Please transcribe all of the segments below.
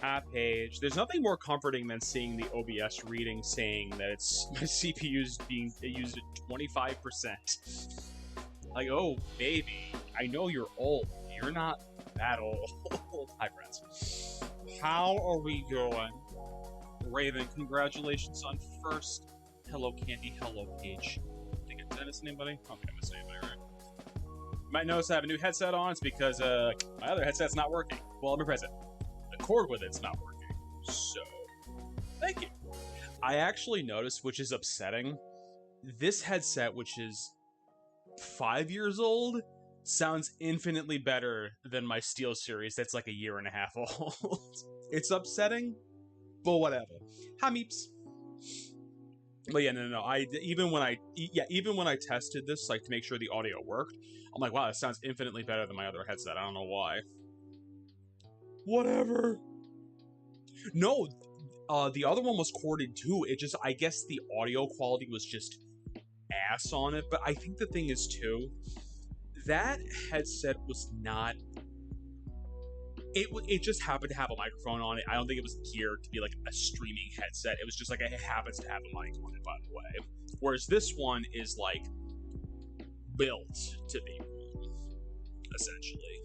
app page. There's nothing more comforting than seeing the OBS reading saying that it's my CPU's being used at 25%. Like, oh, baby, I know you're old. You're not that old. Hi, friends. How are we going? Raven, congratulations on first. Hello, Candy. Hello, Paige. Did I miss anybody? I don't think I missed anybody, right? You might notice I have a new headset on. It's because my other headset's not working. Well, let me press it. The cord with it's not working. So, thank you. I actually noticed, which is upsetting, this headset, which is 5 years old, sounds infinitely better than my Steel Series that's like a year and a half old. It's upsetting, but whatever. Hi, meeps. But yeah, no. Even when I tested this, like, to make sure the audio worked, I'm like, wow, it sounds infinitely better than my other headset. I don't know why. Whatever. No, the other one was corded too. It just, I guess the audio quality was just ass on it. But I think the thing is too, that headset was not. It just happened to have a microphone on it. I don't think it was geared to be like a streaming headset. It was just like, it happens to have a mic on it, by the way. Whereas this one is like built to be one, essentially.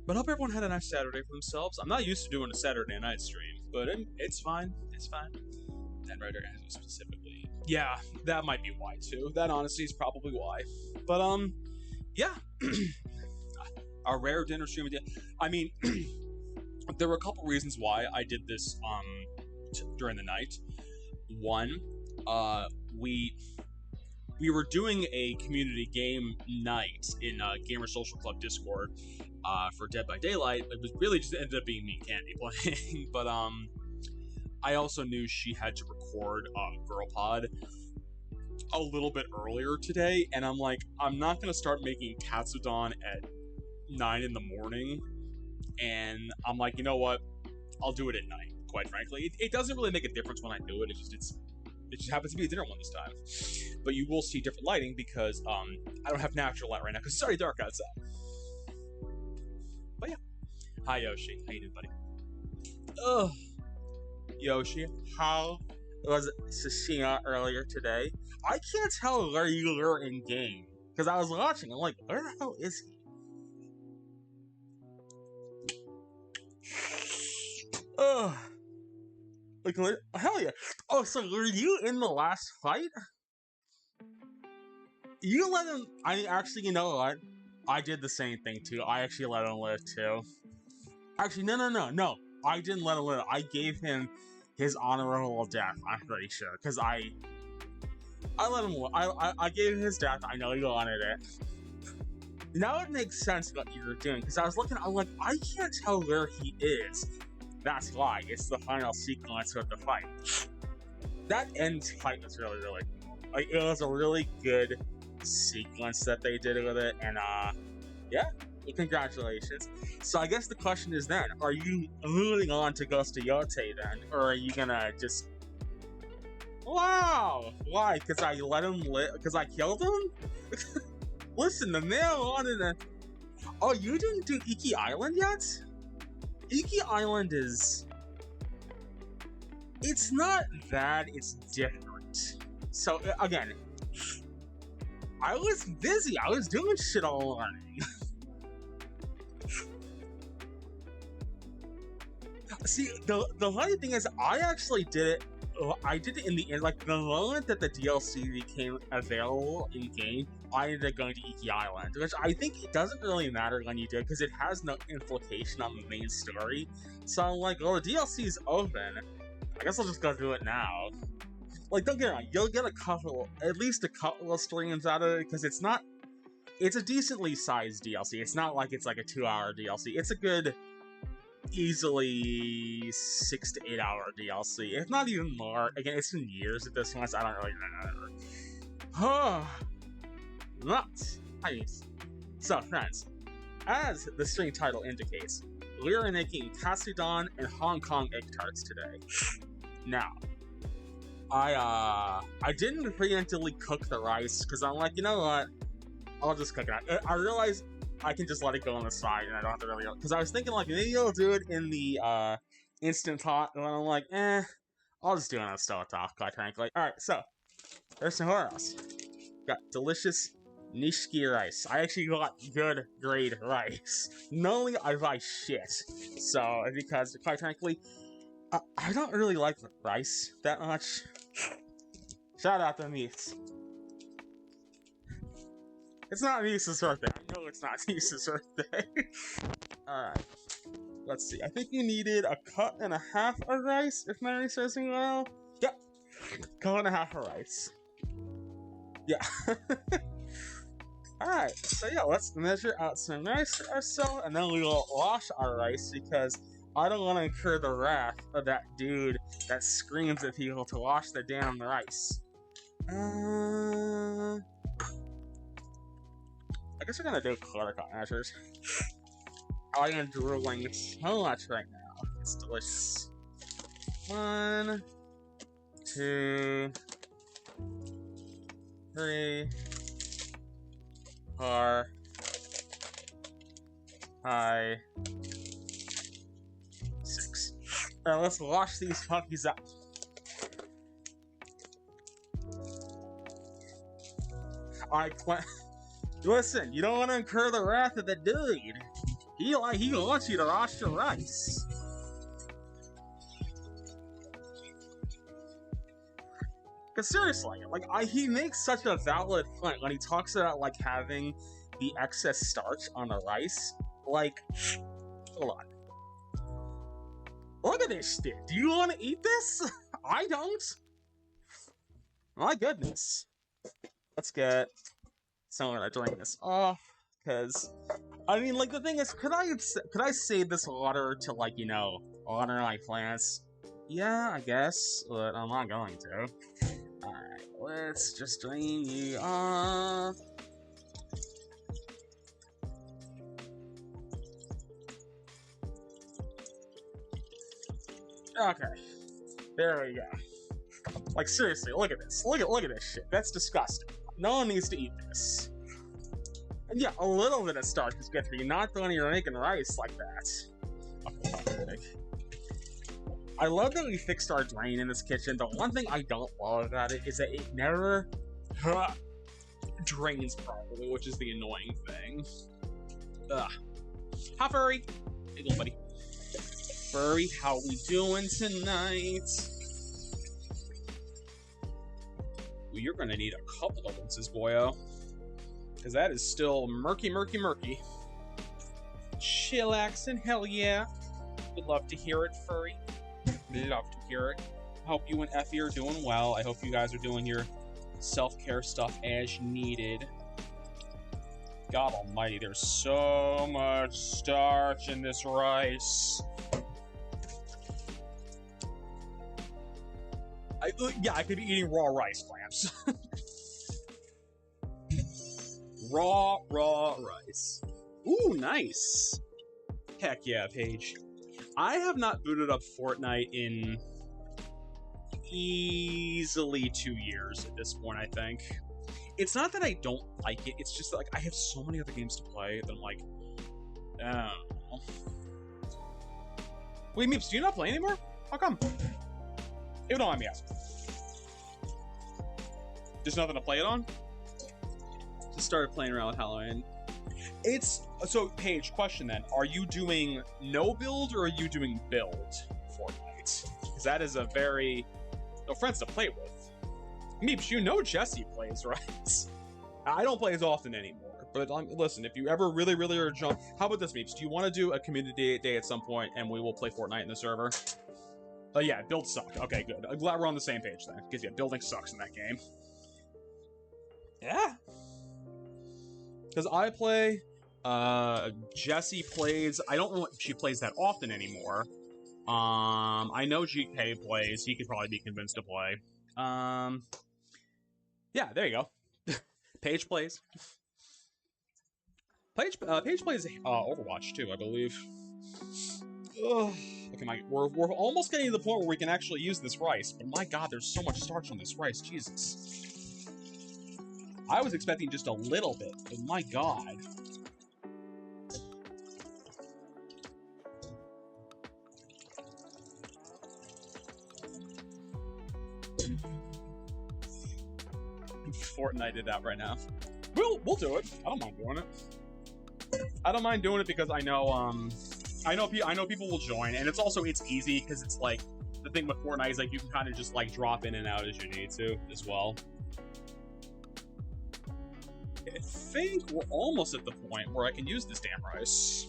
But I hope everyone had a nice Saturday for themselves. I'm not used to doing a Saturday night stream, but it's fine. It's fine. That writer specifically. Yeah, that might be why too. That honestly is probably why. But yeah. A rare dinner stream. I mean, there were a couple reasons why I did this during the night. One, we were doing a community game night in Gamer Social Club Discord for Dead by Daylight. It was really just ended up being me and Candy playing, but I also knew she had to record Girl Pod a little bit earlier today, and I'm like, I'm not gonna start making Katsudon at 9 in the morning, and I'm like, you know what, I'll do it at night, quite frankly. It doesn't really make a difference when I do it. It just happens to be a dinner one this time. But you will see different lighting because I don't have natural light right now because it's already dark outside. But yeah. Hi, Yoshi. How you doing, buddy? Ugh. Yoshi, how was Sashina earlier today? I can't tell where you were in game because I was watching. I'm like, where the hell is he? Ugh. Like, hell yeah. Oh, so were you in the last fight? You let him... you know what? I did the same thing, too. I actually let him live, too. Actually, no. I didn't let him live. I gave him his honorable death, I'm pretty sure. Because I let him live. I gave him his death. I know he wanted it. Now it makes sense what you were doing. Because I was looking, I'm like, I can't tell where he is. That's why. It's the final sequence of the fight. That end fight was really, really cool. Like, it was a really good sequence that they did with it, and yeah, congratulations. So I guess the question is then, are you moving on to Ghost of Yote then, or are you gonna just... Wow! Why? Because I let him live? Because I killed him? Listen, the man wanted to... Oh, you didn't do Iki Island yet? Iki Island is... It's not that, it's different. So, again, I was busy. I was doing shit all morning. See, the funny thing is, I actually did it. I did it in the end. Like, the moment that the DLC became available in game, I ended up going to Iki Island, which I think it doesn't really matter when you do it because it has no implication on the main story. So I'm like, well, the DLC is open. I guess I'll just go do it now. Like, don't get me wrong, you'll get at least a couple of streams out of it, because it's a decently sized DLC. It's not like it's like a 2-hour DLC. It's a good, easily 6 to 8 hour DLC, if not even more. Again, it's been years at this point, so I don't really remember. Nuts. So, friends, as the stream title indicates, we are making Katsudon and Hong Kong Egg Tarts today. Now, I didn't preemptively cook the rice, because I'm like, you know what, I'll just cook it. I realized I can just let it go on the side, and I don't have to really... Because I was thinking, like, maybe I'll do it in the instant pot, and I'm like, I'll just do it on a stovetop, quite frankly. Alright, so, there's some else. Got delicious nishiki rice. I actually got good grade rice. Normally, I buy shit. So, because, quite frankly, I don't really like rice that much. Shout out to Meats. It's not Niece's birthday. I know it's not Niece's birthday. Alright. Let's see. I think you needed a cup and a half of rice, if memory serves me well. Yep. Cup and a half of rice. Yeah. Alright, so yeah, let's measure out some rice or so, and then we will wash our rice because I don't want to incur the wrath of that dude that screams at people to wash their damn rice. I guess we're gonna do quarter-cut measures. I am drooling so much right now. It's delicious. 1, 2, 3, 4, 5, 6. Alright, let's wash these puppies up. Listen, you don't want to incur the wrath of the dude. He wants you to wash your rice. Cause seriously, like he makes such a valid point when he talks about like having the excess starch on the rice. Like, hold on. Look at this shit. Do you want to eat this? I don't. My goodness. Let's get someone to drain this off. Cause I mean, like the thing is, could I save this water to like, you know, water my plants? Yeah, I guess, but I'm not going to. Alright, let's just drain you off. Okay, there we go. Like seriously, look at this. Look at this shit. That's disgusting. No one needs to eat this. And yeah, a little bit of starch is good for you, not when you're making rice like that. I love that we fixed our drain in this kitchen. The one thing I don't love about it is that it never drains properly, which is the annoying thing. Ugh. Hi, Furry. Hey, little buddy. Furry, how we doing tonight? Well, you're gonna need a couple of rinses, boyo. Because that is still murky, murky, murky. Chillaxin', hell yeah. Would love to hear it, Furry. Love to hear it. Hope you and Effie are doing well. I hope you guys are doing your self-care stuff as needed. God almighty, there's so much starch in this rice. I could be eating raw rice, Clamps. Raw rice. Ooh, nice. Heck yeah, Paige. I have not booted up Fortnite in easily 2 years at this point, I think. It's not that I don't like it, it's just that, like, I have so many other games to play that I'm like, I don't know. Wait, Meeps, do you not play anymore? How come? If you don't mind me asking. There's nothing to play it on? Just started playing around with Halloween. So, Paige, question then. Are you doing no build or are you doing build Fortnite? Because that is a very... No friends to play with. Meeps, you know Jesse plays, right? I don't play as often anymore. But listen, if you ever really are jump... How about this, Meeps? Do you want to do a community day at some point and we will play Fortnite in the server? Oh yeah, build sucked. Okay, good. I'm glad we're on the same page then. Because yeah, building sucks in that game. Yeah. Because I play... Jessie plays... I don't know if she plays that often anymore. I know GK plays. He could probably be convinced to play. Yeah, there you go. Paige plays. Paige plays Overwatch too, I believe. Ugh. Okay, we're almost getting to the point where we can actually use this rice, but my god, there's so much starch on this rice, Jesus. I was expecting just a little bit, but my god. Fortnite it out right now. We'll do it. I don't mind doing it. I don't mind doing it because I know people will join, and it's easy because it's like the thing with Fortnite is like you can kind of just like drop in and out as you need to as well. I think we're almost at the point where I can use this damn rice.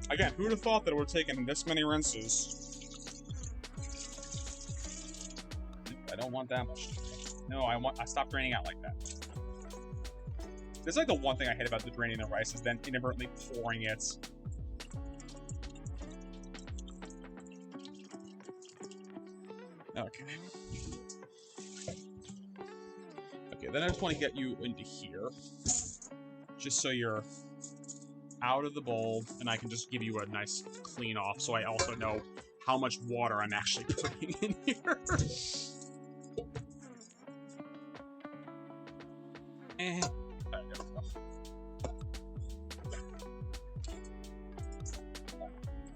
Again, who'd have thought that it would have taken this many rinses? I don't want that much. No, I stopped draining out like that. It's like the one thing I hate about the draining the rice is then inadvertently pouring it. Okay. Okay, then I just want to get you into here. Just so you're out of the bowl, and I can just give you a nice clean off, so I also know how much water I'm actually putting in here. And there we go.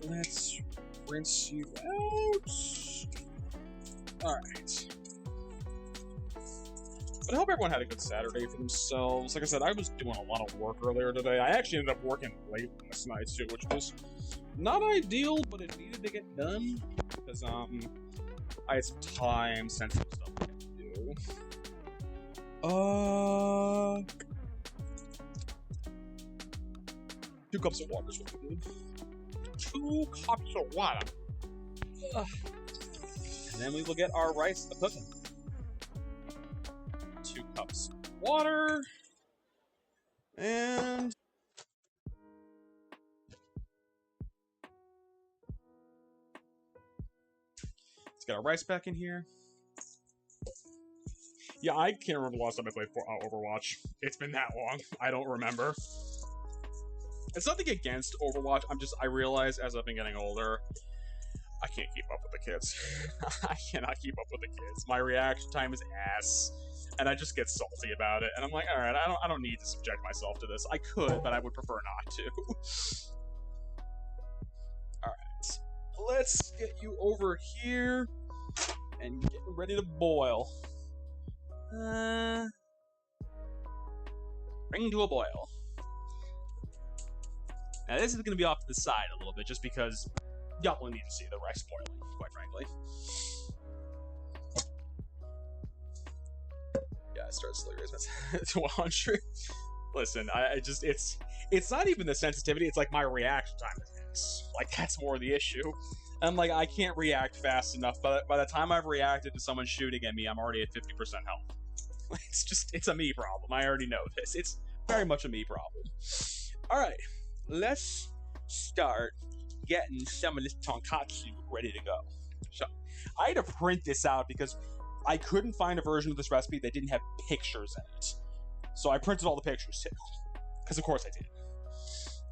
Let's rinse you out. Alright. But I hope everyone had a good Saturday for themselves. Like I said, I was doing a lot of work earlier today. I actually ended up working late last night too, which was not ideal, but it needed to get done. Because I had some time-sensitive stuff I had to do. 2 cups of water is what we need. 2 cups of water. And then we will get our rice cooking. 2 cups of water. And let's get our rice back in here. Yeah, I can't remember the last time I played Overwatch. It's been that long. I don't remember. It's nothing against Overwatch. I realize as I've been getting older, I can't keep up with the kids. I cannot keep up with the kids. My reaction time is ass, and I just get salty about it. And I'm like, all right, I don't need to subject myself to this. I could, but I would prefer not to. All right, let's get you over here and get ready to boil. Bring to a boil. Now this is going to be off to the side a little bit, just because y'all will need to see the rice boiling, quite frankly. Yeah, I started slowly raising it to 100. Listen, it's not even the sensitivity, it's like my reaction time is X. Like, that's more the issue. I'm like, I can't react fast enough, but by the time I've reacted to someone shooting at me, I'm already at 50% health. It's a me problem. I already know this. It's very much a me problem. Alright, let's start getting some of this tonkatsu ready to go. So, I had to print this out because I couldn't find a version of this recipe that didn't have pictures in it. So I printed all the pictures too. Because of course I did.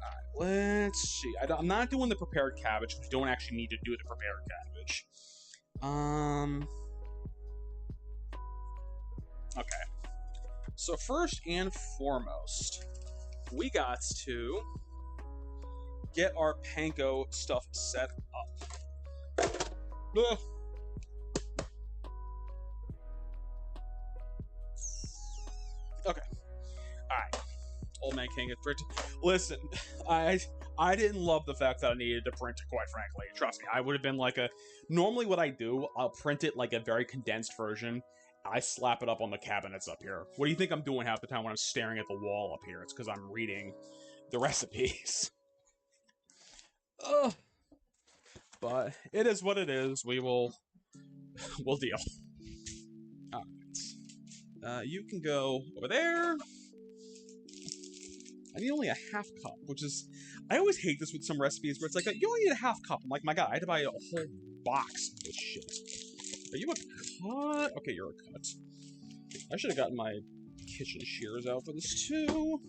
Alright, let's see. I'm not doing the prepared cabbage. We don't actually need to do the prepared cabbage. Okay. So first and foremost, we got to get our panko stuff set up. Ugh. Okay. Alright. Old man can't get printed. Listen, I didn't love the fact that I needed to print it, quite frankly. Trust me, I would have been like normally what I do, I'll print it like a very condensed version. I slap it up on the cabinets up here. What do you think I'm doing half the time when I'm staring at the wall up here? It's because I'm reading the recipes. Ugh. But it is what it is. We'll deal. Alright. You can go over there. I need only a half cup, which is... I always hate this with some recipes where it's like, you only need a half cup. I'm like, my god, I had to buy a whole box of this shit. Are you a cut? Okay, you're a cut. I should have gotten my kitchen shears out for this too.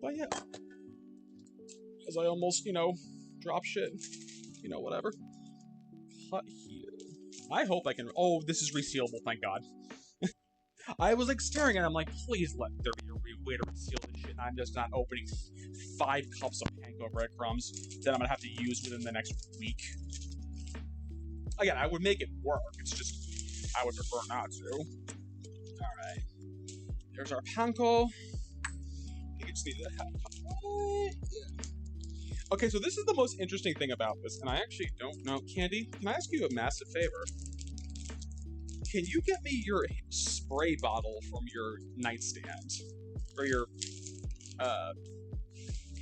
But yeah. As I almost, drop shit. Whatever. Cut here. I hope I can... Oh, this is resealable, thank god. I was like staring at it, I'm like, please let there be a way to reseal this shit. I'm just not opening 5 cups of panko breadcrumbs that I'm gonna have to use within the next week. Again, I would make it work. It's just I would prefer not to. Alright. There's our panko. You just need to have... Okay, so this is the most interesting thing about this, and I actually don't know. Candy, can I ask you a massive favor? Can you get me your spray bottle from your nightstand? Or your,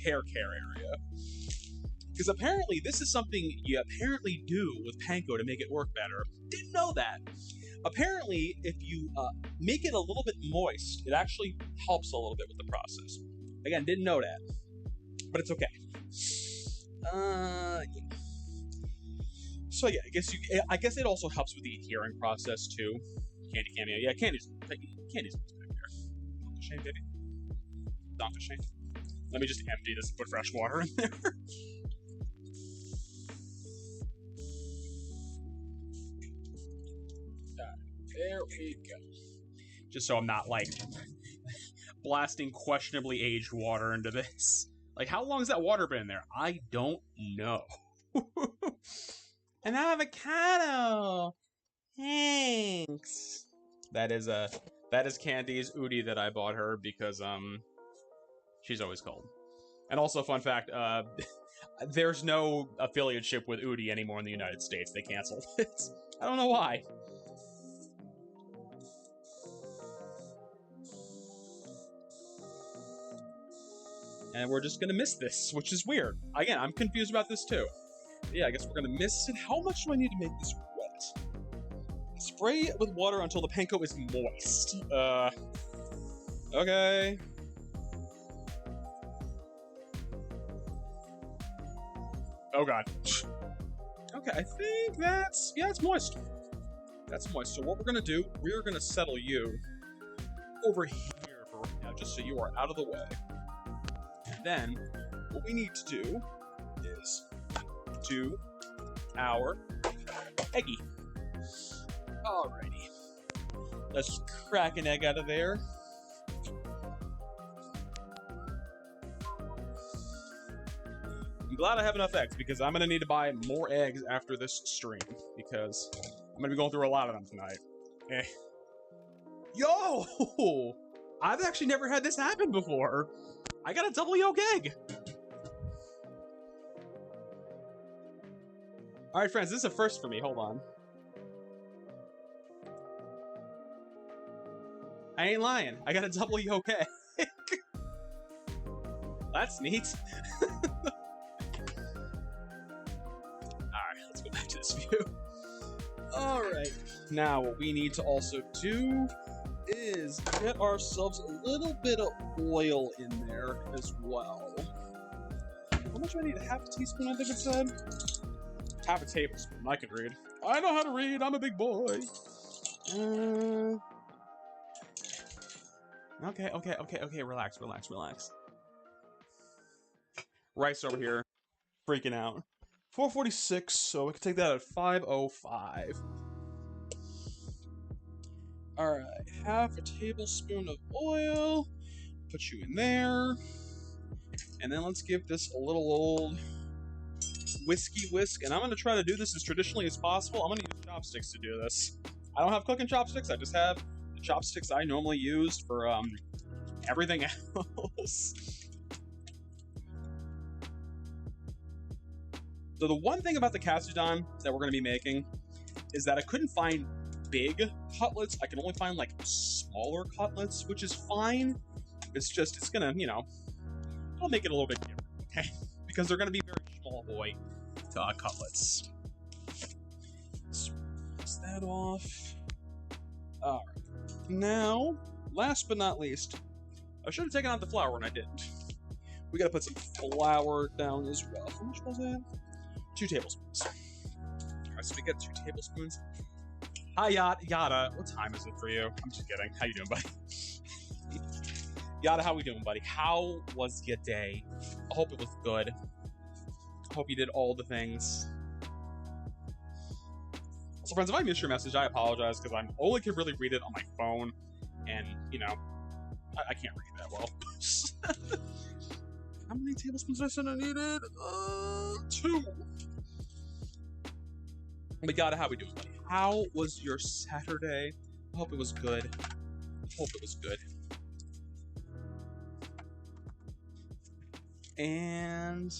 hair care area? Because apparently this is something you apparently do with panko to make it work better. Didn't know that. Apparently, if you make it a little bit moist, it actually helps a little bit with the process. Again, didn't know that. But it's okay. Yeah. So yeah, I guess it also helps with the adhering process too. Candy, yeah, candy's back there. Shame, baby. Donka shame. Let me just empty this and put fresh water in there. There we go. Just so I'm not, like, blasting questionably aged water into this. Like, how long has that water been in there? I don't know. An avocado! Thanks! That is Candy's Udi that I bought her because, she's always cold. And also, fun fact, there's no affiliateship with Udi anymore in the United States. They canceled it. I don't know why. And we're just gonna miss this, which is weird. Again, I'm confused about this too. Yeah, I guess we're gonna miss it. How much do I need to make this wet? Spray with water until the panko is moist. Okay. Oh god. Okay, I think that's... yeah, it's moist. That's moist. So what we're gonna do, we're gonna settle you over here for right now, just so you are out of the way. And then, what we need to do is do our eggy. Alrighty. Let's just crack an egg out of there. I'm glad I have enough eggs, because I'm going to need to buy more eggs after this stream, because I'm going to be going through a lot of them tonight. Eh. Yo! I've actually never had this happen before. I got a double yolk egg. Alright, friends, this is a first for me. Hold on. I ain't lying. I got a double yolk egg. That's neat. Alright, let's go back to this view. Alright. Now, what we need to also do is get ourselves a little bit of oil in there as well. How much do I need? Half a teaspoon, I think it said? Half a tablespoon. I can read. I know how to read. I'm a big boy. Okay. Relax. Rice over here. Freaking out. 446, so we can take that at 505. Alright, half a tablespoon of oil. Put you in there. And then let's give this a little old whiskey whisk. And I'm going to try to do this as traditionally as possible. I'm going to use chopsticks to do this. I don't have cooking chopsticks. I just have the chopsticks I normally use for everything else. So the one thing about the Katsudon that we're going to be making is that I couldn't find big cutlets. I can only find like smaller cutlets, which is fine. It's just, it's gonna, you know, it'll make it a little bit different, okay? Because they're gonna be very small boy cutlets. Let's rinse that off. Alright. Now, last but not least, I should have taken out the flour when I didn't. We gotta put some flour down as well. How much was that? 2 tablespoons. Alright, so we get 2 tablespoons. Hi, Yada. What time is it for you? I'm just kidding. How you doing, buddy? Yada, how we doing, buddy? How was your day? I hope it was good. I hope you did all the things. So, friends, if I missed your message, I apologize, because I only can really read it on my phone, and, you know, I can't read that well. How many tablespoons I said I needed? 2. We got it. How we doing, buddy? How was your Saturday? I hope it was good. Hope it was good. And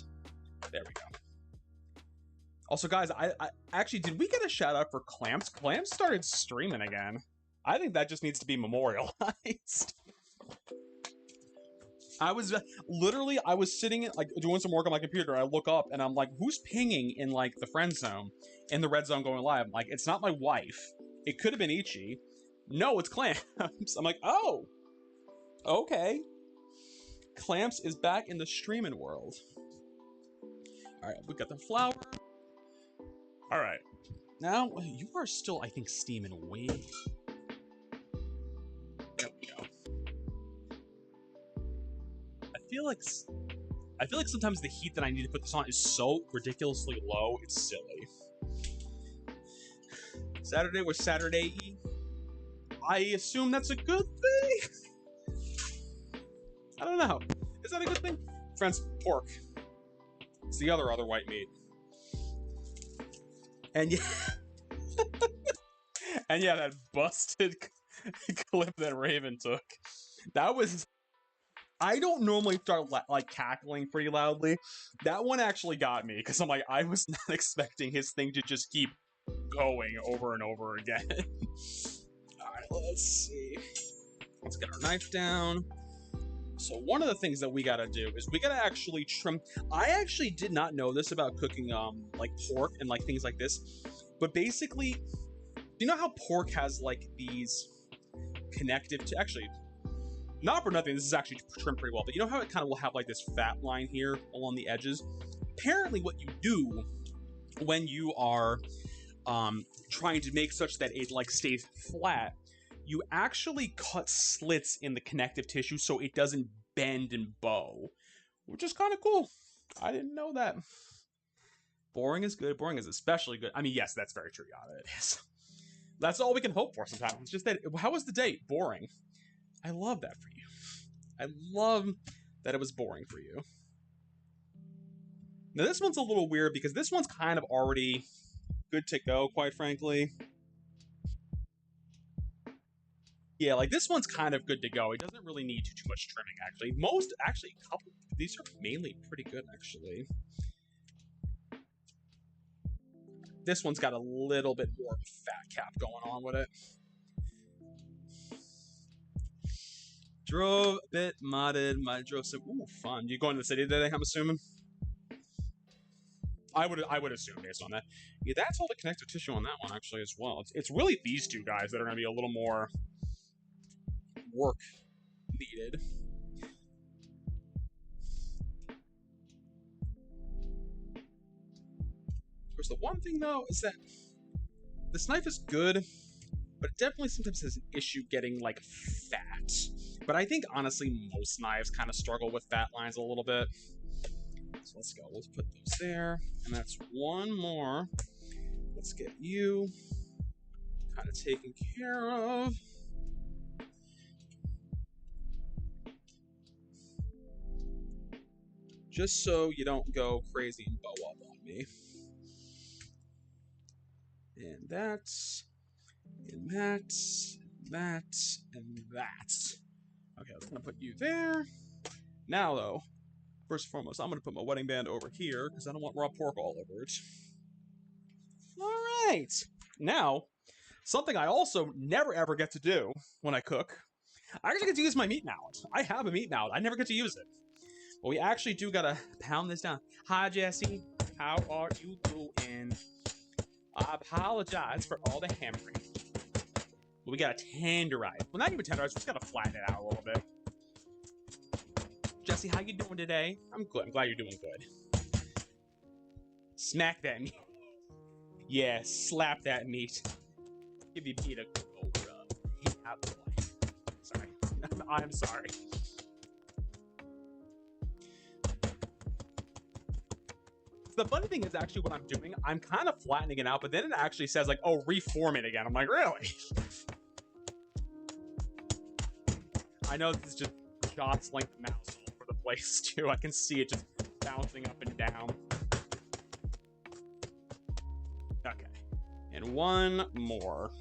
there we go. Also, guys, I actually, did we get a shout out for Clamps? Clamps started streaming again. I think that just needs to be memorialized. I was literally, I was sitting like doing some work on my computer. I look up and I'm like, who's pinging in like the friend zone, in the red zone going live? I'm like, it's not my wife. It could have been Ichi. No, it's Clamps. I'm like, oh, okay. Clamps is back in the streaming world. All right, we got the flour. All right, now you are still, I think, steaming way. There we go. I feel like sometimes the heat that I need to put this on is so ridiculously low, it's silly. Saturday was Saturday-y. I assume that's a good thing? I don't know. Is that a good thing? Friends, pork. It's the other white meat. And yeah, and yeah, that busted clip that Raven took. That was... I don't normally start like cackling pretty loudly. That one actually got me because I'm like, I was not expecting his thing to just keep going over and over again. All right, let's see. Let's get our knife down. So one of the things that we gotta do is we gotta actually trim. I actually did not know this about cooking like pork and like things like this, but basically, you know how pork has like these connective to actually. Not for nothing, this is actually trimmed pretty well, but you know how it kind of will have like this fat line here along the edges? Apparently what you do when you are trying to make such that it like stays flat, you actually cut slits in the connective tissue so it doesn't bend and bow, which is kind of cool. I didn't know that. Boring is good. Boring is especially good. I mean, yes, that's very true. Yeah, it is. That's all we can hope for sometimes. It's just that, how was the date? Boring. I love that for you. I love that it was boring for you. Now this one's a little weird because this one's kind of already good to go, quite frankly. Yeah, like this one's kind of good to go. It doesn't really need too much trimming, actually. A couple, these are mainly pretty good, actually. This one's got a little bit more of a fat cap going on with it. Drove a bit modded. Drove some. Ooh, fun. You going to the city today? I'm assuming. I would assume based on that. Yeah, that's all the connective tissue on that one actually as well. It's really these two guys that are going to be a little more work needed. Of course, the one thing though is that this knife is good, but it definitely sometimes has an issue getting like fat. But I think honestly most knives kind of struggle with fat lines a little bit. So let's go. Let's put those there, and that's one more. Let's get you kind of taken care of. Just so you don't go crazy and bow up on me. And that's, and that, that, and that. Okay, I'm gonna put you there. Now though, first and foremost, I'm gonna put my wedding band over here because I don't want raw pork all over it. All right. Now, something I also never ever get to do when I cook. I actually get to use my meat mallet. I have a meat mallet. I never get to use it. But we actually do gotta pound this down. Hi, Jesse. How are you doing? I apologize for all the hammering. But we gotta tenderize. Well, not even tenderize. We just gotta flatten it out a little bit. Jesse, how you doing today? I'm good. I'm glad you're doing good. Smack that meat. Yeah, slap that meat. Give your meat a good old rub. Yeah, boy. Sorry. I'm sorry. The funny thing is actually what I'm doing, I'm kind of flattening it out, but then it actually says like, oh, reform it again. I'm like, really? I know this is just jostling the mouse all over the place too. I can see it just bouncing up and down. Okay. And one more.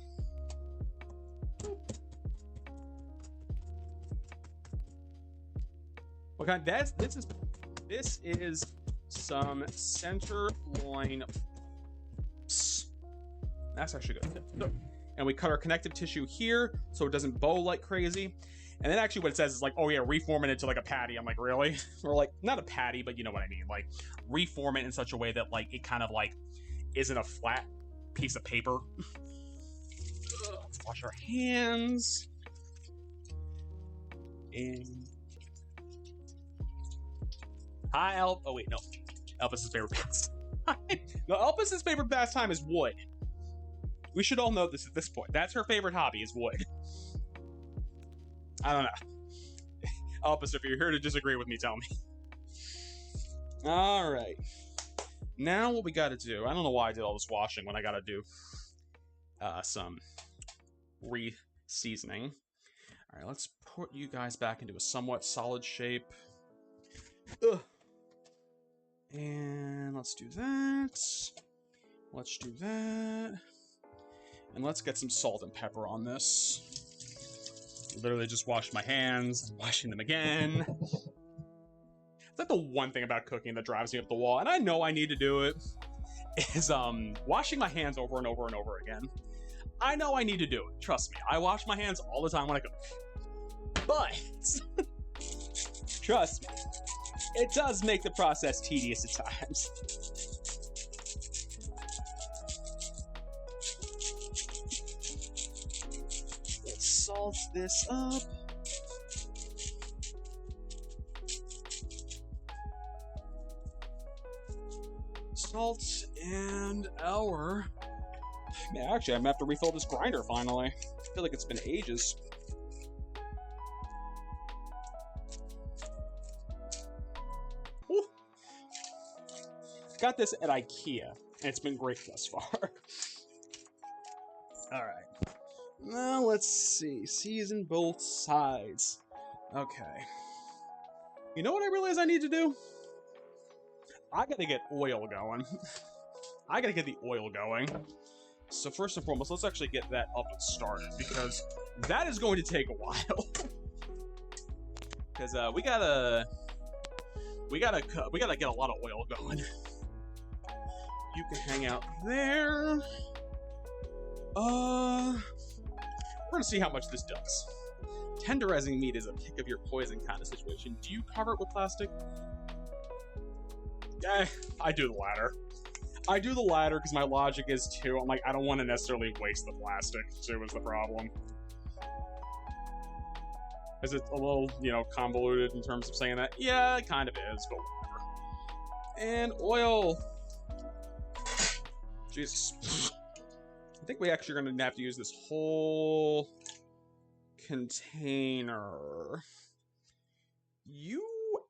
Okay, this is some center loin. That's actually good. And we cut our connective tissue here so it doesn't bow like crazy. And then actually what it says is like, oh yeah, reform it into like a patty. I'm like, really? Or like, not a patty, but you know what I mean. Like, reform it in such a way that like it kind of like isn't a flat piece of paper. Let's wash our hands. And hi, oh wait, no. Elvis's favorite pastime. No, Elvis's favorite pastime is wood. We should all know this at this point. That's her favorite hobby, is wood. I don't know. Elvis, if you're here to disagree with me, tell me. All right. Now what we got to do, I don't know why I did all this washing when I got to do some re-seasoning. All right, let's put you guys back into a somewhat solid shape. Ugh. And let's do that. Let's do that. And let's get some salt and pepper on this. Literally just washed my hands, washing them again. That's the one thing about cooking that drives me up the wall, and I know I need to do it, is washing my hands over and over and over again. I know I need to do it, trust me. I wash my hands all the time when I cook. But, trust me, it does make the process tedious at times. Let's salt this up. Salt and our... Man, actually, I'm gonna have to refill this grinder finally. I feel like it's been ages. Woo. Got this at IKEA, and it's been great thus far. Alright. Now, let's see. Season both sides. Okay. You know what I realize I need to do? I gotta get oil going. I gotta get the oil going. So first and foremost, let's actually get that up and started, because that is going to take a while. Because we gotta get a lot of oil going. You can hang out there. We're gonna see how much this does. Tenderizing meat is a pick of your poison kind of situation. Do you cover it with plastic? Yeah, I do the latter. I do the latter because my logic is too, I'm like, I don't want to necessarily waste the plastic, too, is the problem. Is it a little, you know, convoluted in terms of saying that? Yeah, it kind of is, but whatever. And oil. Jesus. I think we actually are going to have to use this whole container.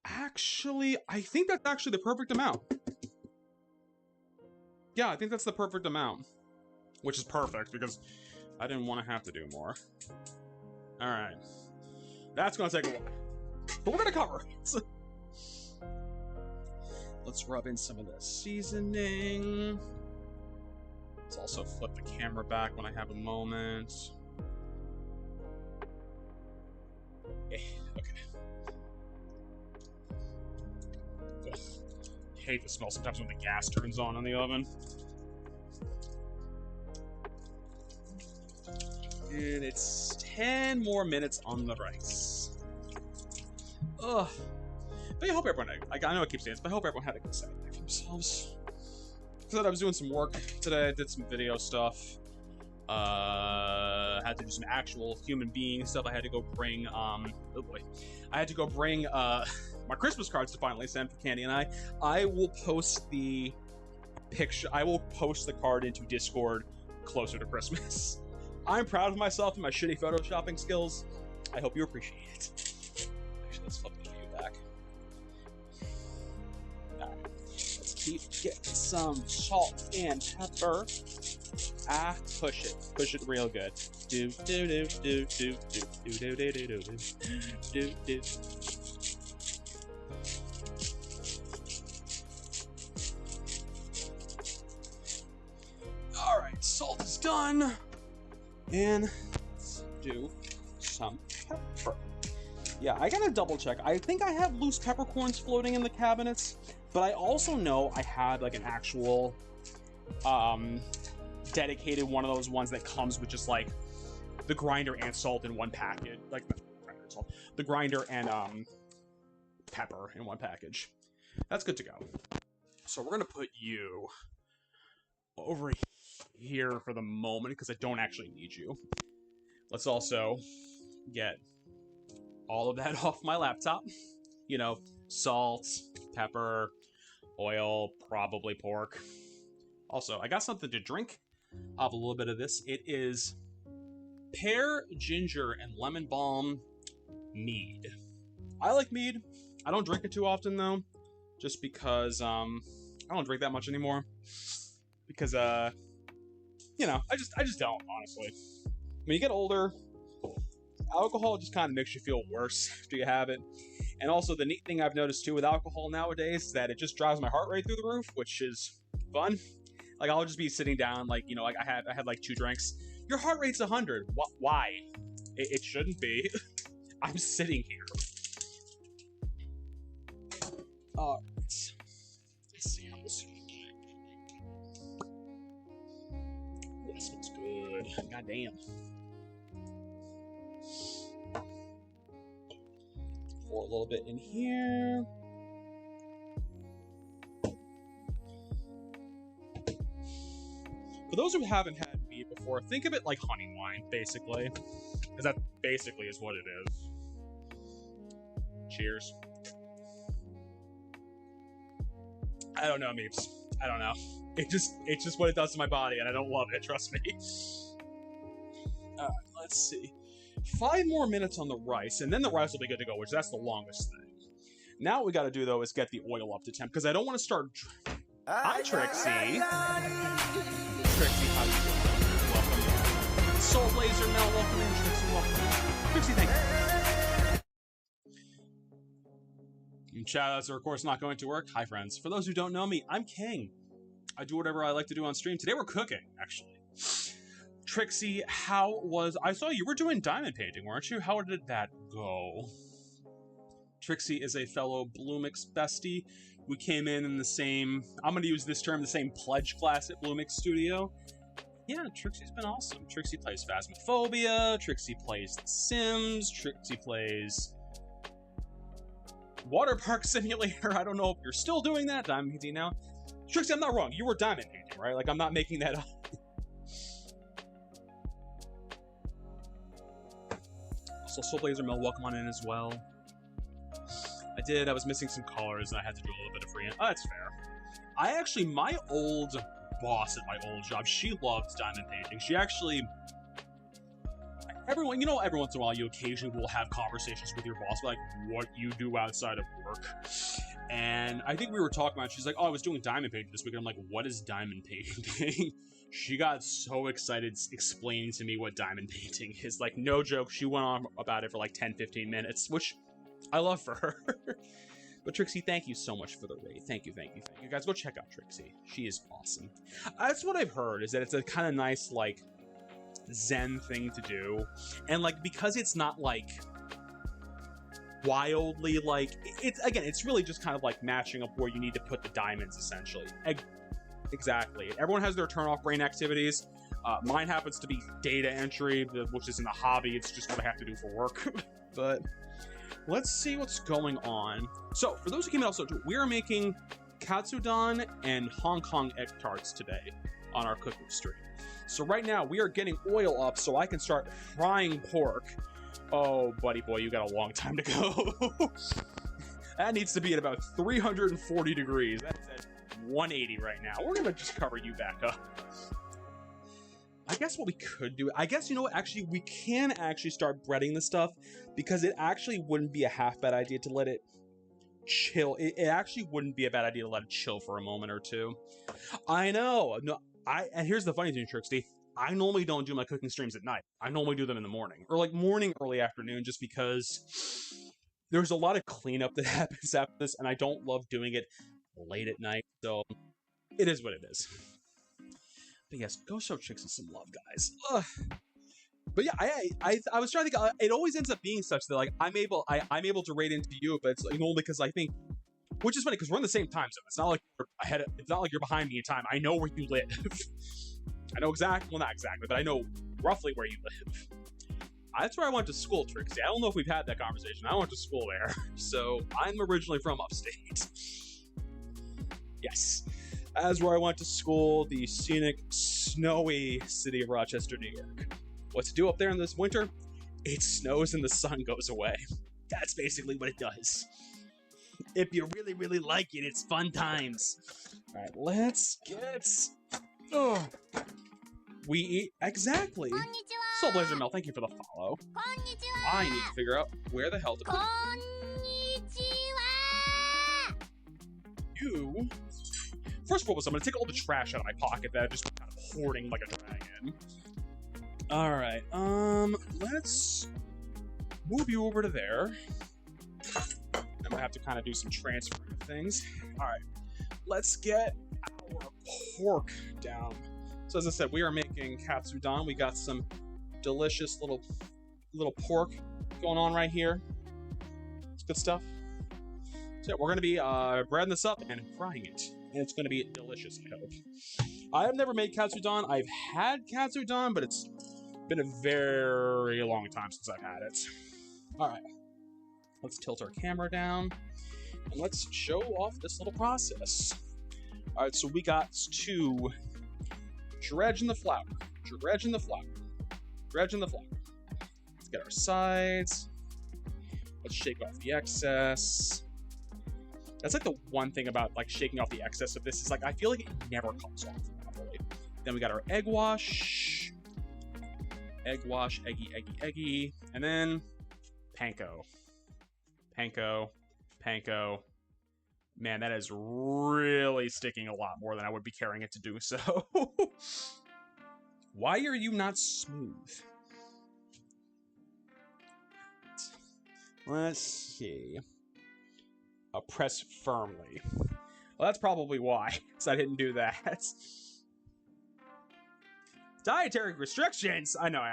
I think that's actually the perfect amount. Yeah, I think that's the perfect amount. Which is perfect, because I didn't want to have to do more. Alright. That's going to take a while. But we're going to cover it. Let's rub in some of the seasoning. Let's also flip the camera back when I have a moment. Okay. Ugh. I hate the smell sometimes when the gas turns on in the oven. And it's 10 more minutes on the rice. Ugh. But I hope everyone, I know I keep saying this, but I hope everyone had a good Saturday for themselves. So I was doing some work today, I did some video stuff. Had to do some actual human being stuff. I had to go bring, oh boy. I had to go bring, my Christmas cards to finally send for Candy and I. I will post the picture, I will post the card into Discord closer to Christmas. I'm proud of myself and my shitty photoshopping skills. I hope you appreciate it. Actually, let's flip the view back. Alright. Let's keep getting some salt and pepper. Push it. Push it real good. Do do do do do do do do do do do do. Alright, salt done. And let's do some pepper. Yeah, I gotta double check. I think I have loose peppercorns floating in the cabinets, but I also know I had like an actual dedicated one of those ones that comes with just like the grinder and salt in one package. Like the grinder and pepper in one package. That's good to go. So we're gonna put you over here for the moment because I don't actually need you. Let's also get all of that off my laptop. You know, salt, pepper, oil, probably pork. Also, I got something to drink. I'll have a little bit of this. It is pear, ginger, and lemon balm mead. I like mead. I don't drink it too often though, just because I don't drink that much anymore. Because you know, I just don't, honestly. When you get older, alcohol just kind of makes you feel worse after you have it. And also the neat thing I've noticed too with alcohol nowadays is that it just drives my heart rate through the roof, which is fun. Like I'll just be sitting down, like, you know, like I had like 2 drinks. Your heart rate's 100. Why? It shouldn't be. I'm sitting here. All right. Let's see how this. This looks good. God damn. Pour a little bit in here. For those who haven't had mead before, think of it like honey wine, basically. Because that basically is what it is. Cheers. I don't know, Meeps. I don't know. It's just what it does to my body, and I don't love it, trust me. Alright, let's see. 5 more minutes on the rice, and then the rice will be good to go, which that's the longest thing. Now what we gotta do, though, is get the oil up to temp, because I don't want to start... Hi, Trixie! Trixie, how you doing? Welcome. Soul Blazer Mel, welcome in. Trixie, welcome in. Trixie, thank you. And shoutouts are, of course, not going to work. Hi, friends. For those who don't know me, I'm King. I do whatever I like to do on stream. Today we're cooking, actually. Trixie, how was... I saw you were doing diamond painting, weren't you? How did that go? Trixie is a fellow Bloomix bestie. We came in the same... I'm going to use this term, the same pledge class at Bloomix Studio. Yeah, Trixie's been awesome. Trixie plays Phasmophobia. Trixie plays The Sims. Trixie plays... Water Park Simulator. I don't know if you're still doing that. Diamond painting now. Trixie, I'm not wrong. You were diamond painting, right? Like, I'm not making that up. Also, Soul Blazer Mel, welcome on in as well. I was missing some colors, and I had to do a little bit of free. Oh, that's fair. My old boss at my old job, she loves diamond painting. She actually... every once in a while, you occasionally will have conversations with your boss, like, what you do outside of work. And I think we were talking about it. She's like, oh, I was doing diamond painting this week. And I'm like, what is diamond painting? She got so excited explaining to me what diamond painting is. Like, no joke, she went on about it for like 10-15 minutes, which I love for her. But Trixie, thank you so much for the raid. Thank you. Guys, go check out Trixie. She is awesome. That's what I've heard, is that it's a kind of nice, like, zen thing to do. And, like, because it's not, like, wildly, like, it's really just kind of, like, matching up where you need to put the diamonds, essentially. Exactly. Everyone has their turn-off brain activities. Mine happens to be data entry, which isn't a hobby. It's just what I have to do for work. But let's see what's going on. So, for those who came in also, we are making Katsudon and Hong Kong Egg Tarts today on our cooking stream. So right now, we are getting oil up so I can start frying pork. Oh, buddy boy, you got a long time to go. That needs to be at about 340 degrees. That's at 180 right now. We're gonna just cover you back up. I guess what we could do, you know what, actually, we can actually start breading this stuff, because it actually wouldn't be a half bad idea to let it chill. It actually wouldn't be a bad idea to let it chill for a moment or two. I know. No, and here's the funny thing, Trixie. I normally don't do my cooking streams at night. I normally do them in the morning, or like morning, early afternoon, just because there's a lot of cleanup that happens after this, and I don't love doing it late at night, so it is what it is. But yes, go show Trixie some love, guys. Ugh. But yeah, I was trying to think. It always ends up being such that like I'm able to rate into you, but it's like, only because I think, which is funny because we're in the same time zone. It's not like you're ahead. It's not like you're behind me in time. I know where you live. I know exactly. Well, not exactly, but I know roughly where you live. That's where I went to school, Trixie. I don't know if we've had that conversation. I went to school there, so I'm originally from upstate. Yes, that's where I went to school. The scenic, snowy city of Rochester, New York. What to do up there in this winter? It snows and the sun goes away. That's basically what it does. If you really, really like it, it's fun times. All right, let's get... Oh. We eat... Exactly. Soul Blazer Mel, thank you for the follow. I need to figure out where the hell to put you. First of all, I'm going to take all the trash out of my pocket that I've just been kind of hoarding like a dragon. Alright, let's move you over to there. I'm gonna have to kind of do some transferring of things. Alright, let's get our pork down. So as I said, we are making Katsudon. We got some delicious little pork going on right here. It's good stuff. So yeah, we're gonna be breading this up and frying it. And it's gonna be delicious, I hope. I have never made Katsudon. I've had Katsudon, but it's been a very long time since I've had it. All right, let's tilt our camera down and let's show off this little process. All right, so we got to dredge in the flour, dredge in the flour, dredge in the flour. Let's get our sides. Let's shake off the excess. That's like the one thing about like shaking off the excess of this is like I feel like it never comes off properly. Then we got our egg wash. Egg wash, eggy, eggy, eggy, and then panko. Panko, panko. Man, that is really sticking a lot more than I would be carrying it to do so. Why are you not smooth? Let's see. Press firmly. Well, that's probably why, because I didn't do that. Dietary restrictions. I know.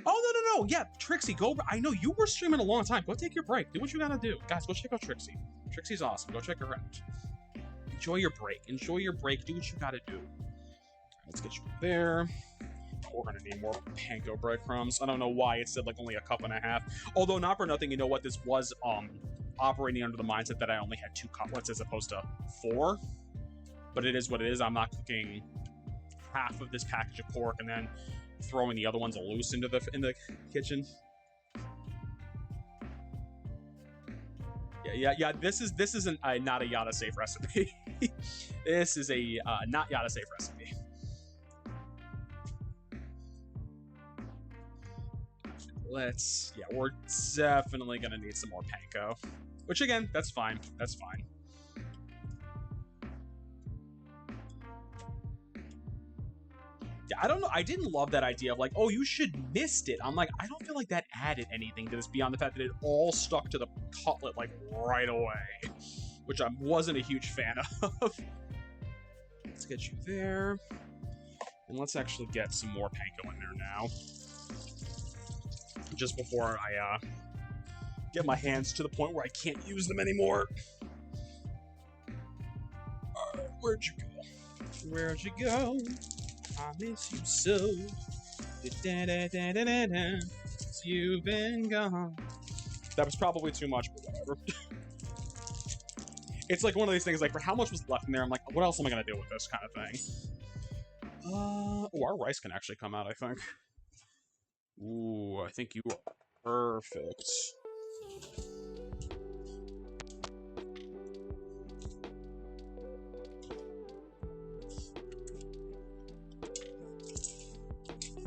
Oh no. Yeah, Trixie, go. I know you were streaming a long time. Go take your break. Do what you gotta do, guys. Go check out Trixie. Trixie's awesome. Go check her out. Enjoy your break. Enjoy your break. Do what you gotta do. Let's get you there. We're gonna need more panko breadcrumbs. I don't know why it said like only a cup and a half. Although not for nothing, you know what? This was operating under the mindset that I only had 2 cutlets as opposed to 4. But it is what it is. I'm not cooking half of this package of pork and then throwing the other ones loose into the kitchen. Yeah. This isn't not a Yada safe recipe. This is a not Yada safe recipe. We're definitely gonna need some more panko. Which again, that's fine. That's fine. Yeah, I don't know. I didn't love that idea of like, oh, you should mist it. I'm like, I don't feel like that added anything to this beyond the fact that it all stuck to the cutlet like right away, which I wasn't a huge fan of. Let's get you there, and let's actually get some more panko in there now, just before I get my hands to the point where I can't use them anymore. Where'd you go? Where'd you go? I miss you so. Since you've been gone. That was probably too much, but whatever. It's like one of these things, like, for how much was left in there, I'm like, what else am I gonna do with this kind of thing? Oh, our rice can actually come out, I think. Ooh, I think you are perfect.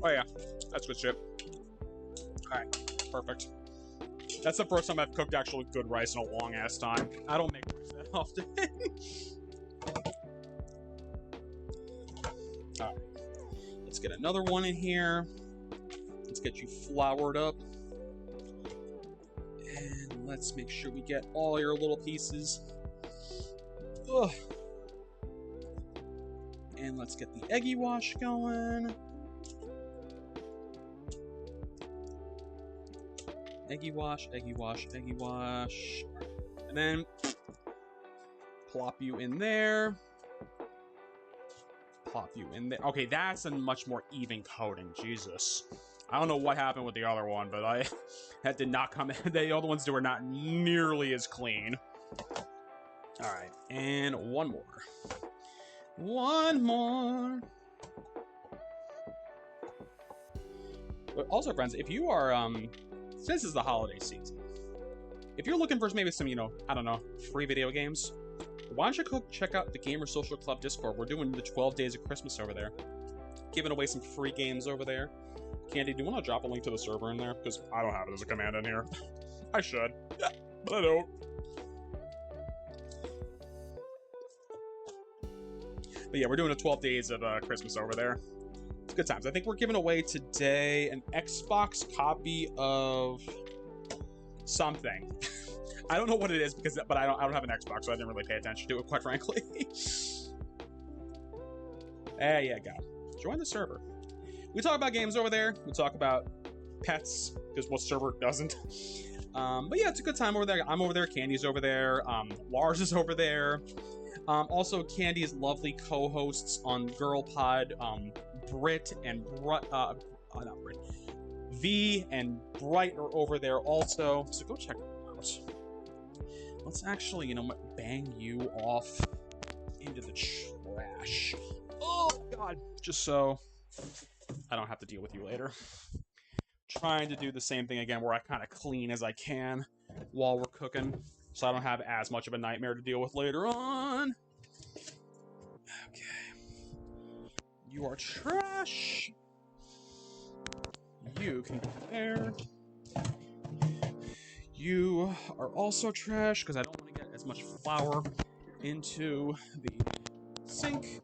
Oh yeah, that's good shit. Alright, perfect. That's the first time I've cooked actually good rice in a long-ass time. I don't make rice that often. Alright, let's get another one in here. Let's get you floured up. And let's make sure we get all your little pieces. Ugh. And let's get the eggy wash going. Eggy wash, eggy wash, eggy wash. And then plop you in there. Plop you in there. Okay, that's a much more even coating. Jesus. I don't know what happened with the other one, but that did not come in. The other ones were not nearly as clean. All right, and one more. One more. But also, friends, if you are, since this is the holiday season, if you're looking for maybe some, you know, I don't know, free video games, why don't you check out the Gamer Social Club Discord? We're doing the 12 Days of Christmas over there. Giving away some free games over there. Candy, do you want to drop a link to the server in there? Because I don't have it as a command in here. I should, but I don't. But yeah, we're doing a 12 Days of Christmas over there. It's good times. I think we're giving away today an Xbox copy of something. I don't know what it is but I don't have an Xbox, so I didn't really pay attention to it, quite frankly. There you go. Join the server. We talk about games over there. We talk about pets, because what server doesn't? But yeah, it's a good time over there. I'm over there. Candy's over there. Lars is over there. Also, Candy's lovely co-hosts on Girl Pod, Britt and not Britt, V and Bright are over there also. So go check them out. Let's actually, you know what, bang you off into the trash. Oh God! Just so I don't have to deal with you later. Trying to do the same thing again, where I kind of clean as I can while we're cooking, so I don't have as much of a nightmare to deal with later on. Okay. You are trash. You can go there. You are also trash, because I don't want to get as much flour into the sink.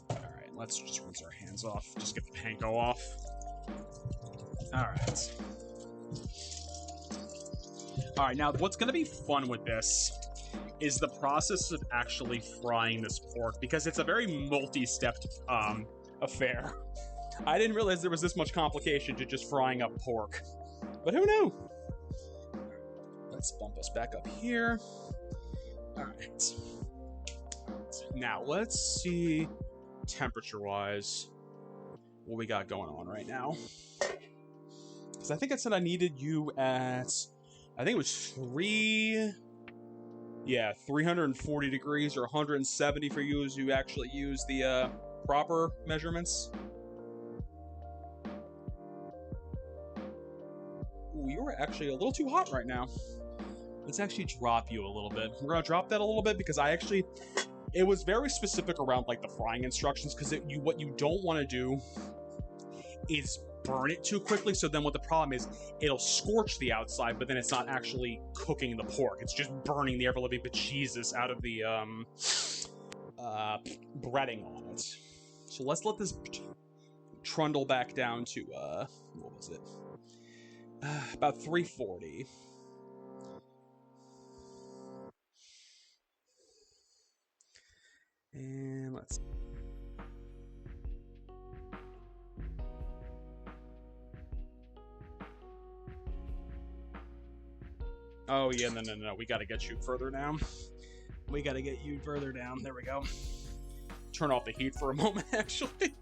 Alright, let's just rinse our hands off. Just get the panko off. Alright. Alright, now what's going to be fun with this is the process of actually frying this pork, because it's a very multi-stepped affair. I didn't realize there was this much complication to just frying up pork. But who knew? Let's bump us back up here. Alright. Now, let's see temperature-wise what we got going on right now. Because I think I said I needed you at, I think it was 340 degrees or 170 for you as you actually use the proper measurements. Ooh, you are actually a little too hot right now. Let's actually drop you a little bit. We're gonna drop that a little bit because it was very specific around like the frying instructions, because what you don't want to do is burn it too quickly. So then what the problem is, it'll scorch the outside, but then it's not actually cooking the pork. It's just burning the ever-living bejesus out of the breading on it. So let's let this trundle back down to what was it? About 340. And let's. Oh yeah, no. We gotta get you further down. We gotta get you further down. There we go. Turn off the heat for a moment, actually,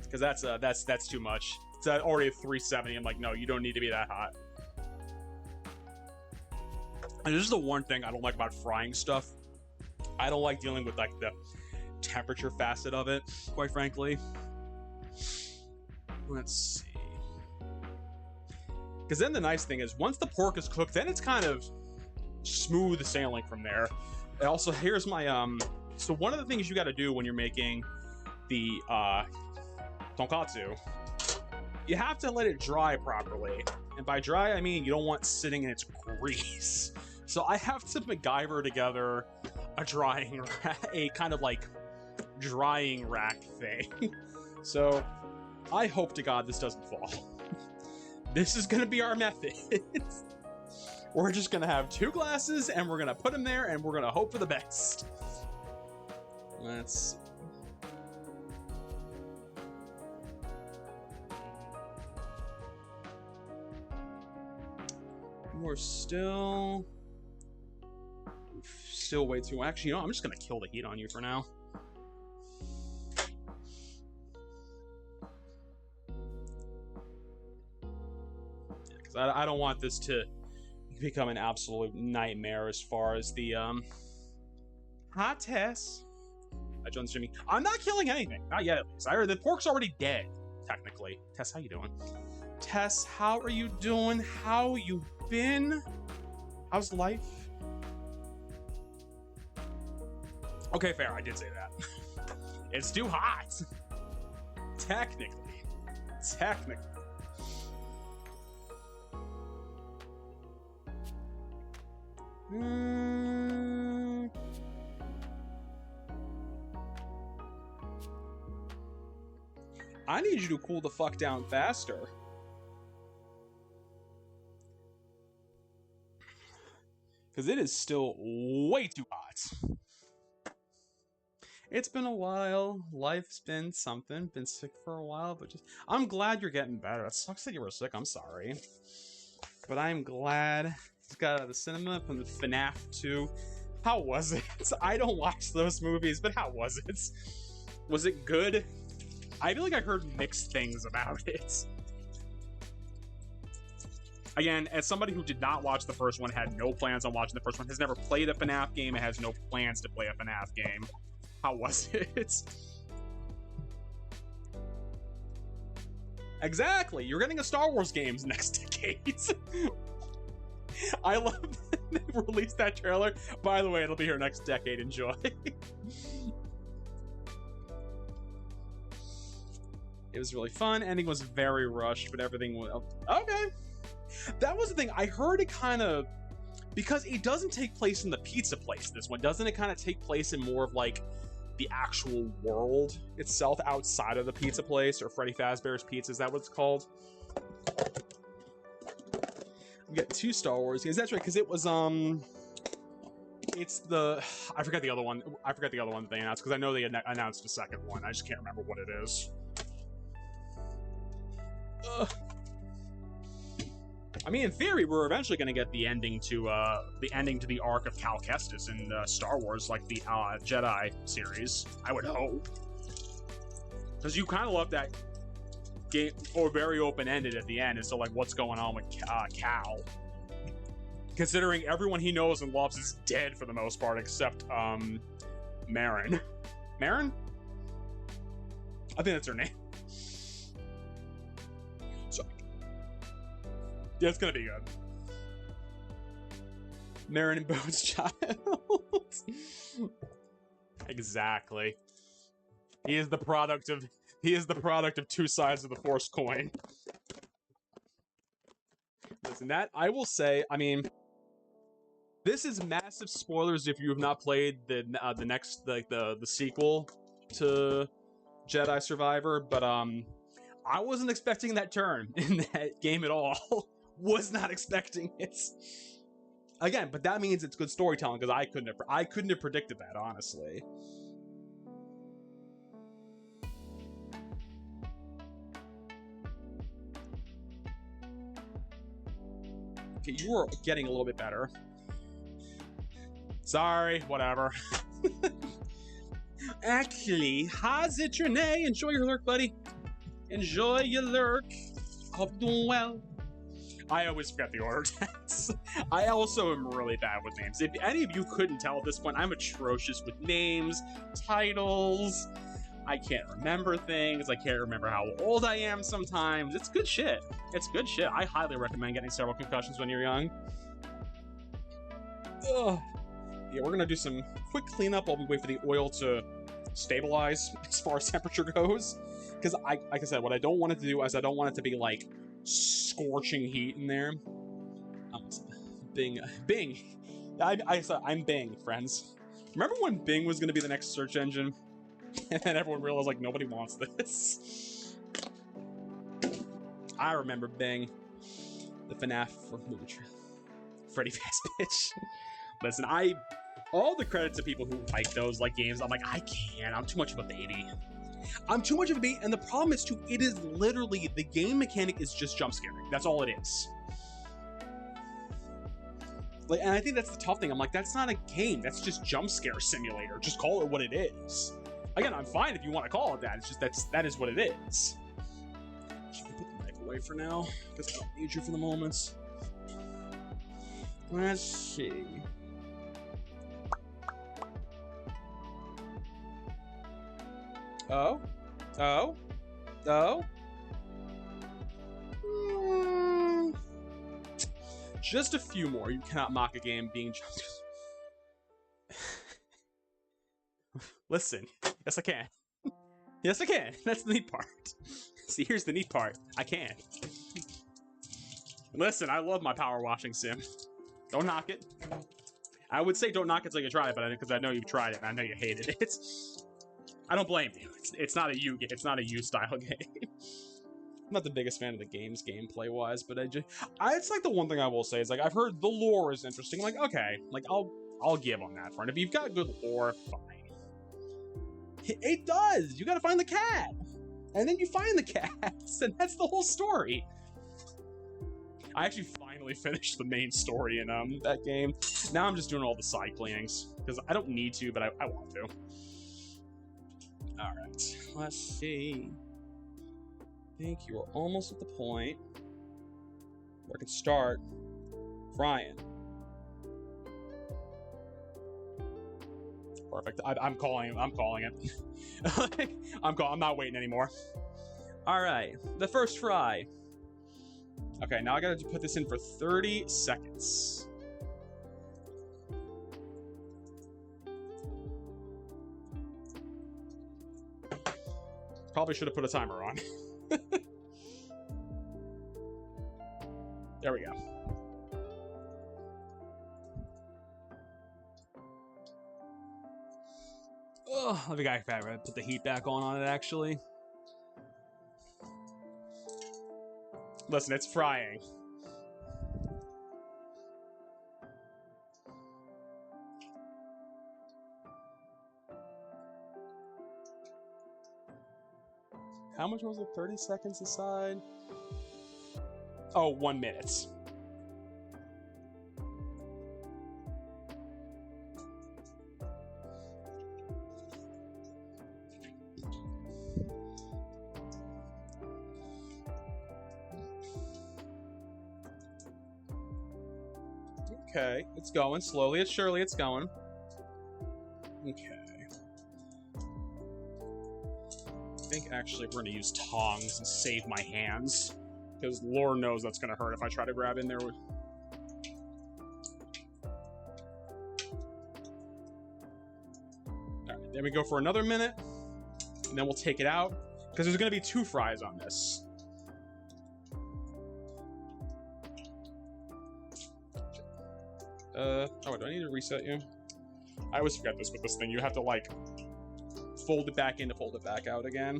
because that's too much. It's already at 370. I'm like, no, you don't need to be that hot. And this is the one thing I don't like about frying stuff. I don't like dealing with like the temperature facet of it, quite frankly. Let's see. Because then the nice thing is, once the pork is cooked, then it's kind of smooth sailing from there. And also, here's my so one of the things you got to do when you're making the tonkatsu, you have to let it dry properly. And by dry, I mean you don't want sitting in its grease. So I have to MacGyver together a kind of like drying rack thing. So I hope to God this doesn't fall. This is gonna be our method. We're just gonna have 2 glasses and we're gonna put them there and we're gonna hope for the best. Let's see. We're still way too. Actually, you know, I'm just gonna kill the heat on you for now. Because I don't want this to become an absolute nightmare as far as the Hi, Tess. I joined Jimmy. I'm not killing anything. Not yet, at least. I heard the pork's already dead, technically. Tess, how you doing? Tess, how are you doing? How you been? How's life? Okay, fair. I did say that. It's too hot. Technically. I need you to cool the fuck down faster. Because it is still way too hot. It's been a while. Life's been something. Been sick for a while, but just... I'm glad you're getting better. It sucks that you were sick. I'm sorry. But I'm glad. Just got out of the cinema from the FNAF 2. How was it? I don't watch those movies, but how was it? Was it good? I feel like I heard mixed things about it. Again, as somebody who did not watch the first one, had no plans on watching the first one, has never played a FNAF game, and has no plans to play a FNAF game. How was it? Exactly! You're getting a Star Wars games next decade. I love that they released that trailer. By the way, it'll be here next decade. Enjoy. It was really fun. Ending was very rushed, but everything was... Okay. That was the thing. I heard it kind of... Because it doesn't take place in the pizza place, this one. Doesn't it kind of take place in more of, like, the actual world itself outside of the pizza place? Or Freddy Fazbear's Pizza, is that what it's called? We got 2 Star Wars games. That's right, because it was, it's the... I forgot the other one. I forgot the other one that they announced, because I know they announced a second one. I just can't remember what it is. I mean, in theory, we're eventually going to get the ending to the arc of Cal Kestis in Star Wars, like the Jedi series. I would hope, because you kind of left that game or very open-ended at the end as to like what's going on with Cal, considering everyone he knows and loves is dead for the most part, except Marin. Marin? I think that's her name. Yeah, it's gonna be good. Marin and Bo's child. Exactly. He is the product of 2 sides of the Force coin. Listen, that I will say, I mean, this is massive spoilers if you have not played the next the sequel to Jedi Survivor, but I wasn't expecting that turn in that game at all. Was not expecting it. Again, but that means it's good storytelling, because I couldn't have predicted that, honestly. Okay, you were getting a little bit better. Sorry, whatever. Actually, how's it, Renee? Enjoy your lurk, buddy. Enjoy your lurk. Hope you're doing well. I always forget the order text. I also am really bad with names. If any of you couldn't tell at this point, I'm atrocious with names, titles. I can't remember things. I can't remember how old I am sometimes. It's good shit. It's good shit. I highly recommend getting several concussions when you're young. Ugh. Yeah, we're gonna do some quick cleanup while we wait for the oil to stabilize as far as temperature goes. Because, like I said, what I don't want it to do is I don't want it to be, like, scorching heat in there. Bing. I'm Bing, friends. Remember when Bing was going to be the next search engine? And then everyone realized, like, nobody wants this. I remember Bing. The FNAF movie trailer. Freddy Fazbear. Listen, all the credit to people who like those, like, games, I'm like, I can't. I'm too much of a baby. I'm too much of a baby, and the problem is, too, it is literally, the game mechanic is just jump scaring. That's all it is. Like, and I think that's the tough thing. I'm like, that's not a game. That's just jump scare simulator. Just call it what it is. Again, I'm fine if you want to call it that. It's just that is what it is. Should we put the knife away for now? Because I don't need you for the moment. Let's see. Oh. Just a few more. You cannot mock a game being just. Listen. Yes, I can. Yes, I can. That's the neat part. See, here's the neat part. I can. Listen, I love my power washing sim. Don't knock it. I would say don't knock it till you try it, but because I know you've tried it and I know you hated it. I don't blame you. It's not a you. It's not a you style game. I'm not the biggest fan of the games gameplay wise, but it's like the one thing I will say is like I've heard the lore is interesting. Like okay, like I'll give on that front. If you've got good lore, fine. It does. You got to find the cat, and then you find the cats, and that's the whole story. I actually finally finished the main story in that game. Now I'm just doing all the side cleanings because I don't need to, but I want to. All right, let's see. I think you are almost at the point where I can start frying. Perfect. I'm calling it. I'm not waiting anymore. All right, the first fry. Okay, now I gotta put this in for 30 seconds. Probably should have put a timer on. There we go. Oh, I think I gotta put the heat back on it, actually. Listen, it's frying. How much was it? 30 seconds aside? Oh, 1 minute. Okay, it's going. Slowly and surely it's going. Okay. I think actually we're going to use tongs and save my hands. Because Lord knows that's going to hurt if I try to grab in there with... Alright, then we go for another minute. And then we'll take it out. Because there's going to be 2 fries on this. Oh, do I need to reset you? I always forget this with this thing. You have to, like, fold it back in to fold it back out again.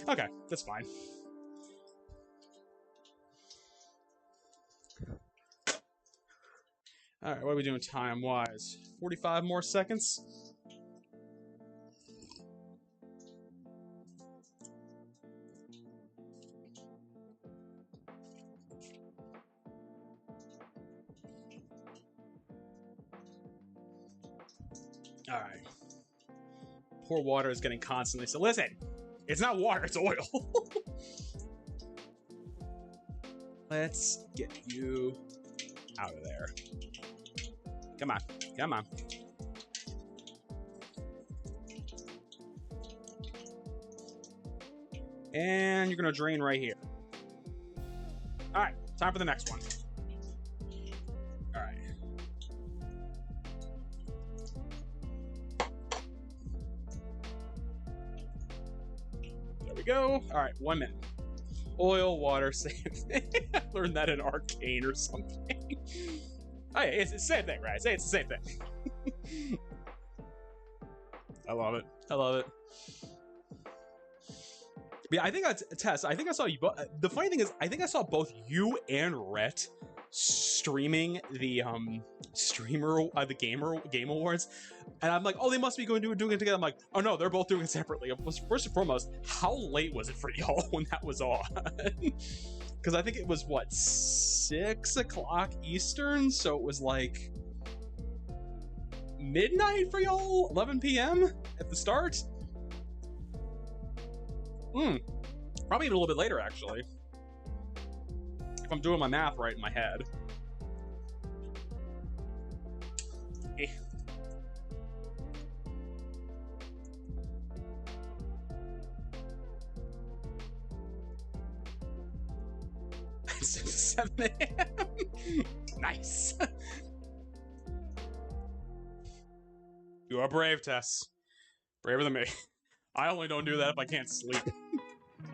Okay, that's fine. Alright, what are we doing time-wise? 45 more seconds? Alright. Poor water is getting constantly... So listen! It's not water, it's oil! Let's get you out of there. Come on. Come on. And you're gonna drain right here. Alright, time for the next one. Alright. There we go. Alright, 1 minute. Oil, water, same thing. I learned that in Arcane or something. Oh, yeah, it's the same thing, right? Say it's the same thing. I love it. I love it. But yeah, I think that's Tess. I think I saw you. The funny thing is, I think I saw both you and Rhett streaming the game awards, and I'm like, oh, they must be doing it together. I'm like, oh no, they're both doing it separately. First and foremost, how late was it for y'all when that was on? Because I think it was what, 6 o'clock Eastern, so it was like midnight for y'all, 11 p.m. at the start. Probably even a little bit later, actually, if I'm doing my math right in my head. Eh. It's 7 a.m. Nice. You are brave, Tess. Braver than me. I only don't do that if I can't sleep.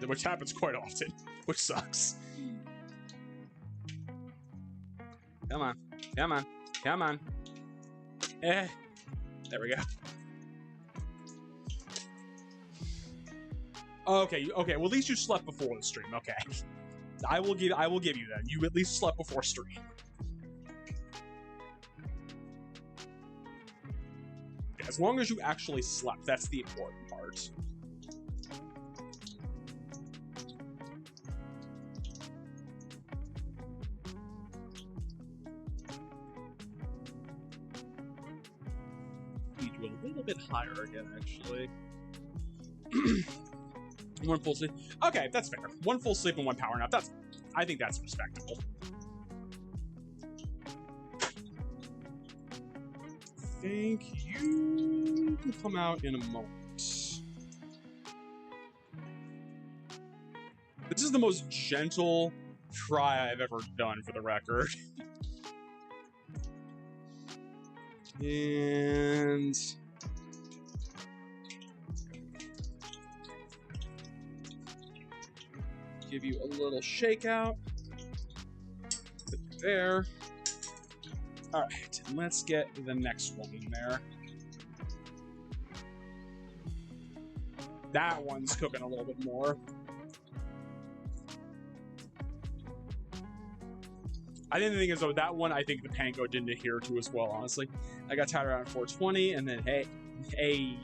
Which happens quite often, which sucks. Come on. Come on. Come on. There we go. Okay, okay, well, at least you slept before the stream, okay. I will give you that. You at least slept before stream. As long as you actually slept, that's the important part. Need you a little bit higher again, actually. One full sleep. Okay, that's fair. 1 full sleep and 1 power nap. I think that's respectable. I think you can come out in a moment. This is the most gentle try I've ever done, for the record. And give you a little shakeout. Put it there. All right, and let's get the next one in there. That one's cooking a little bit more. I think the thing is, though, that one I think the panko didn't adhere to as well, honestly. I got tired around 420, and then, hey.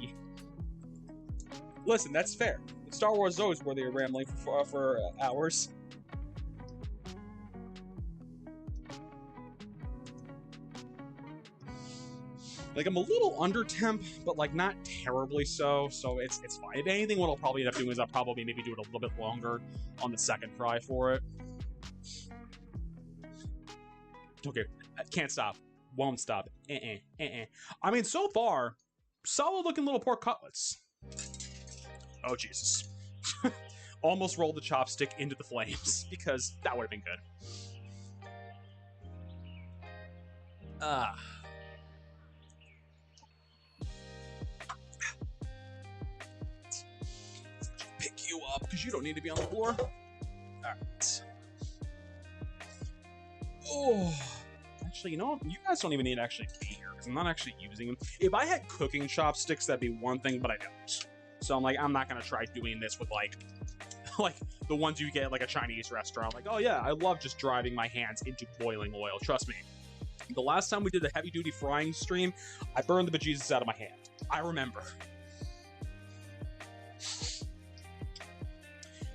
Listen, that's fair. Star Wars is always worthy of rambling for hours. Like, I'm a little under temp, but like not terribly so it's fine. If anything, what I'll probably end up doing is I'll probably maybe do it a little bit longer on the second try for it. Okay, can't stop, won't stop. I mean, so far, solid looking little pork cutlets. Oh Jesus. Almost rolled the chopstick into the flames, because that would have been good. Pick you up, because you don't need to be on the floor. Alright. Oh, actually, you know what? You guys don't even need to actually be here, because I'm not actually using them. If I had cooking chopsticks, that'd be one thing, but I don't. So I'm like, I'm not gonna try doing this with like the ones you get at like a Chinese restaurant. Like, oh yeah, I love just driving my hands into boiling oil. Trust me. The last time we did the heavy duty frying stream, I burned the bejesus out of my hand. I remember.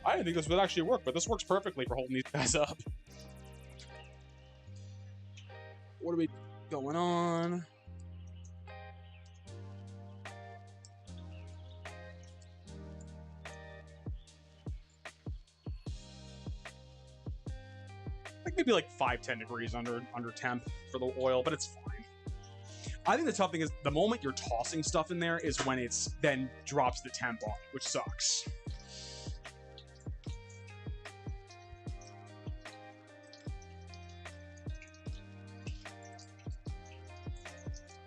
I didn't think this would actually work, but this works perfectly for holding these guys up. What are we going on? Like maybe like 5-10 degrees under temp for the oil, but it's fine. I think the tough thing is the moment you're tossing stuff in there is when it's then drops the temp on it, which sucks.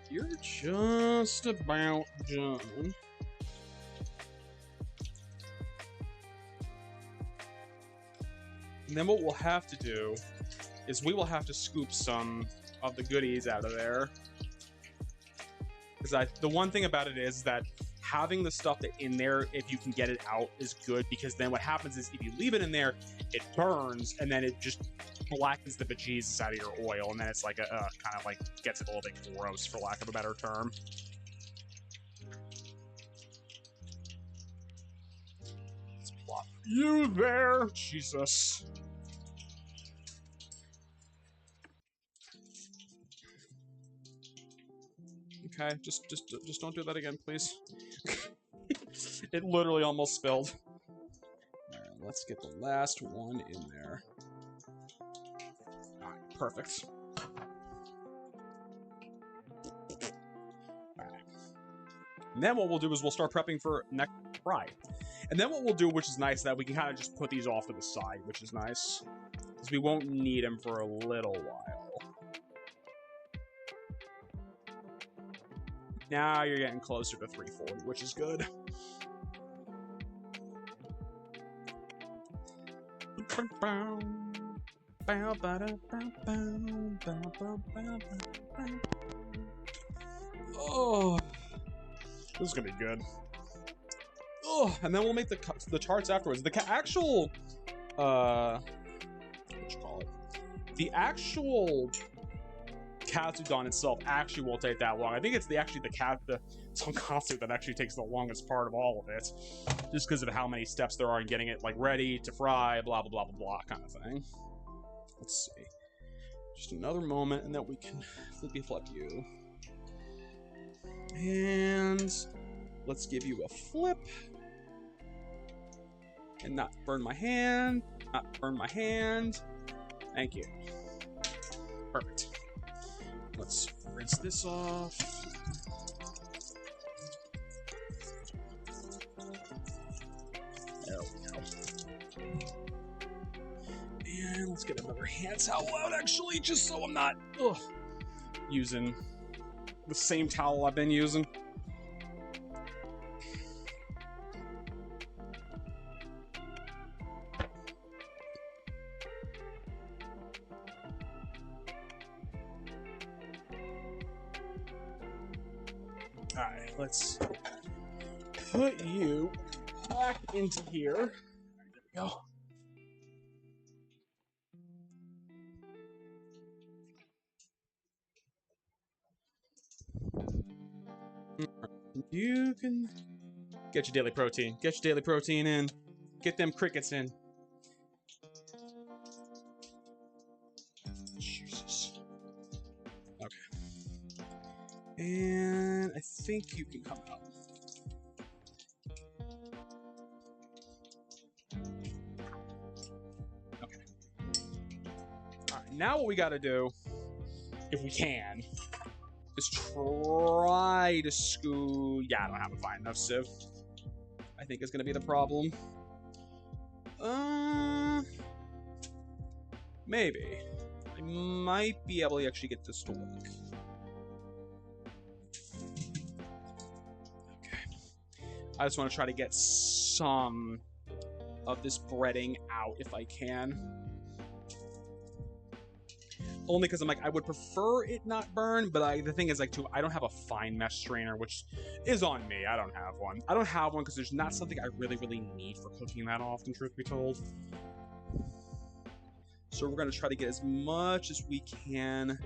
You're just about done. And then what we'll have to do is we will have to scoop some of the goodies out of there. Because the one thing about it is that having the stuff that in there, if you can get it out, is good. Because then what happens is if you leave it in there, it burns, and then it just blackens the bejesus out of your oil, and then it's like a kind of like gets it a little bit gross, for lack of a better term. Let's plop you there, Jesus. Okay, just don't do that again, please. It literally almost spilled. Alright, let's get the last one in there. Alright, perfect. Alright. And then what we'll do is we'll start prepping for next fry. And then what we'll do, which is nice, that we can kind of just put these off to the side, which is nice. Because we won't need them for a little while. Now you're getting closer to 340, which is good. Oh, this is gonna be good. Oh, and then we'll make the tarts afterwards. The actual, what you call it? The actual Katsudon itself actually won't take that long. I think it's the tonkatsu that actually takes the longest part of all of it, just because of how many steps there are in getting it like ready to fry, blah blah blah blah blah kind of thing. Let's see, just another moment, and then we can flippy flip you, and let's give you a flip, and not burn my hand. Not burn my hand. Thank you. Perfect. Let's rinse this off. There we go. And let's get another hand towel out, actually, just so I'm not using the same towel I've been using. Alright, let's put you back into here. There we go. You can get your daily protein. Get your daily protein in. Get them crickets in. Jesus. Okay. And I think you can come out. Okay. Alright, now what we gotta do, if we can, is try to scoop. Yeah, I don't have a fine enough sieve. I think is gonna be the problem. Maybe. I might be able to actually get this to work. Okay. I just want to try to get some of this breading out if I can. Only because I'm like, I would prefer it not burn, but the thing is, like, too, I don't have a fine mesh strainer, which is on me. I don't have one. I don't have one because there's not something I really, really need for cooking that often, truth be told. So we're going to try to get as much as we can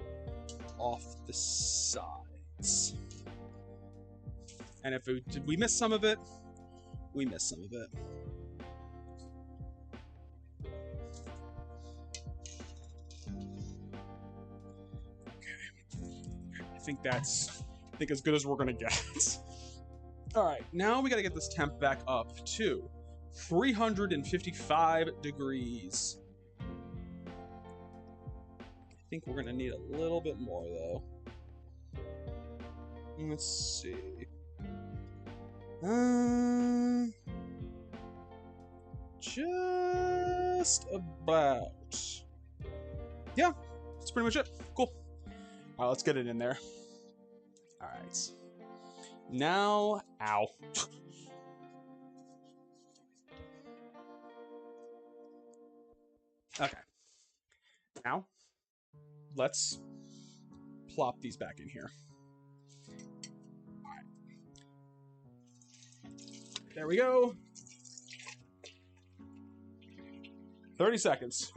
off the sides. And if did we miss some of it? We missed some of it. I think that's as good as we're gonna get. All right, now we gotta get this temp back up to 355 degrees. I think we're gonna need a little bit more though. Let's see. Just about. Yeah, that's pretty much it. Cool. All right, let's get it in there. All right. Now, ow. Okay. Now, let's plop these back in here. All right. There we go. 30 seconds.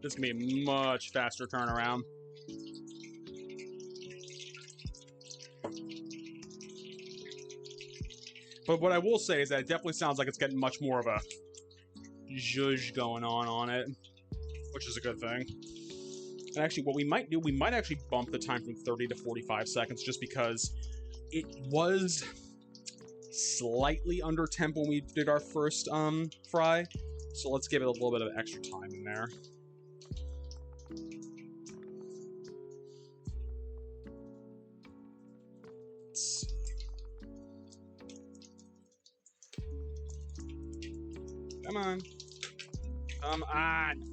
This can be a much faster turnaround. But what I will say is that it definitely sounds like it's getting much more of a zhuzh going on it, which is a good thing. And actually, what we might do, we might actually bump the time from 30 to 45 seconds just because it was slightly under temp when we did our first fry. So let's give it a little bit of extra time in there. Let's see. Come on. Come on.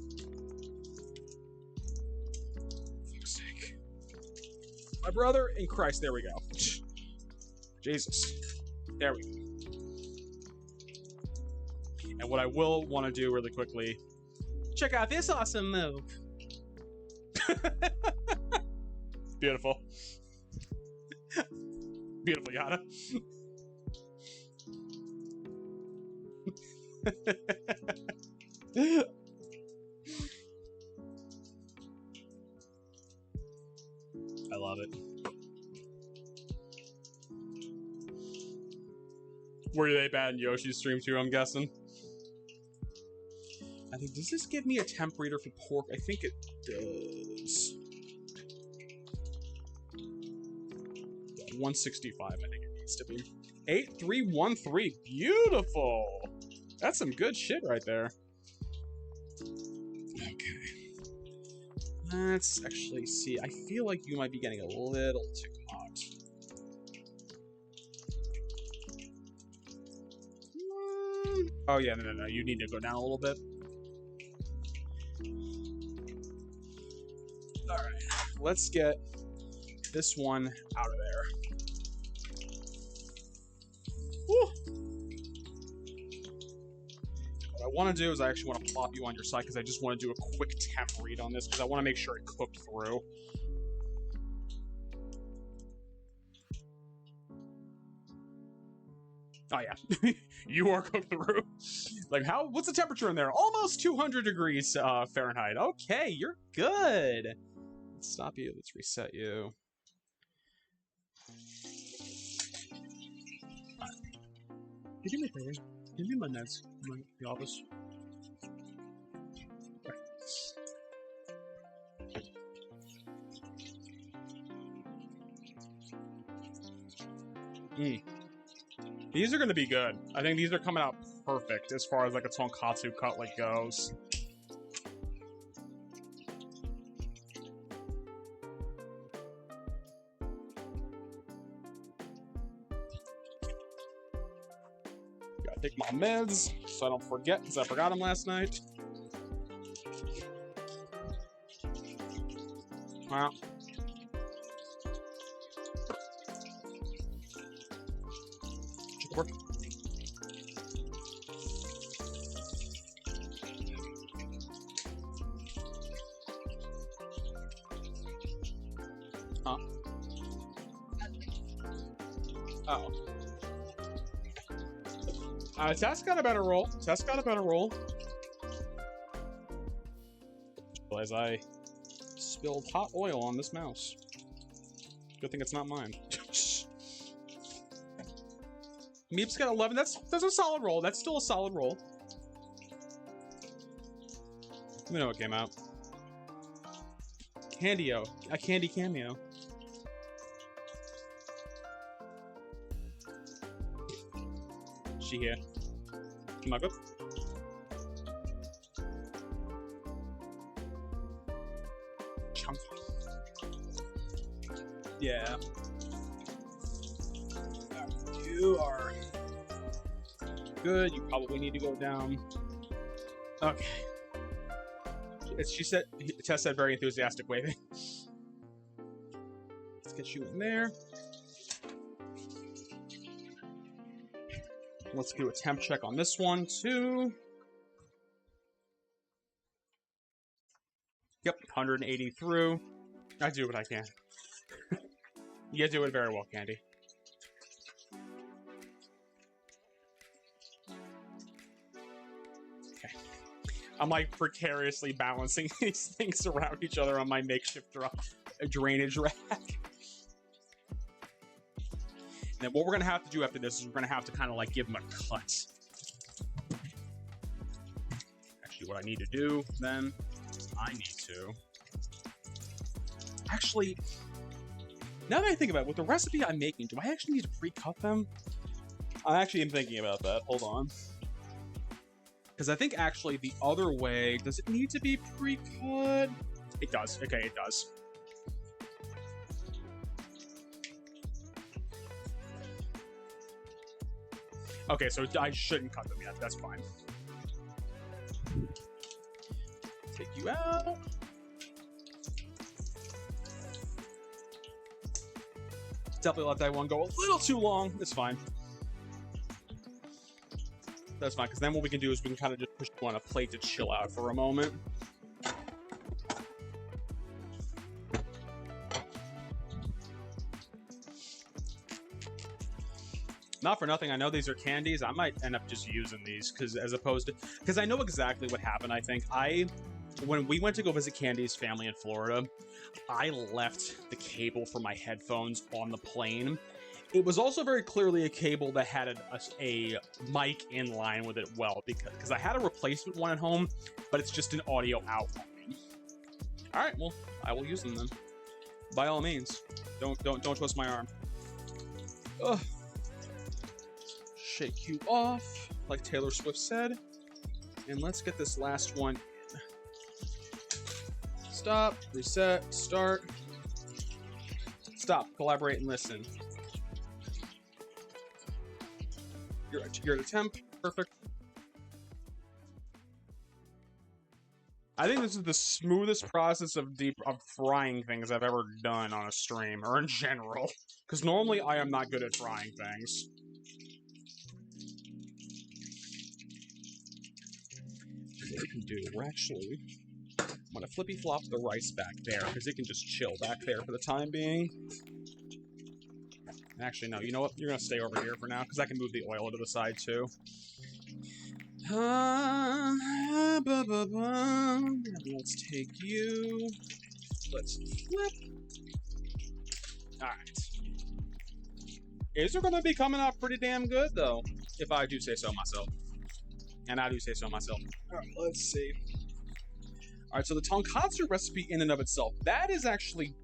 For fuck's sake. My brother in Christ, there we go. Jesus. There we go. And what I will want to do really quickly, check out this awesome move. Beautiful. Beautiful, Yada. I love it. Were they bad in Yoshi's stream too, I'm guessing? I think, does this give me a temp reader for pork? I think it does. 165, I think it needs to be. 8313, beautiful! That's some good shit right there. Okay. Let's actually see. I feel like you might be getting a little too hot. Oh yeah, no. You need to go down a little bit. Alright. Let's get this one out of there. Woo! What I want to do is I actually want to plop you on your side because I just want to do a quick temp read on this because I want to make sure it cooked through. Oh yeah, you are cooked through. Like how? What's the temperature in there? Almost 200 degrees Fahrenheit. Okay, you're good. Let's stop you. Let's reset you. Can you do me a favor? Give me my meds in the office. These are going to be good. I think these are coming out perfect as far as like a tonkatsu cutlet goes. Gotta take my meds so I don't forget because I forgot them last night. Wow. Work. Huh? Oh. Tess got a better roll. Tess got a better roll. Realize I spilled hot oil on this mouse. Good thing it's not mine. Meep's got 11. That's a solid roll. That's still a solid roll. Let me know what came out. Candy-o. A candy cameo. She here. Am I good? Chunk. Yeah. You are good. You probably need to go down. Okay. She said, Tess said very enthusiastic waving. Let's get you in there. Let's do a temp check on this one too. Yep, 180 through. I do what I can. You do it very well, Candy. I'm like precariously balancing these things around each other on my makeshift drainage rack. And then what we're gonna have to do after this is we're gonna have to kind of like give them a cut. Actually, what I need to do then is I need to actually, now that I think about it, with the recipe I'm making, do I actually need to pre-cut them? I actually am thinking about that. Hold on. Because I think actually the other way, does it need to be pre-cut? It does. Okay, it does. Okay, so I shouldn't cut them yet. That's fine. Take you out. Definitely let that one go a little too long. It's fine. That's fine, because then what we can do is we can kind of just push you on a plate to chill out for a moment. Not for nothing, I know these are candies. I might end up just using these because I know exactly what happened. I think when we went to go visit Candy's family in Florida, I left the cable for my headphones on the plane. It was also very clearly a cable that had a mic in line with it well, because I had a replacement one at home, but it's just an audio out. All right, well, I will use them then. By all means, don't twist my arm. Ugh. Shake you off, like Taylor Swift said, and let's get this last one in. Stop, reset, start. Stop, collaborate, and listen. You're at a temp. Perfect. I think this is the smoothest process of frying things I've ever done on a stream, or in general. Because normally I am not good at frying things. What we can do, we're actually... I'm gonna flippy flop the rice back there, because it can just chill back there for the time being. Actually, no, you know what? You're gonna stay over here for now, because I can move the oil to the side, too. Let's take you. Let's flip. Alright. These are gonna be coming out pretty damn good, though, if I do say so myself. And I do say so myself. Alright, let's see. Alright, so the tonkatsu recipe in and of itself, that is actually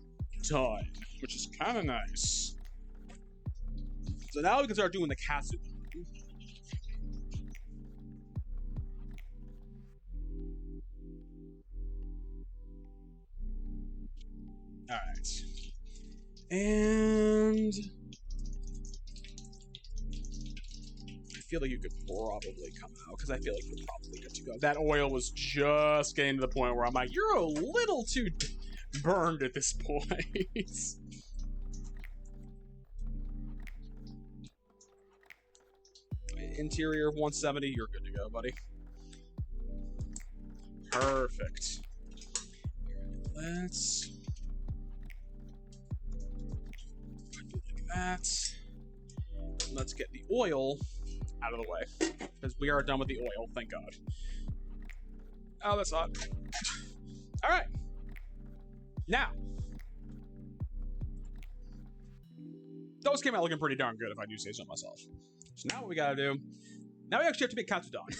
done, which is kind of nice. So now we can start doing the Katsudon. Alright. And... I feel like you could probably come out, because I feel like you're probably good to go. That oil was just getting to the point where I'm like, you're a little too burned at this point. Interior of 170, you're good to go, buddy. Perfect. Let's do like that. Let's get the oil out of the way, because we are done with the oil, thank God. Oh, that's hot. All right. Now, those came out looking pretty darn good, if I do say so myself. So now what we gotta do, now we actually have to make Katsudon.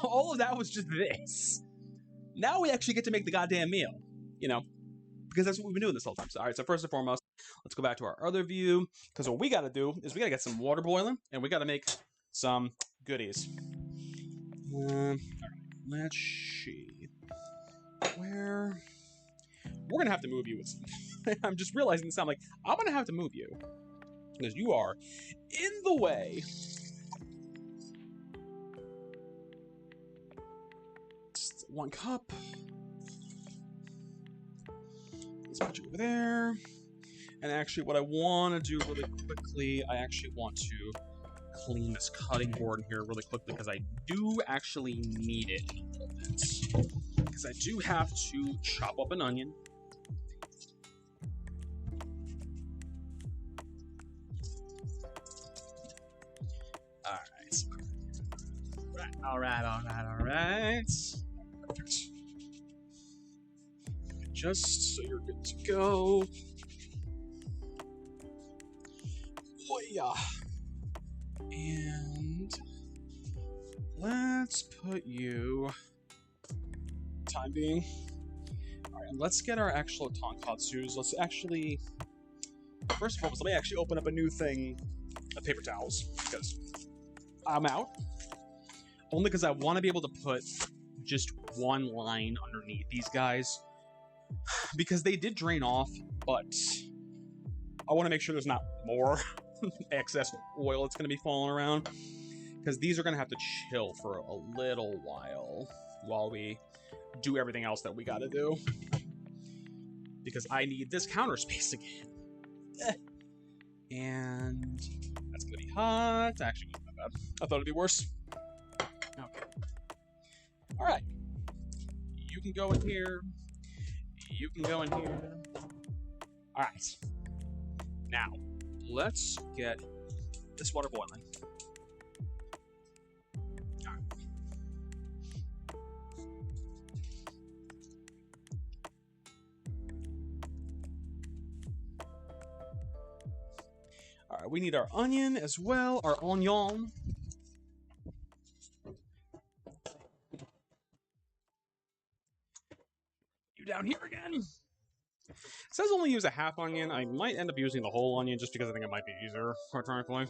All of that was just this. Now we actually get to make the goddamn meal, you know, because that's what we've been doing this whole time. So, all right, so first and foremost, let's go back to our other view, because what we gotta do is we gotta get some water boiling, and we gotta make some goodies. All right, let's see. Where... We're gonna have to move you with some... I'm just realizing this. I'm like, I'm gonna have to move you, because you are in the way. Just 1 cup. Let's put you over there. And actually, what I want to do really quickly, I actually want to clean this cutting board in here really quickly, because I do actually need it a little bit. Because I do have to chop up an onion. All right. Perfect. Just so you're good to go. Oh yeah. And let's put you, time being. Alright, and let's get our actual tonkatsus. Let's actually, first of all, let me actually open up a new thing of paper towels, because I'm out. Only because I want to be able to put just one line underneath these guys. Because they did drain off, but I want to make sure there's not more excess oil that's going to be falling around. Because these are going to have to chill for a little while we do everything else that we got to do. Because I need this counter space again. And that's going to be hot. Actually, it wasn't that bad. I thought it'd be worse. Okay. Alright. You can go in here. You can go in here. Alright. Now, let's get this water boiling. Alright, we need our onion as well, our onion. You down here again? It says only use a half onion. I might end up using the whole onion just because I think it might be easier, quite frankly.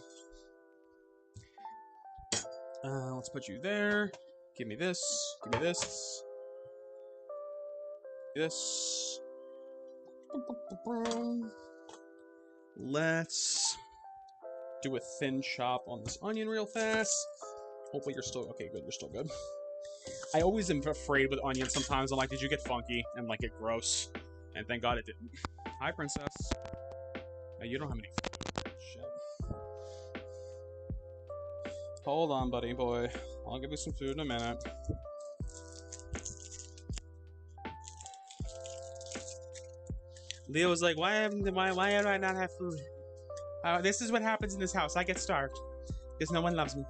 Let's put you there. Give me this. Give me this. This. Let's do a thin chop on this onion real fast. Hopefully you're still... Okay, good. You're still good. I always am afraid with onions sometimes. I'm like, did you get funky and, like, get gross? And thank God it didn't. Hi, princess. You don't have any food. Shit. Hold on, buddy boy. I'll give you some food in a minute. Leo was like, why do I not have food? This is what happens in this house. I get starved. Because no one loves me.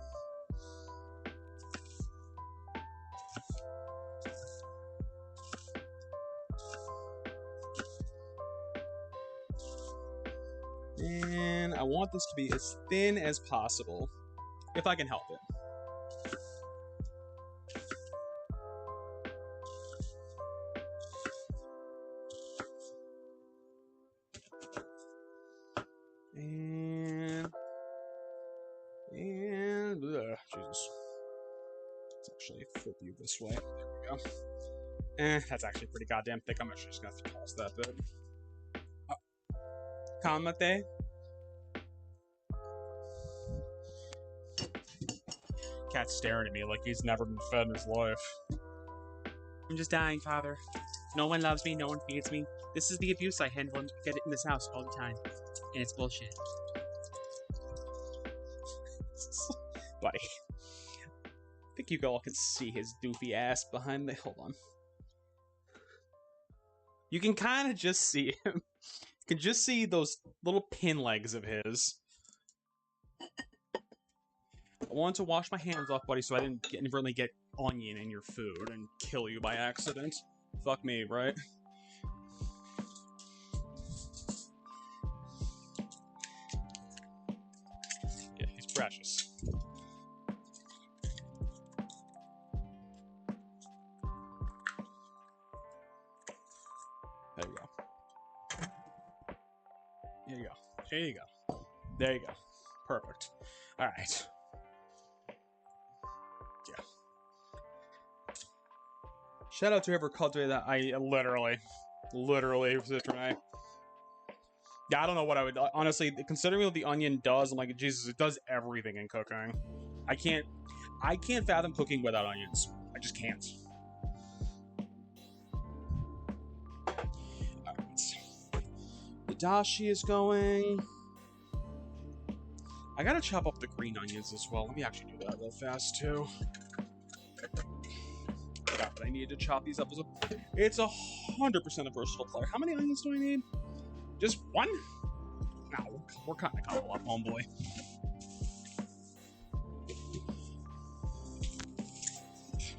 And I want this to be as thin as possible. If I can help it. Jesus. Let's actually flip you this way. There we go. That's actually pretty goddamn thick. I'm actually just gonna have to toss that bit. Kamate. Cat's staring at me like he's never been fed in his life. I'm just dying, Father. No one loves me, no one feeds me. This is the abuse I handle and get it in this house all the time. And it's bullshit. Buddy. I think you all can see his doofy ass behind me. Hold on. You can kind of just see him. You can just see those little pin legs of his. I wanted to wash my hands off, buddy, so I didn't inadvertently get onion in your food and kill you by accident. Fuck me, right? Yeah, he's precious. There you go. There you go. There you go. There you go. Perfect. Alright. Yeah. Shout out to whoever cultivated that. I literally yeah, I don't know what I would... Honestly, considering what the onion does, I'm like, Jesus, it does everything in cooking. I can't fathom cooking without onions. I just can't. The dashi is going. I gotta chop up the green onions as well. Let me actually do that real fast too. Forgot that I needed to chop these up as well. It's 100% a versatile player. How many onions do I need? Just one? No, we're cutting a couple up, homeboy.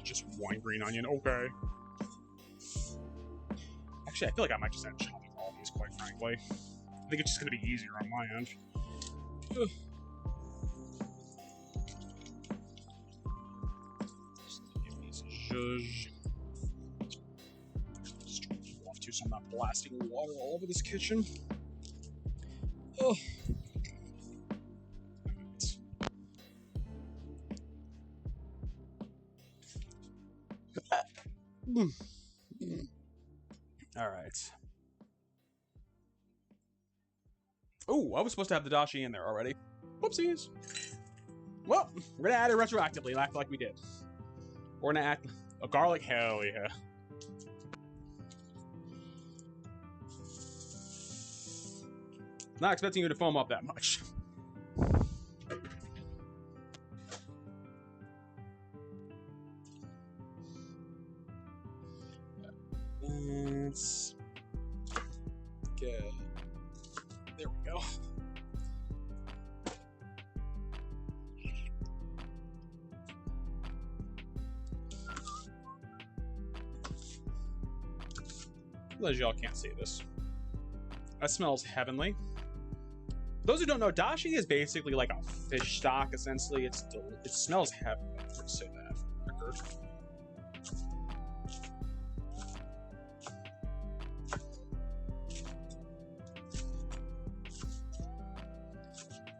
Just Wine green onion, okay. Actually, I feel like I might just end up chopping all these, quite frankly. I think it's just going to be easier on my end. Ugh. Zhuzh. Just trying to keep off too, so I'm not blasting water all over this kitchen. Oh. All right. Oh, I was supposed to have the dashi in there already. Whoopsies. Well, we're gonna add it retroactively, act like we did. We're gonna add a garlic. Hell yeah. Not expecting you to foam up that much. Let's get. There we go. As y'all can't see this. That smells heavenly. Those who don't know, dashi is basically like a fish stock, essentially. It smells heavenly, to say that for the record.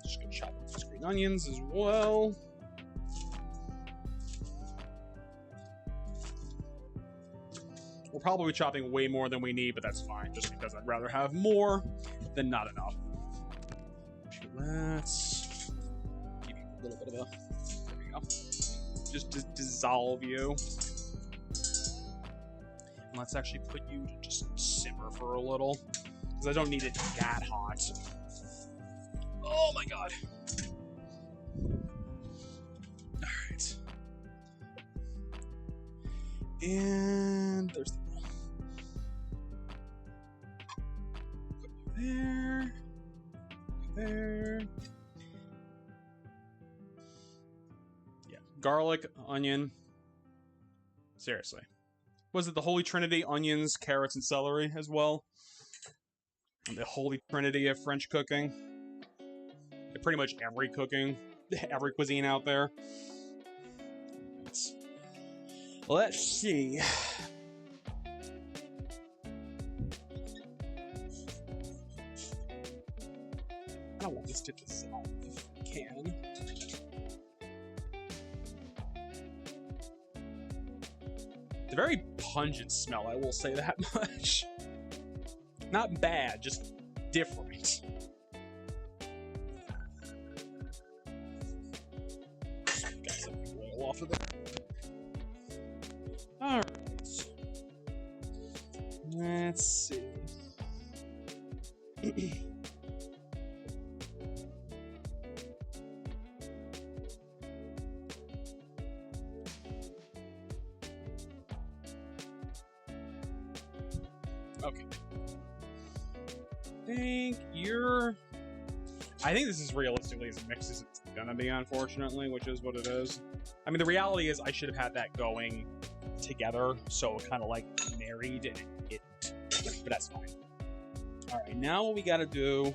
Just gonna chop up these green onions as well. We're probably chopping way more than we need, but that's fine, just because I'd rather have more than not enough. Let's give you a little bit of a... There we go. Just dissolve you. And let's actually put you to just simmer for a little, because I don't need it that hot. Oh my god. Alright. And there's the... There. There. Yeah. Garlic, onion. Seriously. Was it the Holy Trinity? Onions, carrots, and celery as well? And the Holy Trinity of French cooking. Pretty much every cooking, every cuisine out there. Let's see. I don't want this to dissolve if I can. It's a very pungent smell, I will say that much. Not bad, just different. Got some oil off of it. Alright. Let's see. Okay. I think this is realistically as mixed as it's gonna be, unfortunately, which is what it is. I mean, the reality is I should have had that going together, so it kind of like married and it didn't. But that's fine. Alright, now what we gotta do...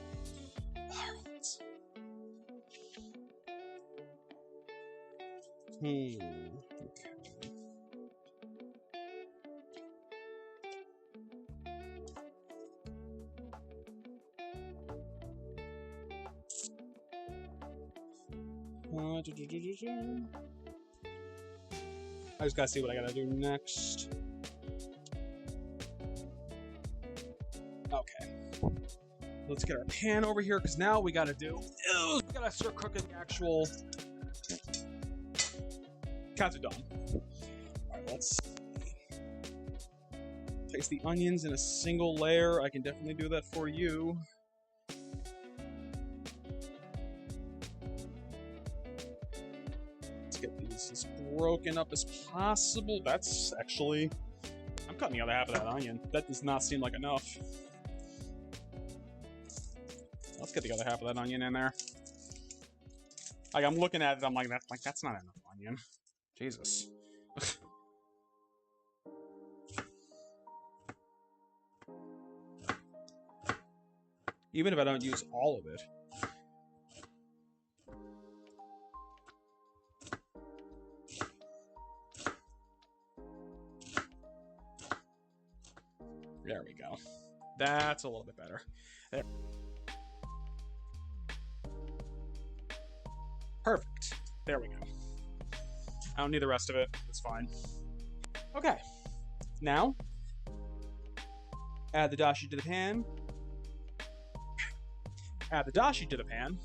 Okay. I just gotta see what I gotta do next. Okay. Let's get our pan over here, because now we gotta start cooking the actual Katsudon. Alright, let's place the onions in a single layer. I can definitely do that for you. Get these as broken up as possible. That's actually... I'm cutting the other half of that onion. That does not seem like enough. Let's get the other half of that onion in there. Like, I'm looking at it, I'm like, that's not enough onion. Jesus. even if I don't use all of it. There we go. That's a little bit better. There. Perfect. There we go. I don't need the rest of it. It's fine. Okay. Now, add the dashi to the pan. Add the dashi to the pan.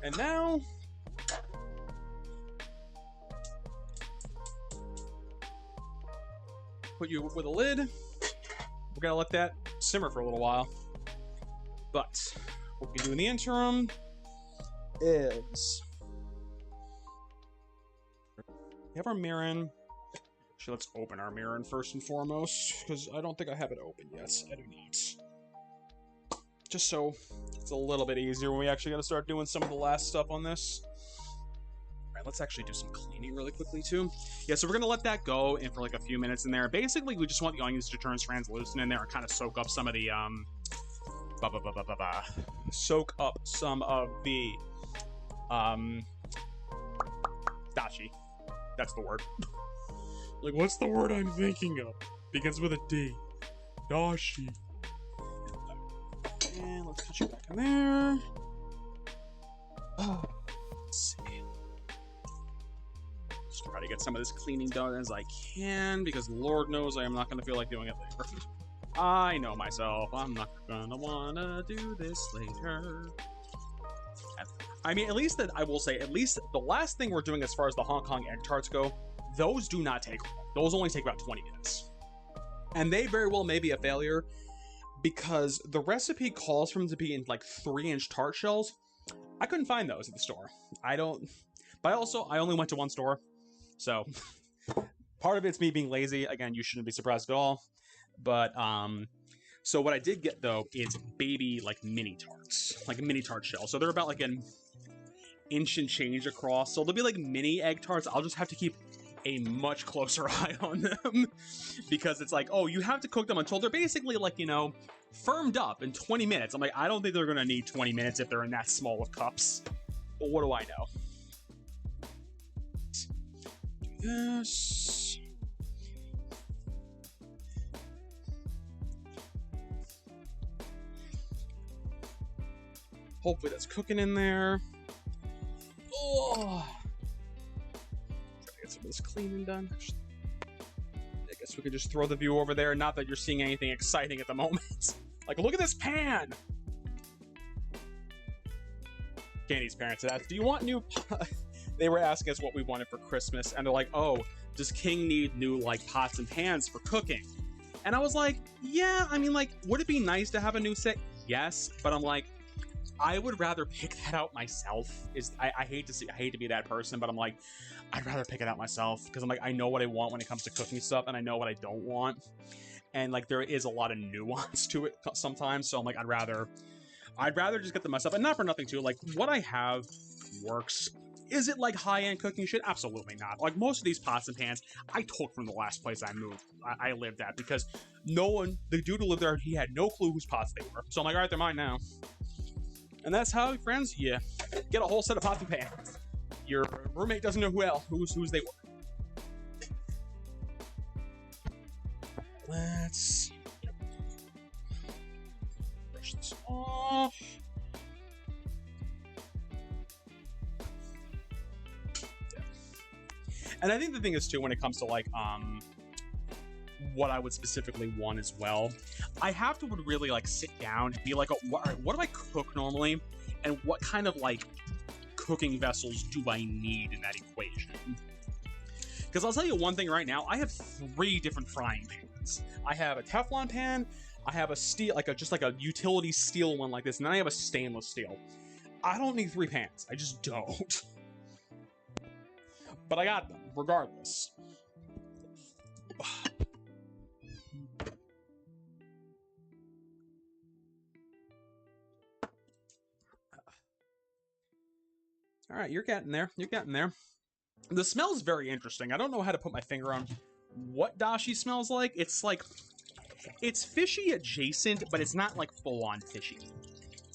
And now, put you with a lid. We're gonna let that simmer for a little while. But what we can do in the interim is we have our mirin. Actually, let's open our mirin first and foremost, because I don't think I have it open yet. I do not. Just so it's a little bit easier when we actually got to start doing some of the last stuff on this. All right, let's actually do some cleaning really quickly too. Yeah, so we're gonna let that go in for like a few minutes in there. Basically, we just want the onions to turn translucent in there and kind of soak up some of the soak up some of the dashi. That's the word. Like, what's the word I'm thinking of? Begins with a D. Dashi. And let's put you back in there. Let's see. Just try to get some of this cleaning done as I can, because Lord knows I am not going to feel like doing it later. I know myself. I'm not going to want to do this later. I mean, at least that I will say, at least the last thing we're doing as far as the Hong Kong egg tarts go, those do not take long. Those only take about 20 minutes. And they very well may be a failure, because the recipe calls for them to be in like 3-inch tart shells. I couldn't find those at the store. But also, I only went to one store. So, part of it's me being lazy. Again, you shouldn't be surprised at all. But, so what I did get, though, is baby, like, mini tarts. Like, a mini tart shell. So they're about, like, an inch and change across. So they'll be, like, mini egg tarts. I'll just have to keep a much closer eye on them. Because it's like, oh, you have to cook them until they're basically, like, you know, firmed up in 20 minutes. I'm like, I don't think they're going to need 20 minutes if they're in that small of cups. But what do I know? Do this. Hopefully that's cooking in there. Oh. Try to get some of this cleaning done. I guess we could just throw the view over there. Not that you're seeing anything exciting at the moment. Like, look at this pan! Candy's parents asked, do you want new... They were asking us what we wanted for Christmas, and they're like, oh, does King need new, like, pots and pans for cooking? And I was like, yeah, I mean, like, would it be nice to have a new set? Yes, but I'm like, I would rather pick that out myself. I hate to be that person, but I'm like, I'd rather pick it out myself, because I'm like, I know what I want when it comes to cooking stuff, and I know what I don't want. And like, there is a lot of nuance to it sometimes, so I'm like, I'd rather just get them myself. And not for nothing too, like, what I have works. Is it like high-end cooking shit? Absolutely not. Like, most of these pots and pans I took from the last place I lived at, because the dude who lived there, he had no clue whose pots they were. So I'm like, all right, they're mine now. And that's how, friends, you get a whole set of pots and pans. Your roommate doesn't know whose they were. Let's brush this off. And I think the thing is, too, when it comes to, like, what I would specifically want as well, I have to really, like, sit down and be like, what do I cook normally? And what kind of, like, cooking vessels do I need in that equation? Because I'll tell you one thing right now, I have 3 different frying pans. I have a Teflon pan, I have a steel, just like a utility steel one like this, and then I have a stainless steel. I don't need 3 pans. I just don't. But I got them, regardless. All right, you're getting there. You're getting there. The smell's very interesting. I don't know how to put my finger on what dashi smells like. It's fishy adjacent, but it's not like full-on fishy.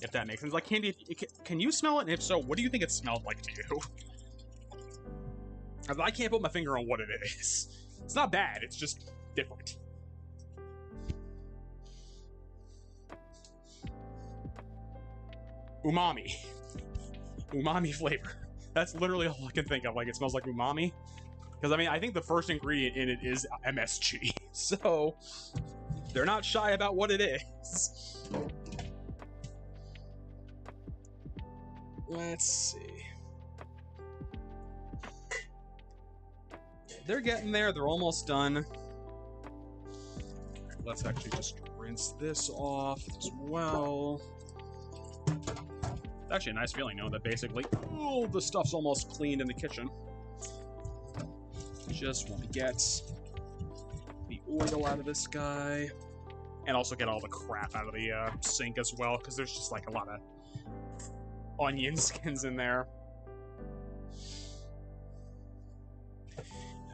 If that makes sense. Like, Candy, can you smell it? And if so, what do you think it smells like to you? I can't put my finger on what it is. It's not bad. It's just different. Umami. Umami flavor. That's literally all I can think of. Like, it smells like umami. Because, I mean, I think the first ingredient in it is MSG. So, they're not shy about what it is. Let's see. They're getting there. They're almost done. Right, let's actually just rinse this off as well. It's actually a nice feeling knowing that basically all the stuff's almost cleaned in the kitchen. Just want to get the oil out of this guy. And also get all the crap out of the sink as well, because there's just like a lot of onion skins in there.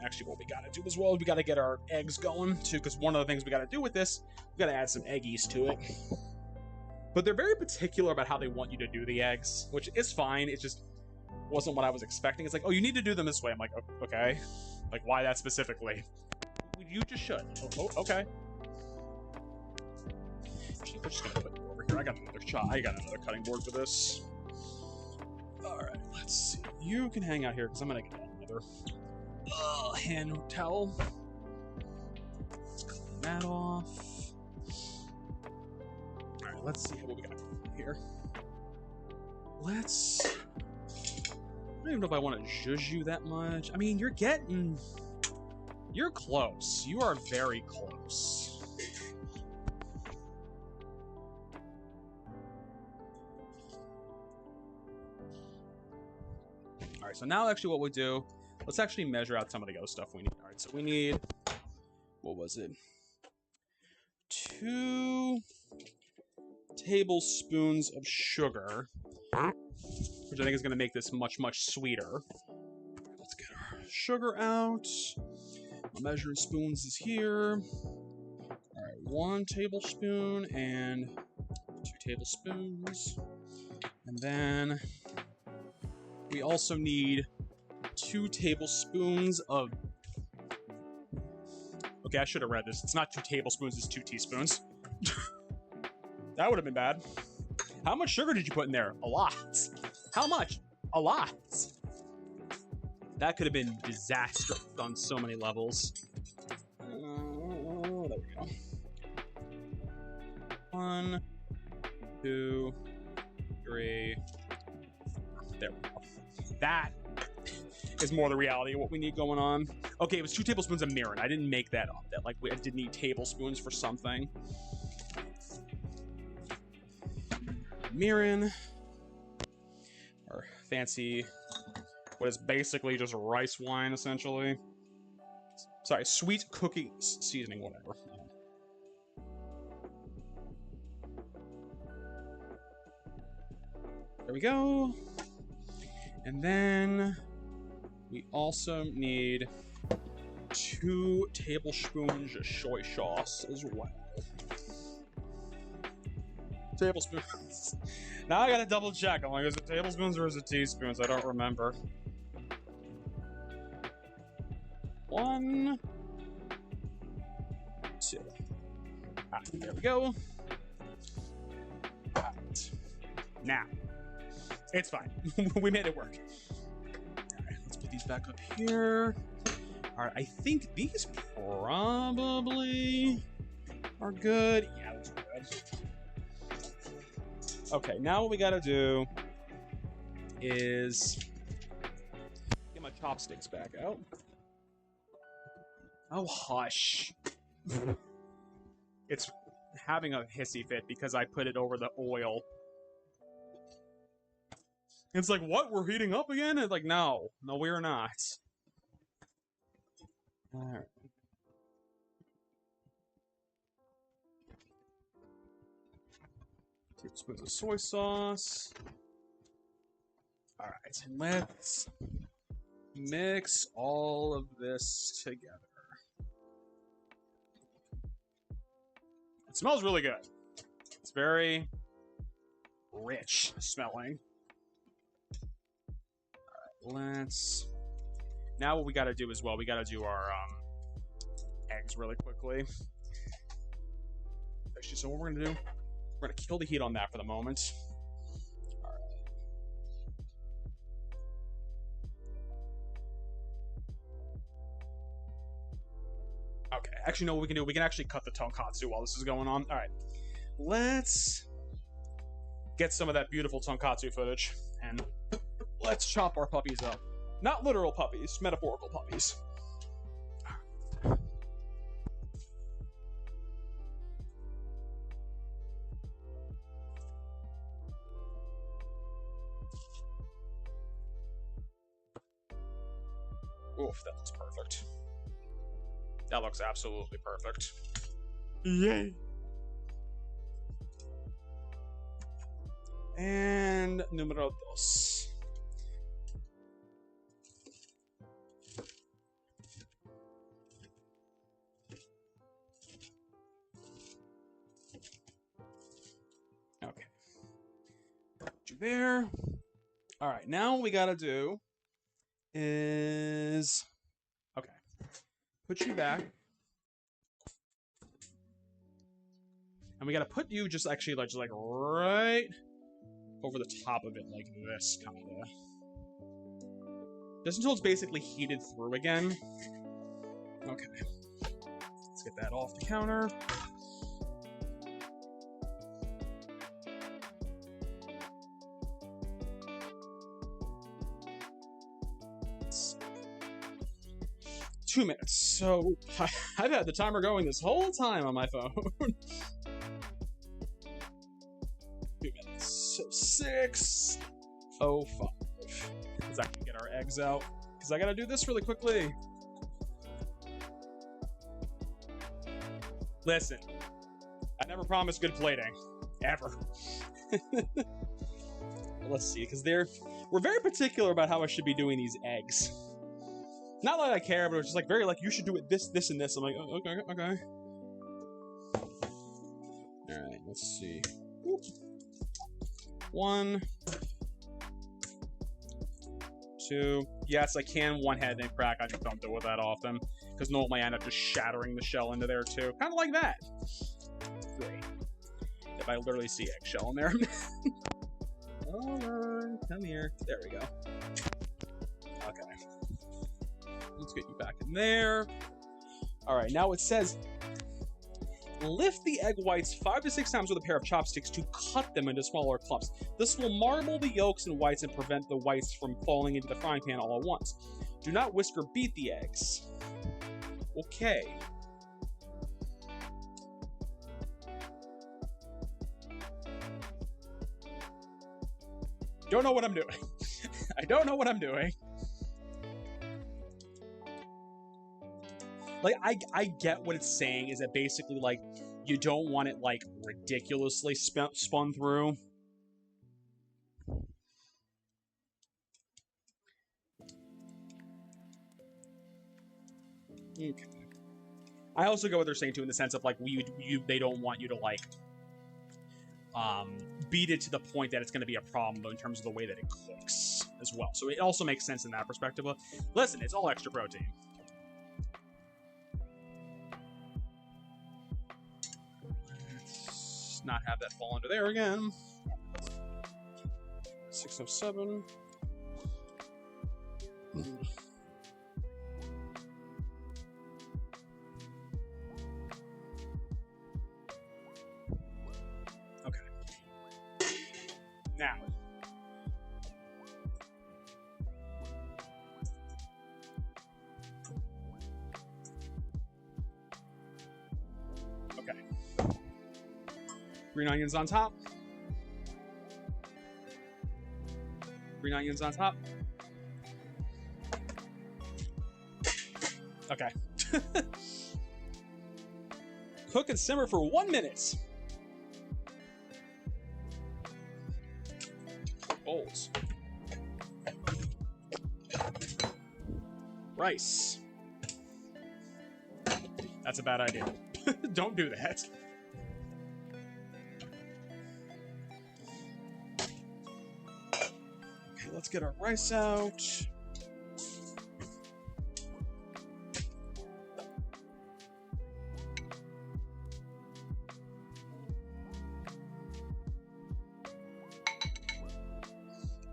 Actually, what we gotta do as well is we gotta get our eggs going too, because one of the things we gotta do with this, we gotta add some eggies to it. But they're very particular about how they want you to do the eggs, which is fine. It just wasn't what I was expecting. It's like, oh, you need to do them this way. I'm like, okay. Like, why that specifically? You just should. Oh, okay. Actually, we're just gonna put you over here. I got another cutting board for this. Alright, let's see. You can hang out here, because I'm gonna get another hand towel. Let's clean that off. Alright, let's see what we got here. I don't even know if I want to zhuzh you that much. I mean, you're close. You are very close. Alright, so now actually what we'll do, let's actually measure out some of the other stuff we need. Alright, so we need, what was it? 2 tablespoons of sugar, which I think is going to make this much, much sweeter. Let's get our sugar out. My measuring spoons is here. Alright, 1 tablespoon and 2 tablespoons. And then we also need 2 tablespoons of... Okay, I should have read this. It's not 2 tablespoons, it's 2 teaspoons. That would have been bad. How much sugar did you put in there? A lot. How much? A lot. That could have been disastrous on so many levels. There we go. 1, 2, 3. There we go. That is more the reality of what we need going on. Okay, it was 2 tablespoons of mirin. I didn't make that up. That like I did need tablespoons for something. Mirin, or fancy, what is basically just rice wine, essentially. Sorry, sweet cooking seasoning, whatever. There we go. And then we also need 2 tablespoons of soy sauce as well. Tablespoons. Now I gotta double check. I'm like, is it tablespoons or is it teaspoons? I don't remember. 1, 2. There we go. Now, it's fine. We made it work. Alright, let's put these back up here. Alright, I think these probably are good. Yeah, those are good. Okay, now what we gotta do is get my chopsticks back out. Oh, hush. It's having a hissy fit because I put it over the oil. It's like, what? We're heating up again? It's like, no. No, we're not. Alright. Tablespoons of soy sauce. All right, and let's mix all of this together. It smells really good. It's very rich smelling. All right, let's. Now what we got to do as well, we got to do our eggs really quickly. Actually, so what we're gonna do, we're gonna kill the heat on that for the moment. All right. Okay, actually, no, what we can do, we can actually cut the tonkatsu while this is going on. All right, let's get some of that beautiful tonkatsu footage, and let's chop our puppies up. Not literal puppies, metaphorical puppies. Oof, that looks perfect. That looks absolutely perfect. Yay! And numero dos. Okay. Put you there. All right, now what we gotta do is... Okay. Put you back. And we gotta put you just actually like right over the top of it like this, kinda. Just until it's basically heated through again. Okay. Let's get that off the counter. It's 2 minutes. So I've had the timer going this whole time on my phone. 2 minutes. So 6:05. Because I can get our eggs out. Because I gotta do this really quickly. Listen, I never promised good plating. Ever. Let's see, because we're very particular about how I should be doing these eggs. Not that I care, but it's just like very like, you should do it this, this, and this. I'm like, oh, okay. Alright, let's see. Oops. 1, 2. Yes, I can one-handed and crack. I just don't do it that often. Because normally I end up just shattering the shell into there too. Kind of like that. 3. If I literally see eggshell in there. Hold on. Come here. There we go. Okay. Let's get you back in there. Alright, now it says... Lift the egg whites 5 to 6 times with a pair of chopsticks to cut them into smaller clumps. This will marble the yolks and whites and prevent the whites from falling into the frying pan all at once. Do not whisk or beat the eggs. Okay. Don't know what I'm doing. I don't know what I'm doing. Like, I get what it's saying, is that basically, like, you don't want it, like, ridiculously spun through. Okay. I also get what they're saying, too, in the sense of, like, they don't want you to, like, beat it to the point that it's going to be a problem, though, in terms of the way that it cooks as well. So it also makes sense in that perspective. But listen, it's all extra protein. Let's not have that fall under there again. 6:07. Okay. Now. Okay. Green onions on top. Green onions on top. Okay. Cook and simmer for 1 minute. Bowls. Rice. That's a bad idea. Don't do that. Okay, let's get our rice out.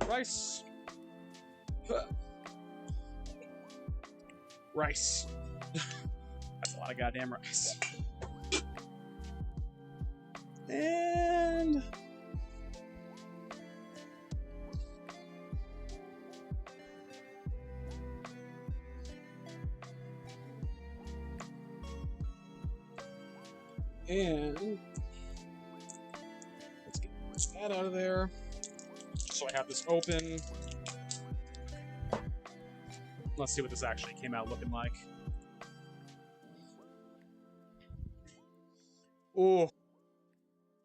Rice. Rice. That's a lot of goddamn rice. And let's get that out of there. So I have this open. Let's see what this actually came out looking like. Oh, I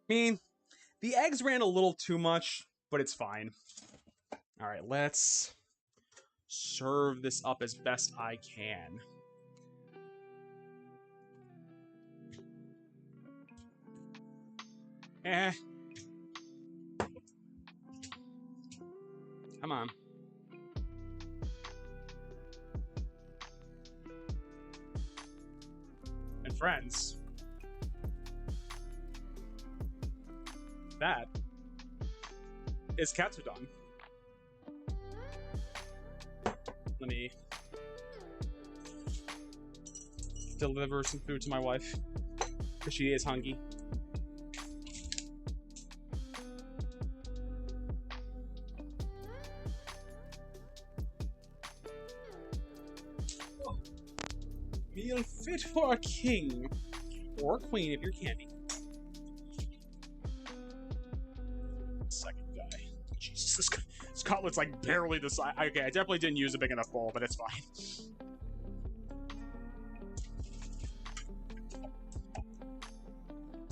mean, the eggs ran a little too much, but it's fine. All right, let's serve this up as best I can. Come on. And friends, that is Katsudon. Let me deliver some food to my wife, because she is hungry. Meal fit for a king, or a queen if you're candy. Second guy. Jesus, this cutlet's like barely the size. Okay, I definitely didn't use a big enough bowl, but it's fine.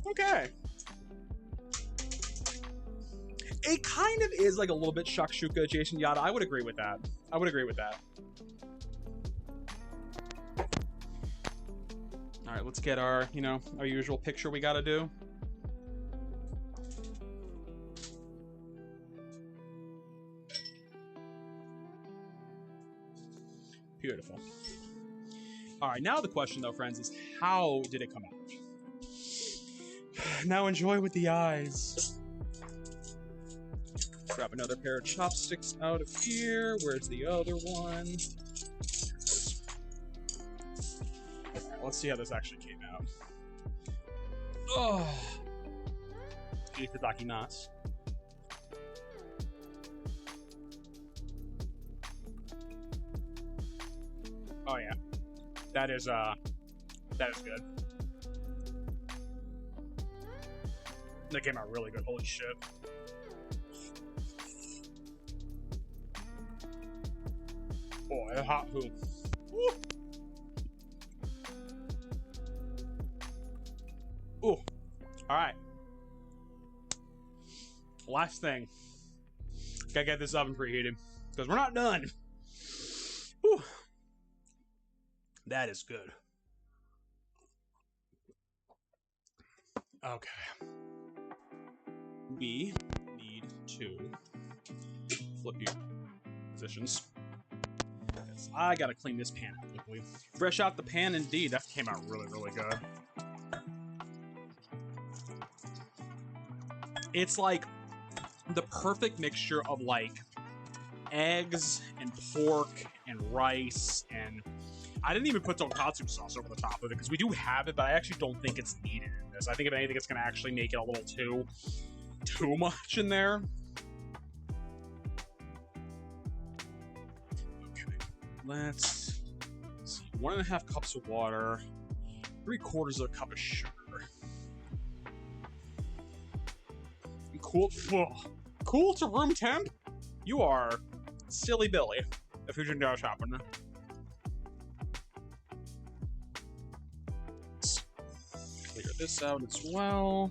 Okay. It kind of is like a little bit shakshuka adjacent, yada. I would agree with that. I would agree with that. All right, let's get our, our usual picture we gotta do. Beautiful. All right, now the question though, friends, is how did it come out? Now enjoy with the eyes. Grab another pair of chopsticks out of here. Where's the other one? Let's see how this actually came out. Oh, itadakimasu. Oh yeah, that is good. That came out really good. Holy shit. Oh, a hot poop. Woo. Ooh. All right. Last thing. Gotta get this oven preheated, because we're not done. Whew. That is good. Okay. We need to flip your positions. I gotta clean this pan out quickly. Fresh out the pan, indeed. That came out really, really good. It's like the perfect mixture of like eggs and pork and rice, and I didn't even put tonkatsu sauce over the top of it because we do have it, but I actually don't think it's needed in this. I think if anything, it's gonna actually make it a little too much in there. Okay, let's see. 1.5 cups of water, 3/4 of a cup of sugar. Cool to room temp? You are silly Billy, if you can go shopping. Let's clear this out as well.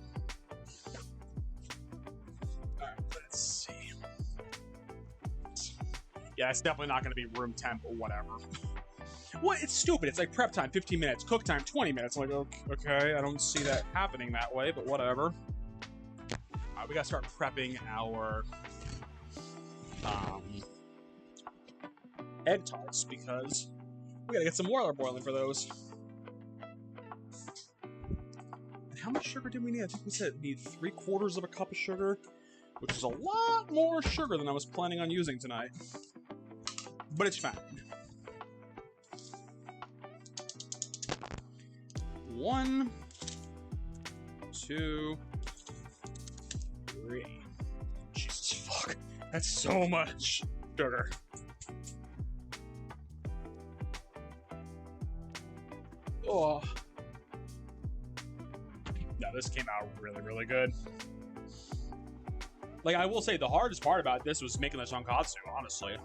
Alright, let's see. Yeah, it's definitely not going to be room temp or whatever. What? It's stupid. It's like prep time 15 minutes, cook time 20 minutes. I'm like, okay, I don't see that happening that way, but whatever. All right, we gotta start prepping our egg tarts because we gotta get some water boiling for those. And how much sugar do we need? I think we said we need 3/4 of a cup of sugar, which is a lot more sugar than I was planning on using tonight. But it's fine. 1, 2, 3. Jesus fuck. That's so much sugar. Oh. No, this came out really, really good. Like, I will say the hardest part about this was making the tonkatsu, honestly.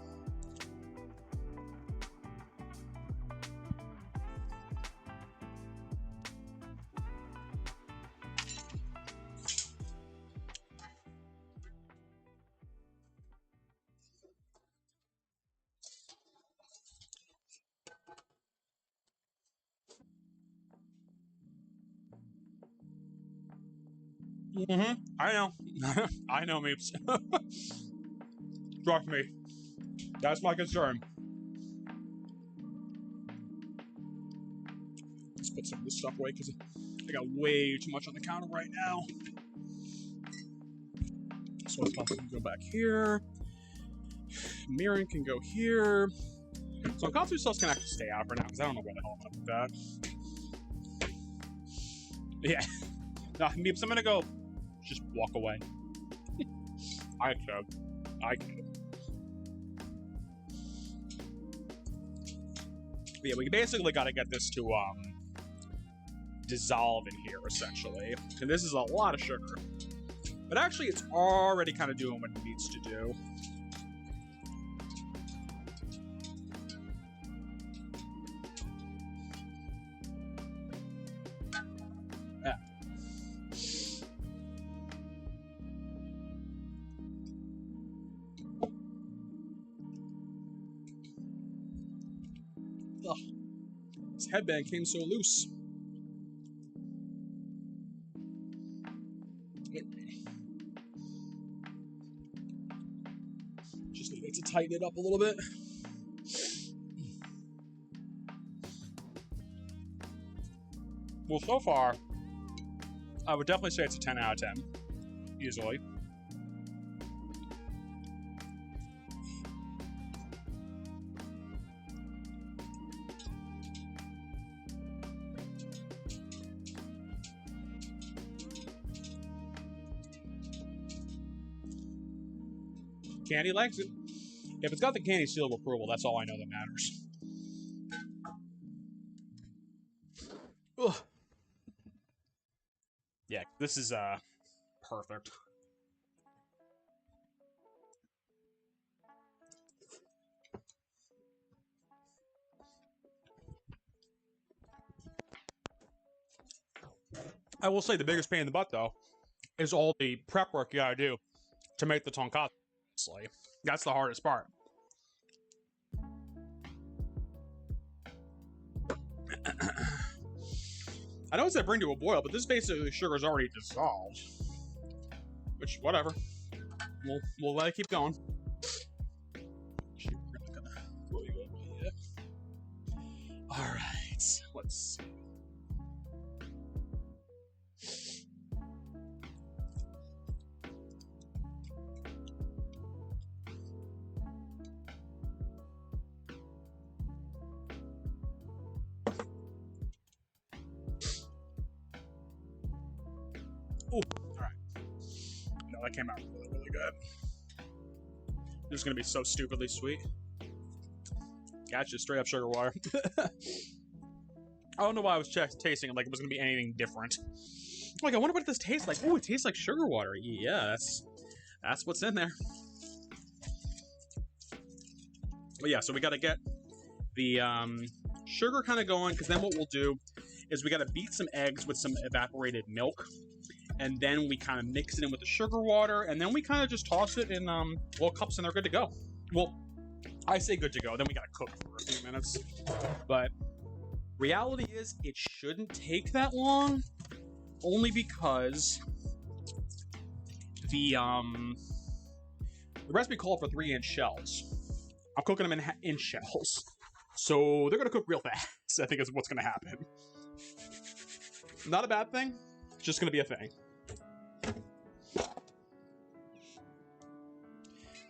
I know. I know, Meeps. Trust me. That's my concern. Let's put some of this stuff away because I got way too much on the counter right now. So this can go back here. Mirren can go here. So tonkatsu sauce can actually stay out for now because I don't know where the hell I'm gonna put that. Yeah. No, Meeps, I'm gonna go just walk away. I could. But yeah, we basically got to get this to dissolve in here, essentially. And this is a lot of sugar. But actually, it's already kind of doing what it needs to do. Yeah. Ugh. This headband came so loose. Just needed to tighten it up a little bit. Well, so far, I would definitely say it's a 10 out of 10. Easily. Candy likes it. If it's got the candy seal of approval, that's all I know that matters. Ugh. Yeah, this is perfect. I will say the biggest pain in the butt, though, is all the prep work you gotta do to make the tonkatsu. That's the hardest part. I know it said bring to a boil, but this basically sugar is already dissolved. Which, whatever. We'll let it keep going. Alright, let's see. Ooh, alright. No, that came out really, really good. This is gonna be so stupidly sweet. Gotcha, straight up sugar water. I don't know why I was tasting it like it was gonna be anything different. Like, I wonder what this tastes like. Oh, it tastes like sugar water. Yeah, that's what's in there. But yeah, so we gotta get the sugar kind of going, because then what we'll do is we gotta beat some eggs with some evaporated milk. And then we kind of mix it in with the sugar water, and then we kind of just toss it in, well, cups, and they're good to go. Well, I say good to go. Then we gotta cook for a few minutes. But reality is, it shouldn't take that long, only because the recipe called for 3-inch shells. I'm cooking them in shells, so they're gonna cook real fast. I think is what's gonna happen. Not a bad thing. It's just gonna be a thing.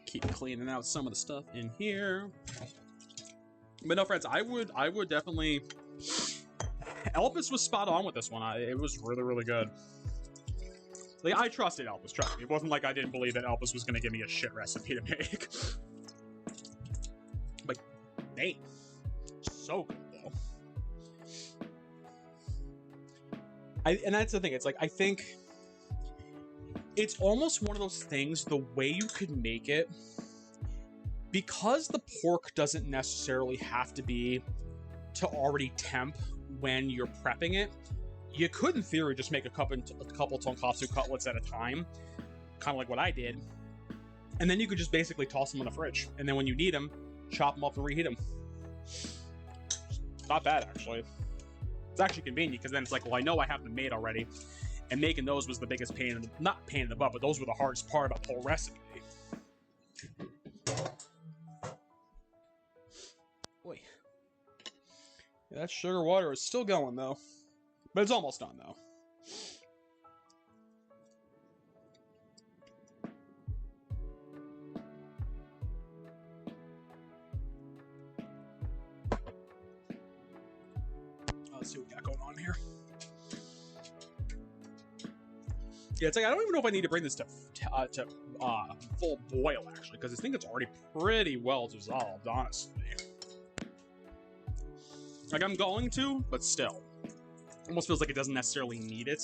Keep cleaning out some of the stuff in here. But no, friends, I would definitely. Elvis was spot on with this one. It was really, really good. Like, I trusted Elvis, trust me. It wasn't like I didn't believe that Elvis was gonna give me a shit recipe to make. But, dang, so good though. And that's the thing. It's like, I think it's almost one of those things. The way you could make it, because the pork doesn't necessarily have to be to already temp when you're prepping it, you could, in theory, just make a couple tonkatsu cutlets at a time, kind of like what I did, and then you could just basically toss them in the fridge, and then when you need them, chop them up and reheat them. Not bad, actually. It's actually convenient, because then it's like, well, I know I have them made already, and making those was the biggest not pain in the butt, but those were the hardest part about the whole recipe. Boy. Yeah, that sugar water is still going, though. But it's almost done, though. Let's see what we got going on here. Yeah, it's like, I don't even know if I need to bring this to full boil, actually, because I think it's already pretty well dissolved, honestly. Like, I'm going to, but still. Almost feels like it doesn't necessarily need it.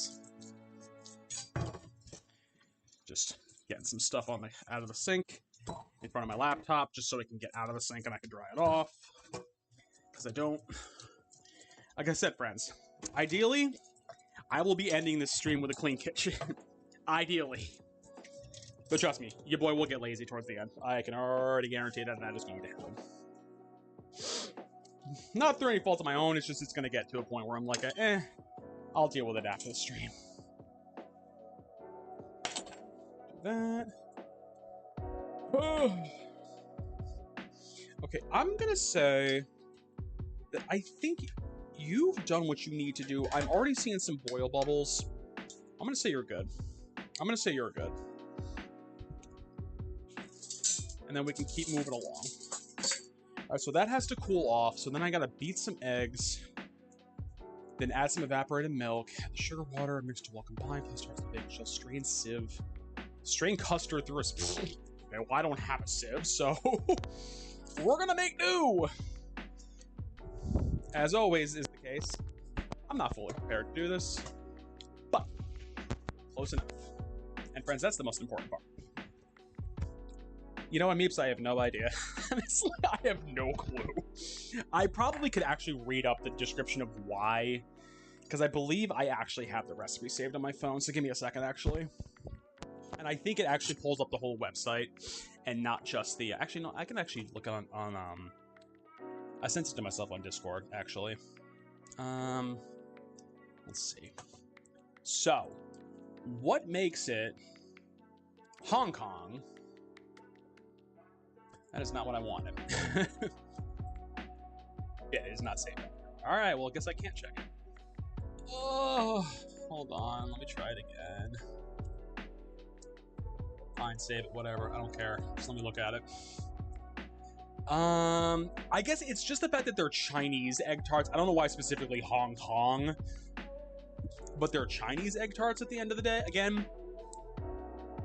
Just getting some stuff out of the sink in front of my laptop, just so it can get out of the sink and I can dry it off. Because I don't... Like I said, friends, ideally, I will be ending this stream with a clean kitchen. Ideally. But trust me, your boy will get lazy towards the end. I can already guarantee that is going to happen. Not through any fault of my own, it's just it's going to get to a point where I'm like, I'll deal with it after the stream. Do that. Okay, I'm going to say that I think you've done what you need to do. I'm already seeing some boil bubbles. I'm going to say you're good. I'm going to say you're good. And then we can keep moving along. Alright, so that has to cool off. So then I gotta beat some eggs. Then add some evaporated milk. Add the sugar, water, mix to well combined. Plus starts the big shell. Strain sieve. Strain custard through a... Okay, well, I don't have a sieve, so... we're gonna make do! As always is the case, I'm not fully prepared to do this. But, close enough. And friends, that's the most important part. You know what, Meeps? I have no idea. Honestly, I have no clue. I probably could actually read up the description of why, because I believe I actually have the recipe saved on my phone, so give me a second, actually. And I think it actually pulls up the whole website, and not just the... Actually, no, I can actually look on I sent it to myself on Discord, actually. Let's see. So, what makes it Hong Kong... That is not what I wanted. Yeah, it is not saved. Alright, well, I guess I can't check it. Oh, hold on. Let me try it again. Fine, save it, whatever. I don't care. Just let me look at it. I guess it's just the fact that they're Chinese egg tarts. I don't know why specifically Hong Kong, but they're Chinese egg tarts at the end of the day. Again,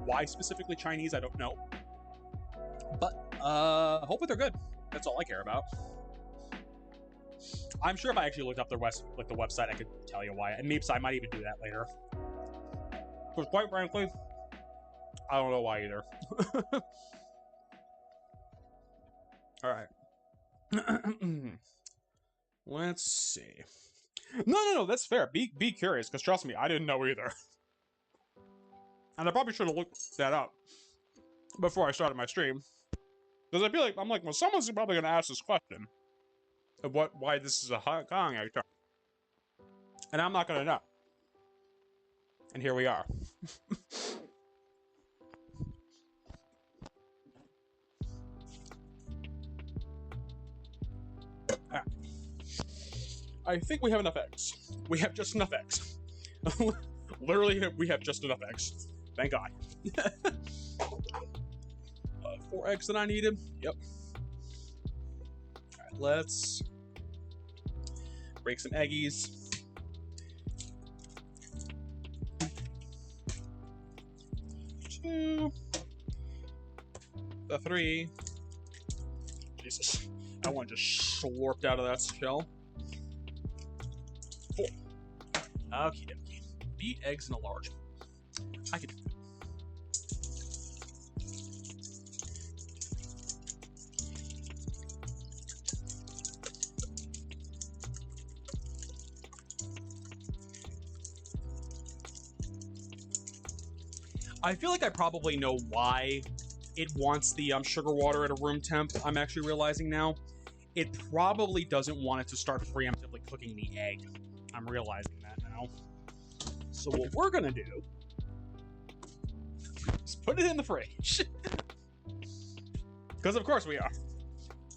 why specifically Chinese, I don't know. But, hopefully they're good. That's all I care about. I'm sure if I actually looked up the website, I could tell you why. And maybe I might even do that later. Because quite frankly, I don't know why either. Alright. Let's see. No, that's fair. Be curious, because trust me, I didn't know either. And I probably should have looked that up before I started my stream. Because I feel like, I'm like, well, someone's probably going to ask this question of why this is a Kong Egg Tart. And I'm not going to know. And here we are. I think we have enough eggs. We have just enough eggs. Literally, we have just enough eggs. Thank God. 4 eggs that I needed. Yep. Alright, let's break some eggies. Two. The 3. Jesus. That one just slurped out of that shell. 4. Okie dokie. Beat eggs in a large. I can do that. I feel like I probably know why it wants the sugar water at a room temp. I'm actually realizing now. It probably doesn't want it to start preemptively cooking the egg. I'm realizing that now. So what we're gonna do is put it in the fridge. Because of course we are.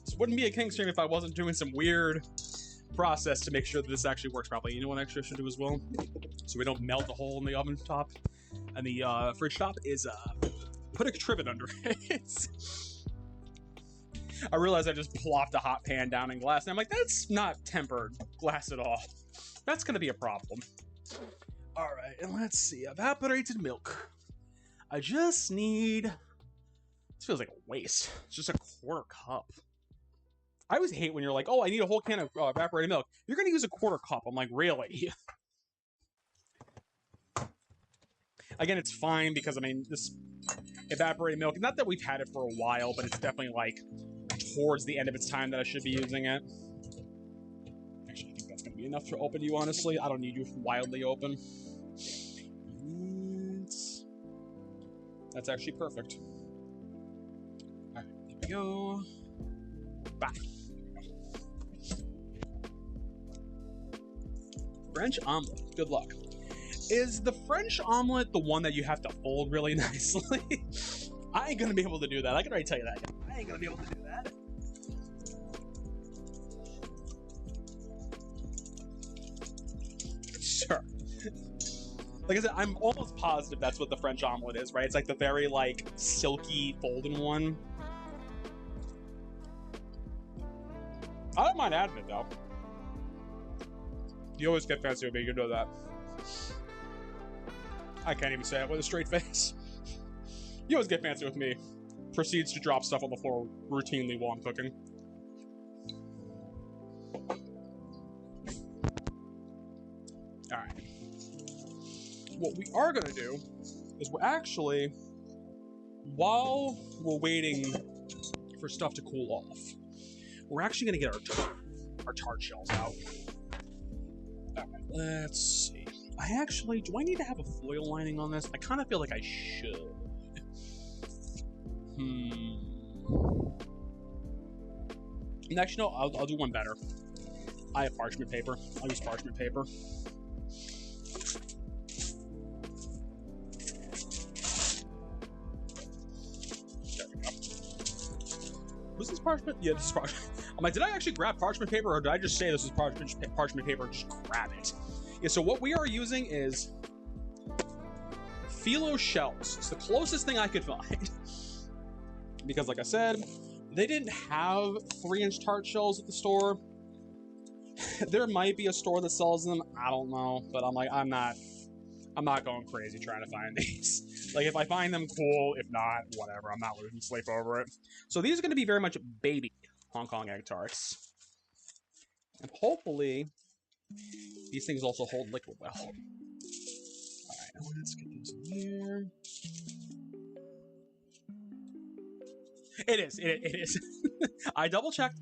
This wouldn't be a King stream if I wasn't doing some weird process to make sure that this actually works properly. You know what extra I should do as well? So we don't melt the hole in the oven top and the fridge top is put a trivet under it. I realized I just plopped a hot pan down in glass and I'm like, that's not tempered glass at all. That's gonna be a problem. All right, and let's see, evaporated milk. I just need, this feels like a waste. It's just a 1/4 cup. I always hate when you're like, oh, I need a whole can of evaporated milk. You're gonna use a 1/4 cup. I'm like, really? Again, it's fine because, I mean, this evaporated milk, not that we've had it for a while, but it's definitely like towards the end of its time that I should be using it. Actually, I think that's gonna be enough to open you, honestly. I don't need you wildly open. That's actually perfect. All right, there we go. Bye. French omelet. Good luck. Is the French omelet the one that you have to fold really nicely? I ain't gonna be able to do that. I can already tell you that. I ain't gonna be able to do that. Sure. Like I said, I'm almost positive that's what the French omelet is, right? It's like the very, like, silky folding one. I don't mind adding it, though. You always get fancy with me, you know that. I can't even say it with a straight face. You always get fancy with me. Proceeds to drop stuff on the floor routinely while I'm cooking. Alright. What we are going to do is we're actually, while we're waiting for stuff to cool off, we're actually going to get our tart shells out. Alright, let's see. Do I need to have a foil lining on this? I kind of feel like I should. Actually, no, I'll do one better. I have parchment paper. I'll use parchment paper. There we go. Was this parchment? Yeah, this is parchment. I'm like, did I actually grab parchment paper, or did I just say this is parchment paper and just grab it? Yeah, so what we are using is phyllo shells. It's the closest thing I could find. Because like I said, they didn't have 3-inch tart shells at the store. There might be a store that sells them, I don't know, but I'm like, I'm not going crazy trying to find these. Like, if I find them, cool. If not, whatever. I'm not losing sleep over it. So these are going to be very much baby Hong Kong egg tarts. And hopefully, these things also hold liquid well. Alright, let's get these in here. It is. I double checked.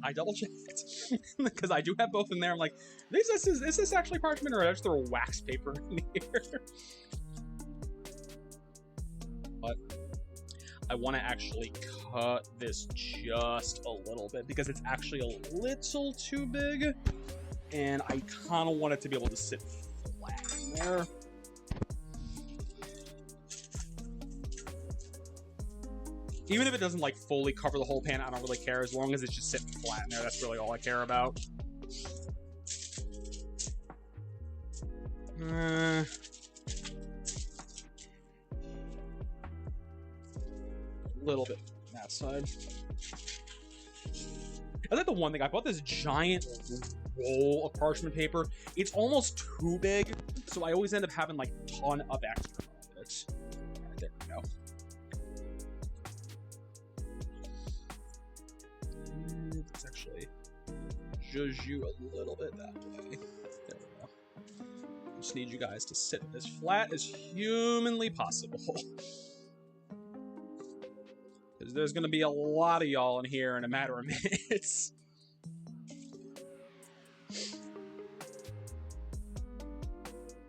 Because I do have both in there. I'm like, is this actually parchment, or did I just throw wax paper in here? But I want to actually cut this just a little bit because it's actually a little too big, and I kind of want it to be able to sit flat in there. Even if it doesn't like fully cover the whole pan, I don't really care. As long as it's just sitting flat in there, that's really all I care about. A little bit on that side. I think the one thing, I bought this giant roll of parchment paper. It's almost too big, so I always end up having like a ton of extra of it. All right, there we go. Let's actually zhuzh you a little bit that way. There we go. Just need you guys to sit as flat as humanly possible. Because there's going to be a lot of y'all in here in a matter of minutes.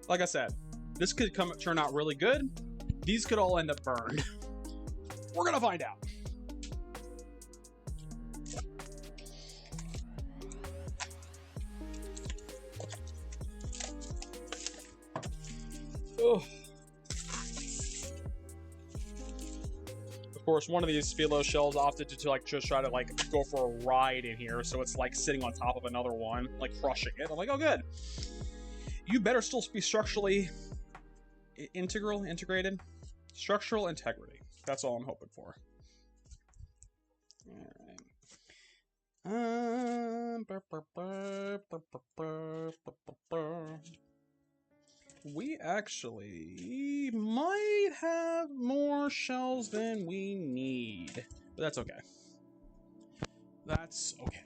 Like I said, this could turn out really good. These could all end up burned. We're going to find out. Oh. Of course, one of these phyllo shells opted to like just try to like go for a ride in here, so it's like sitting on top of another one, like crushing it. I'm like, oh, good. You better still be structurally integrated. Structural integrity. That's all I'm hoping for. All right. We actually might have more shells than we need, but that's okay. That's okay.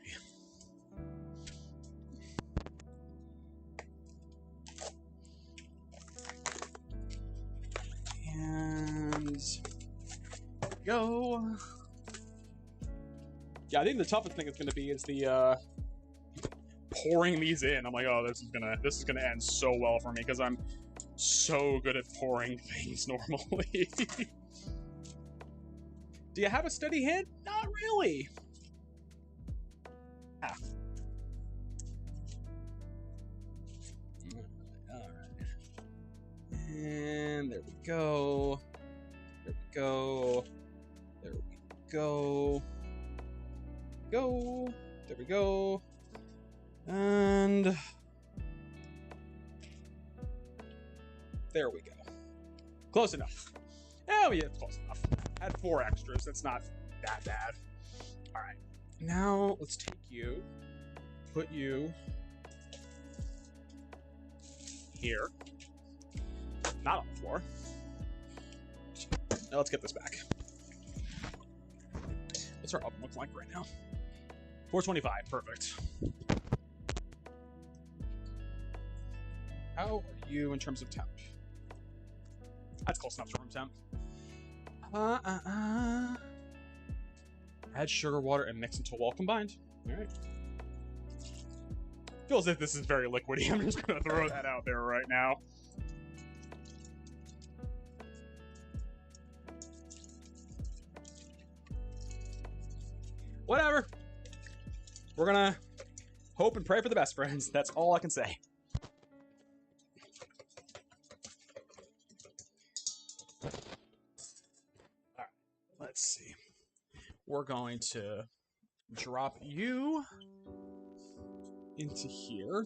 And go. Yeah, I think the toughest thing it's going to be is the pouring these in. I'm like, oh, this is gonna end so well for me because I'm so good at pouring things normally. Do you have a steady hand? Not really. Ah. All right. And there we go. There we go. There we go. Go. There we go. And there we go. Close enough. Oh, yeah, close enough. Had 4 extras. That's not that bad. All right. Now let's take you, put you here. Not on the floor. Now let's get this back. What's our oven look like right now? 425. Perfect. How are you in terms of temp? That's close enough to room temp. Add sugar, water, and mix until well combined. All right. Feels as if this is very liquidy. I'm just gonna throw that out there right now. Whatever. We're gonna hope and pray for the best, friends. That's all I can say. Let's see. We're going to drop you into here.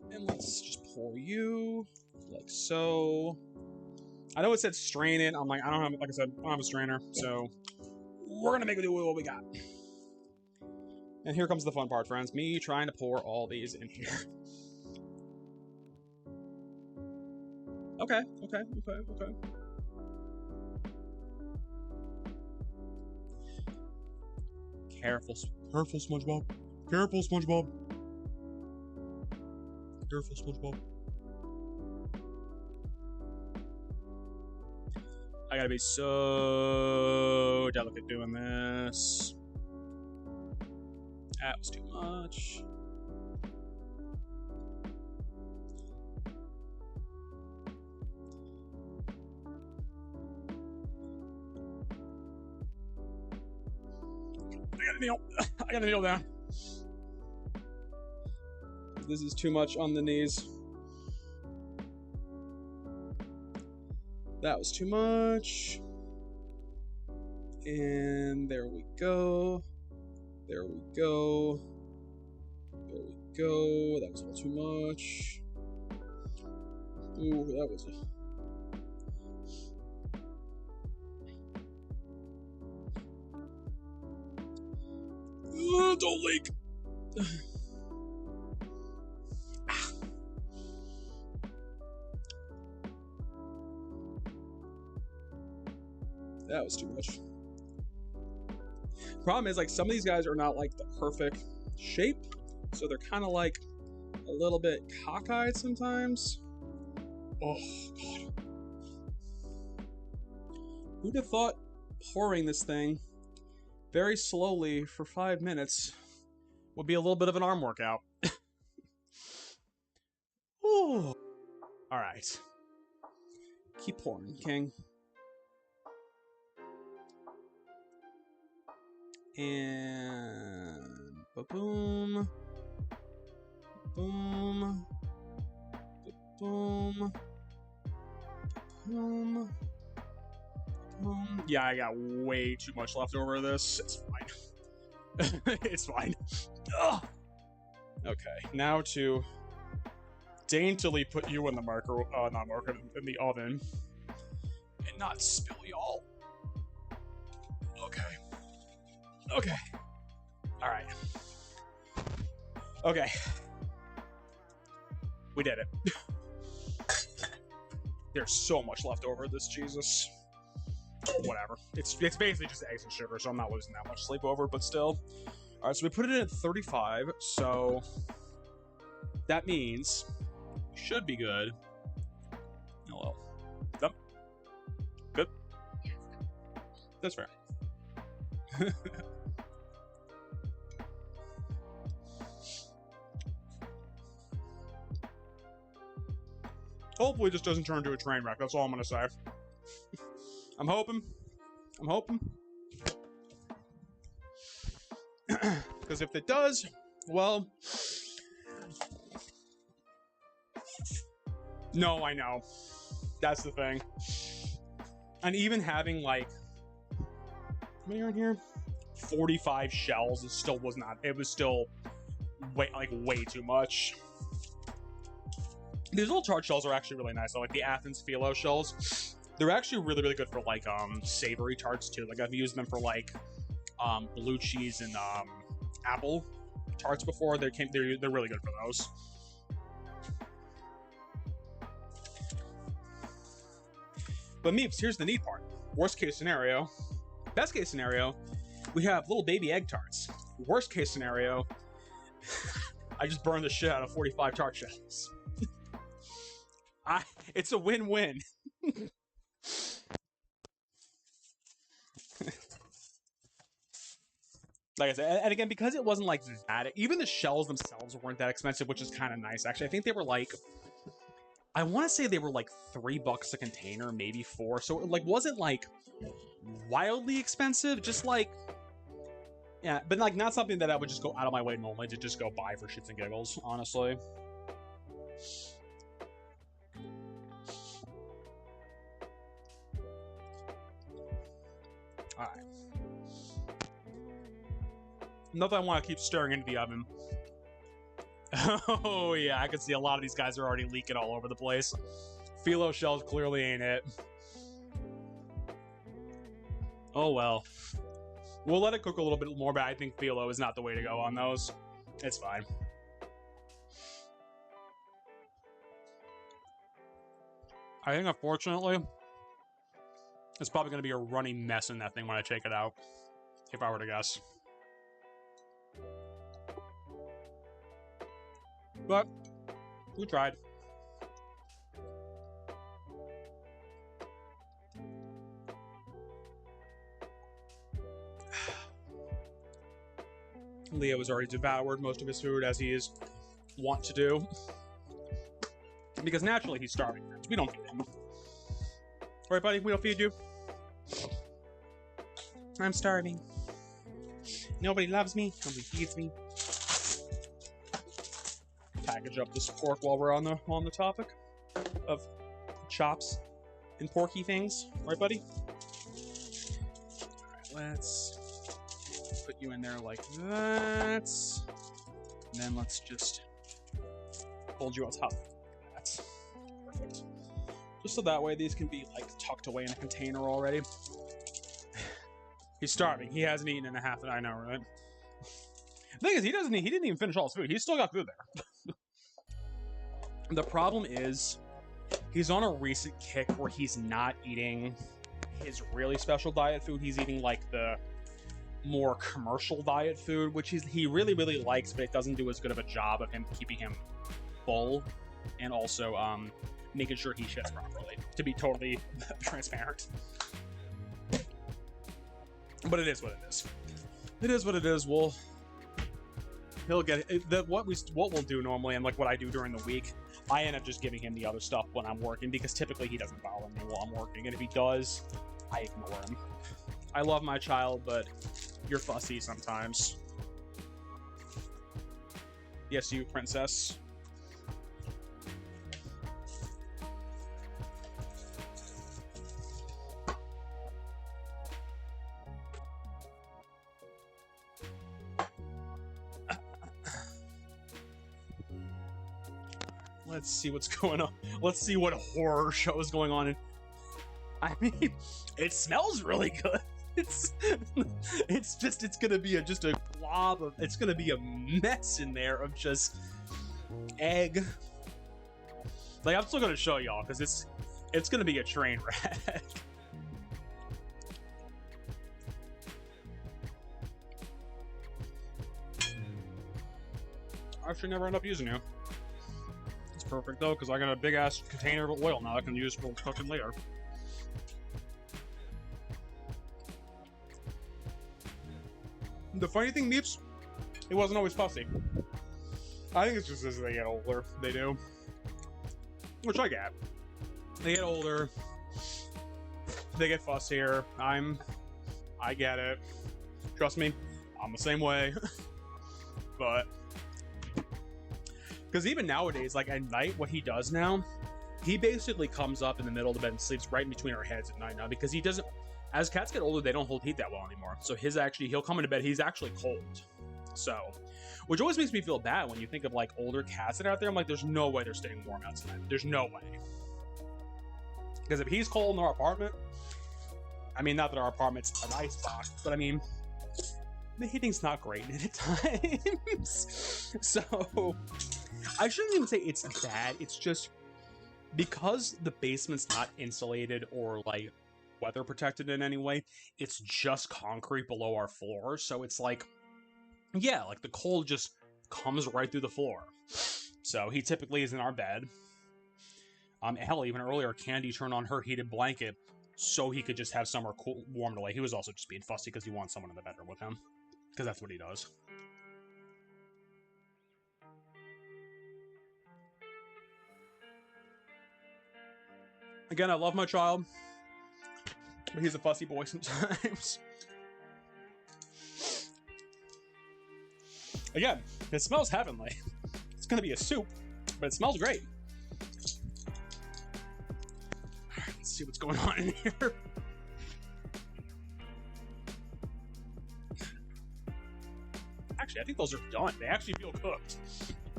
And let's just pour you like so. I know it said strain it. I'm like, I don't have, like I said, I don't have a strainer. So we're going to make do with what we got. And here comes the fun part, friends. Me trying to pour all these in here. Okay. Careful, SpongeBob. Careful, SpongeBob. Careful, SpongeBob. I gotta be so delicate doing this. That was too much. gotta kneel. I gotta kneel down. This is too much on the knees. That was too much. And there we go. There we go. There we go. That was a little too much. Ooh, that was don't leak. That was too much. Problem is, like, some of these guys are not like the perfect shape, so they're kind of like a little bit cockeyed sometimes. Oh god. Who'd have thought pouring this thing very slowly for 5 minutes would be a little bit of an arm workout. Ooh. All right. Keep pouring, King. And boom, boom, boom, boom, boom. Yeah, I got way too much left over of this. It's fine. It's fine. Ugh. Okay, now to daintily put you in the in the oven, and not spill y'all. Okay. Okay. All right. Okay. We did it. There's so much left over this, Jesus. Whatever. It's basically just eggs and sugar, so I'm not losing that much sleep over, but still. All right, so we put it in at 35, so that means we should be good. Hello. Yep. Good? That's fair. Hopefully this doesn't turn into a train wreck. That's all I'm going to say. I'm hoping. I'm hoping. Because if it does, well... No, I know. That's the thing. And even having, like... How many are in here? 45 shells. It still was not... It was still way too much. These little tart shells are actually really nice. I like the Athens phyllo shells. They're actually really, really good for, like, savory tarts, too. Like, I've used them for, like, blue cheese and, apple tarts before. They're really good for those. But Meeps, here's the neat part. Worst case scenario. Best case scenario, we have little baby egg tarts. Worst case scenario, I just burned the shit out of 45 tart shells. It's a win-win. Like I said, and again, because it wasn't like that, even the shells themselves weren't that expensive, which is kind of nice, actually. I think they were like, I want to say they were like $3 a container, maybe 4. So it like wasn't like wildly expensive, just like, yeah, but like not something that I would just go out of my way normally to just go buy for shits and giggles, honestly. All right. Not that I want to keep stirring into the oven. Oh yeah, I can see a lot of these guys are already leaking all over the place. Phyllo shells clearly ain't it. Oh well. We'll let it cook a little bit more, but I think phyllo is not the way to go on those. It's fine. I think, unfortunately, it's probably going to be a running mess in that thing when I take it out, if I were to guess. But we tried. Leo has already devoured most of his food, as he is wont to do. Because naturally he's starving. We don't feed him. Alright, buddy, we don't feed you. I'm starving. Nobody loves me. Nobody feeds me. Package up this pork while we're on the topic of chops and porky things, right, buddy? All right, let's put you in there like that, and then let's just hold you on top. That's perfect. Just so that way these can be like tucked away in a container already. He's starving. He hasn't eaten in a half an hour, I know, right? The thing is, he didn't even finish all his food. He's still got food there. The problem is, he's on a recent kick where he's not eating his really special diet food. He's eating like the more commercial diet food, which he really, really likes, but it doesn't do as good of a job of him keeping him full and also making sure he shits properly, to be totally transparent. But it is what it is. It is what it is. He'll get it. What we'll do normally, and like what I do during the week, I end up just giving him the other stuff when I'm working, because typically he doesn't bother me while I'm working, and if he does, I ignore him. I love my child, but you're fussy sometimes. Yes, you, princess. Let's see what's going on. Let's see what horror show is going on. I mean, it smells really good. It's gonna be just a glob of, it's gonna be a mess in there of just egg. Like, I'm still gonna show y'all because it's gonna be a train wreck. I should never end up using you. Perfect though, because I got a big ass container of oil now I can use for cooking later. The funny thing, Meeps, he wasn't always fussy. I think it's just as they get older, they do. Which I get. They get older, they get fussier. I get it. Trust me, I'm the same way. But because even nowadays, like at night, what he does now, he basically comes up in the middle of the bed and sleeps right in between our heads at night now, because he doesn't, as cats get older, they don't hold heat that well anymore. So he'll come into bed, he's actually cold. So, which always makes me feel bad when you think of like older cats that are out there. I'm like, there's no way they're staying warm outside. There's no way. Because if he's cold in our apartment, I mean, not that our apartment's an ice box, but I mean, the heating's not great at times. So I shouldn't even say it's bad. It's just because the basement's not insulated or like weather protected in any way, it's just concrete below our floor. So it's like, yeah, like the cold just comes right through the floor. So he typically is in our bed. Hell, even earlier, Candy turned on her heated blanket so he could just have somewhere cool, warmed away. He was also just being fussy because he wants someone in the bedroom with him, because that's what he does. Again, I love my child, but he's a fussy boy sometimes. Again, it smells heavenly. It's gonna be a soup, but it smells great. Alright, let's see what's going on in here. Actually, I think those are done. They actually feel cooked.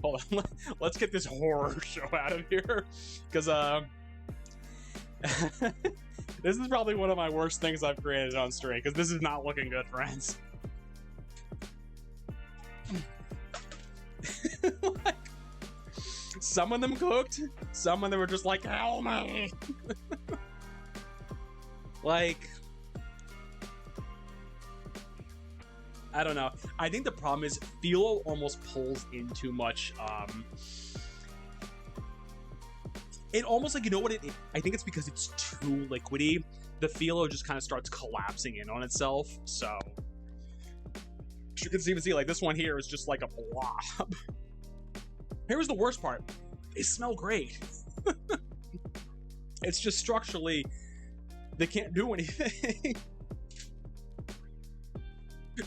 Hold on, let's get this horror show out of here, because this is probably one of my worst things I've created on stream, because this is not looking good, friends. Like, some of them cooked, some of them were just like, help me. Like, I don't know. I think the problem is phyllo almost pulls in too much. It almost like, you know what I think it's because it's too liquidy. The phyllo just kind of starts collapsing in on itself. So you can even see like this one here is just like a blob. Here's the worst part. They smell great. It's just structurally, they can't do anything.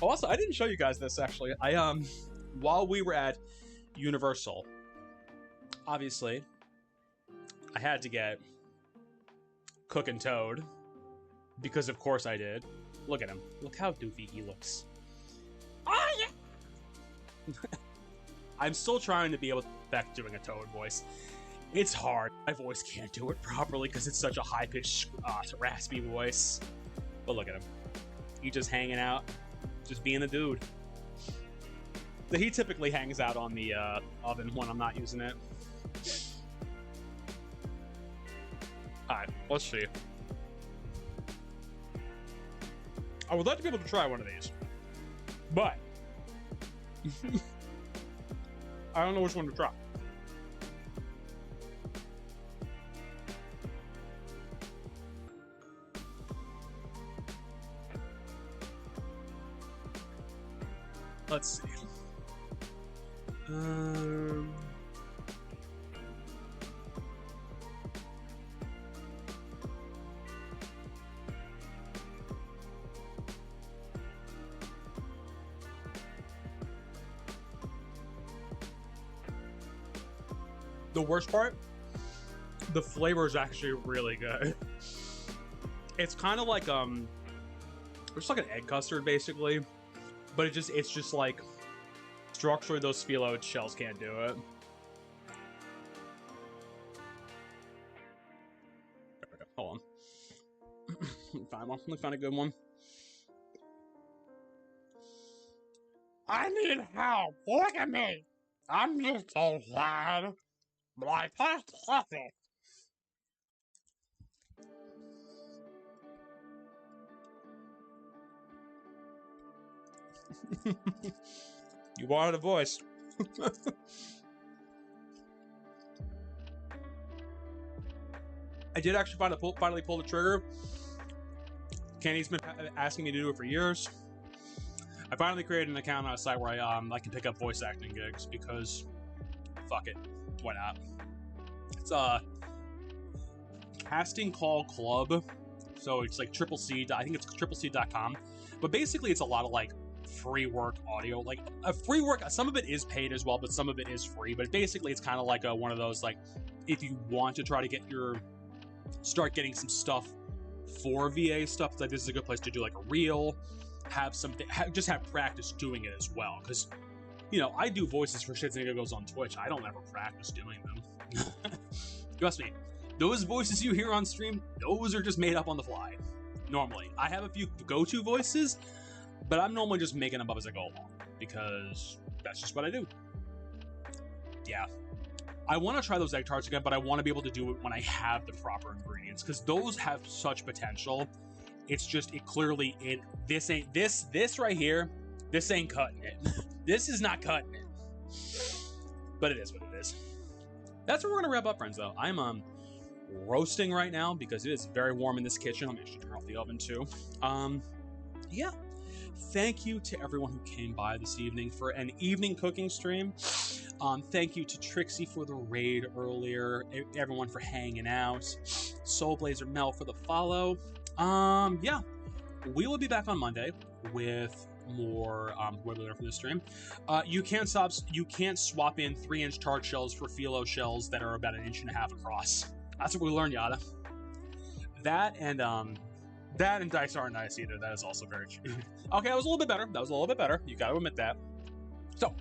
Also, I didn't show you guys this actually. While we were at Universal, obviously, I had to get Cookin' Toad because, of course, I did. Look at him. Look how doofy he looks. Oh yeah. I'm still trying to be able to back doing a Toad voice. It's hard. My voice can't do it properly because it's such a high-pitched, raspy voice. But look at him. He's just hanging out, just being a dude. So he typically hangs out on the oven when I'm not using it. Alright, let's see. I would like to be able to try one of these, but I don't know which one to try. Let's see. The worst part, the flavor is actually really good. It's kind of like it's like an egg custard basically, but it's just like structurally those phyllo shells can't do it. There we go. Hold on. Let me find a good one. I need help. Look at me. I'm just so sad. But I passed coffee. You wanted a voice. I did actually finally pull the trigger. Kenny's been asking me to do it for years. I finally created an account on a site where I can pick up voice acting gigs because fuck it, why not? It's Casting Call Club, so it's like CCC. I think it's CCC.com, but basically it's a lot of like free work audio, like free work. Some of it is paid as well, but some of it is free. But basically it's kind of like one of those, like, if you want to try to start getting some stuff for VA stuff, like this is a good place to do like a reel, have something, just have practice doing it as well. Because, you know, I do voices for shits and giggles on Twitch. I don't ever practice doing them. Trust me, those voices you hear on stream, those are just made up on the fly. Normally, I have a few go-to voices, but I'm normally just making them up as I go along because that's just what I do. Yeah. I want to try those egg tarts again, but I want to be able to do it when I have the proper ingredients because those have such potential. It's just, this right here, this ain't cutting it. This is not cutting it. But it is what it is. That's where we're going to wrap up, friends, though. I'm roasting right now because it is very warm in this kitchen. I'm actually turn off the oven, too. Yeah. Thank you to everyone who came by this evening for an evening cooking stream. Thank you to Trixie for the raid earlier. Everyone for hanging out. Soulblazer Mel for the follow. Yeah. We will be back on Monday with more what we learned from this stream. You can't swap in 3-inch tart shells for phyllo shells that are about 1.5 inches across. That's what we learned, Yada. That and dice aren't nice either. That is also very true. Okay, that was a little bit better. You got to admit that. So,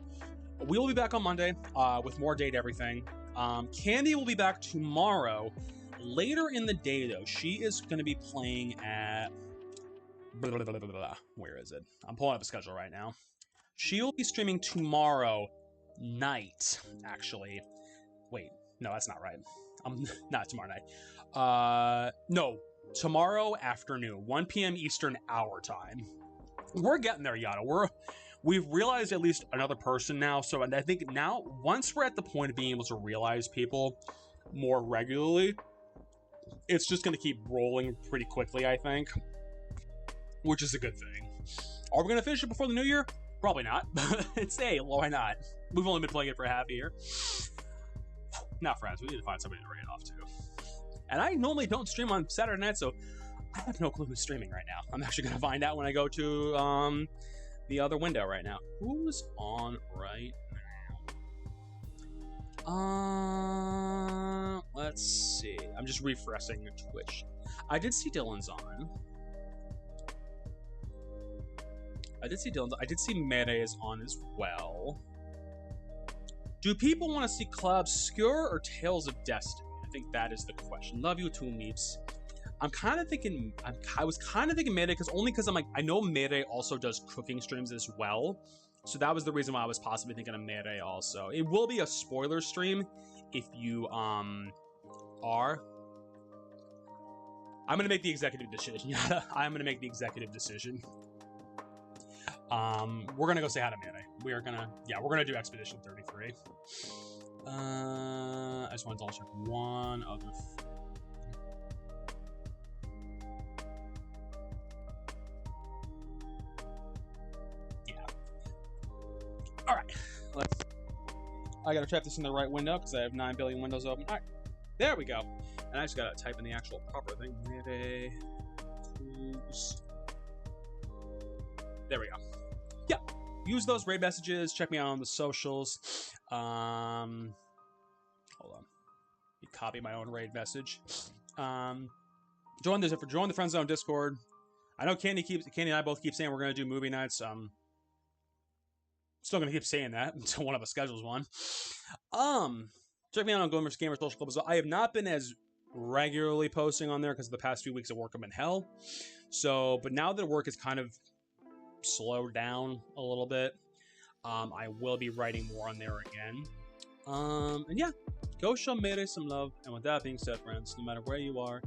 we will be back on Monday with more Date Everything. Candy will be back tomorrow. Later in the day, though, she is going to be playing at... Where is it? I'm pulling up a schedule right now. She'll be streaming tomorrow night, actually. Wait, no, that's not right. Not tomorrow night. No, tomorrow afternoon, 1 p.m. Eastern Hour Time. We're getting there, Yada. We've realized at least another person now, so I think now, once we're at the point of being able to realize people more regularly, it's just going to keep rolling pretty quickly, I think, which is a good thing. Are we going to finish it before the new year? Probably not, but it's, hey, why not? We've only been playing it for half a year. Now, friends, we need to find somebody to raid off to. And I normally don't stream on Saturday night, so I have no clue who's streaming right now. I'm actually going to find out when I go to the other window right now. Who's on right now? Let's see. I'm just refreshing Twitch. I did see Dylan's on. I did see Mayday is on as well. Do people want to see Club Skewer or Tales of Destiny? I think that is the question. Love you too, Meeps. I'm kind of thinking, I was kind of thinking Mayday because I'm like, I know Mayday also does cooking streams as well. So that was the reason why I was possibly thinking of Mayday also. It will be a spoiler stream if you are. I'm going to make the executive decision. I'm going to make the executive decision. We're gonna go say hi to Mayday. We're gonna do Expedition 33. I just want to double check one other Alright. I gotta trap this in the right window because I have 9 billion windows open. Alright. There we go. And I just gotta type in the actual proper thing. Mayday. There we go. Yeah, use those raid messages. Check me out on the socials. Hold on. You copy my own raid message. Join the Friend Zone Discord. I know Candy and I both keep saying we're gonna do movie nights. Still gonna keep saying that until one of us schedules one. Check me out on Gamers Social Club as well. I have not been as regularly posting on there because the past few weeks of work have been hell. So, but now that work is kind of slowed down a little bit, I will be writing more on there again. And yeah, go show Mayday some love. And with that being said, friends, no matter where you are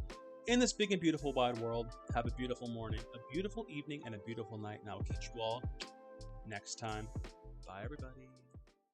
in this big and beautiful wide world, have a beautiful morning, a beautiful evening, and a beautiful night. And I will catch you all next time. Bye, everybody.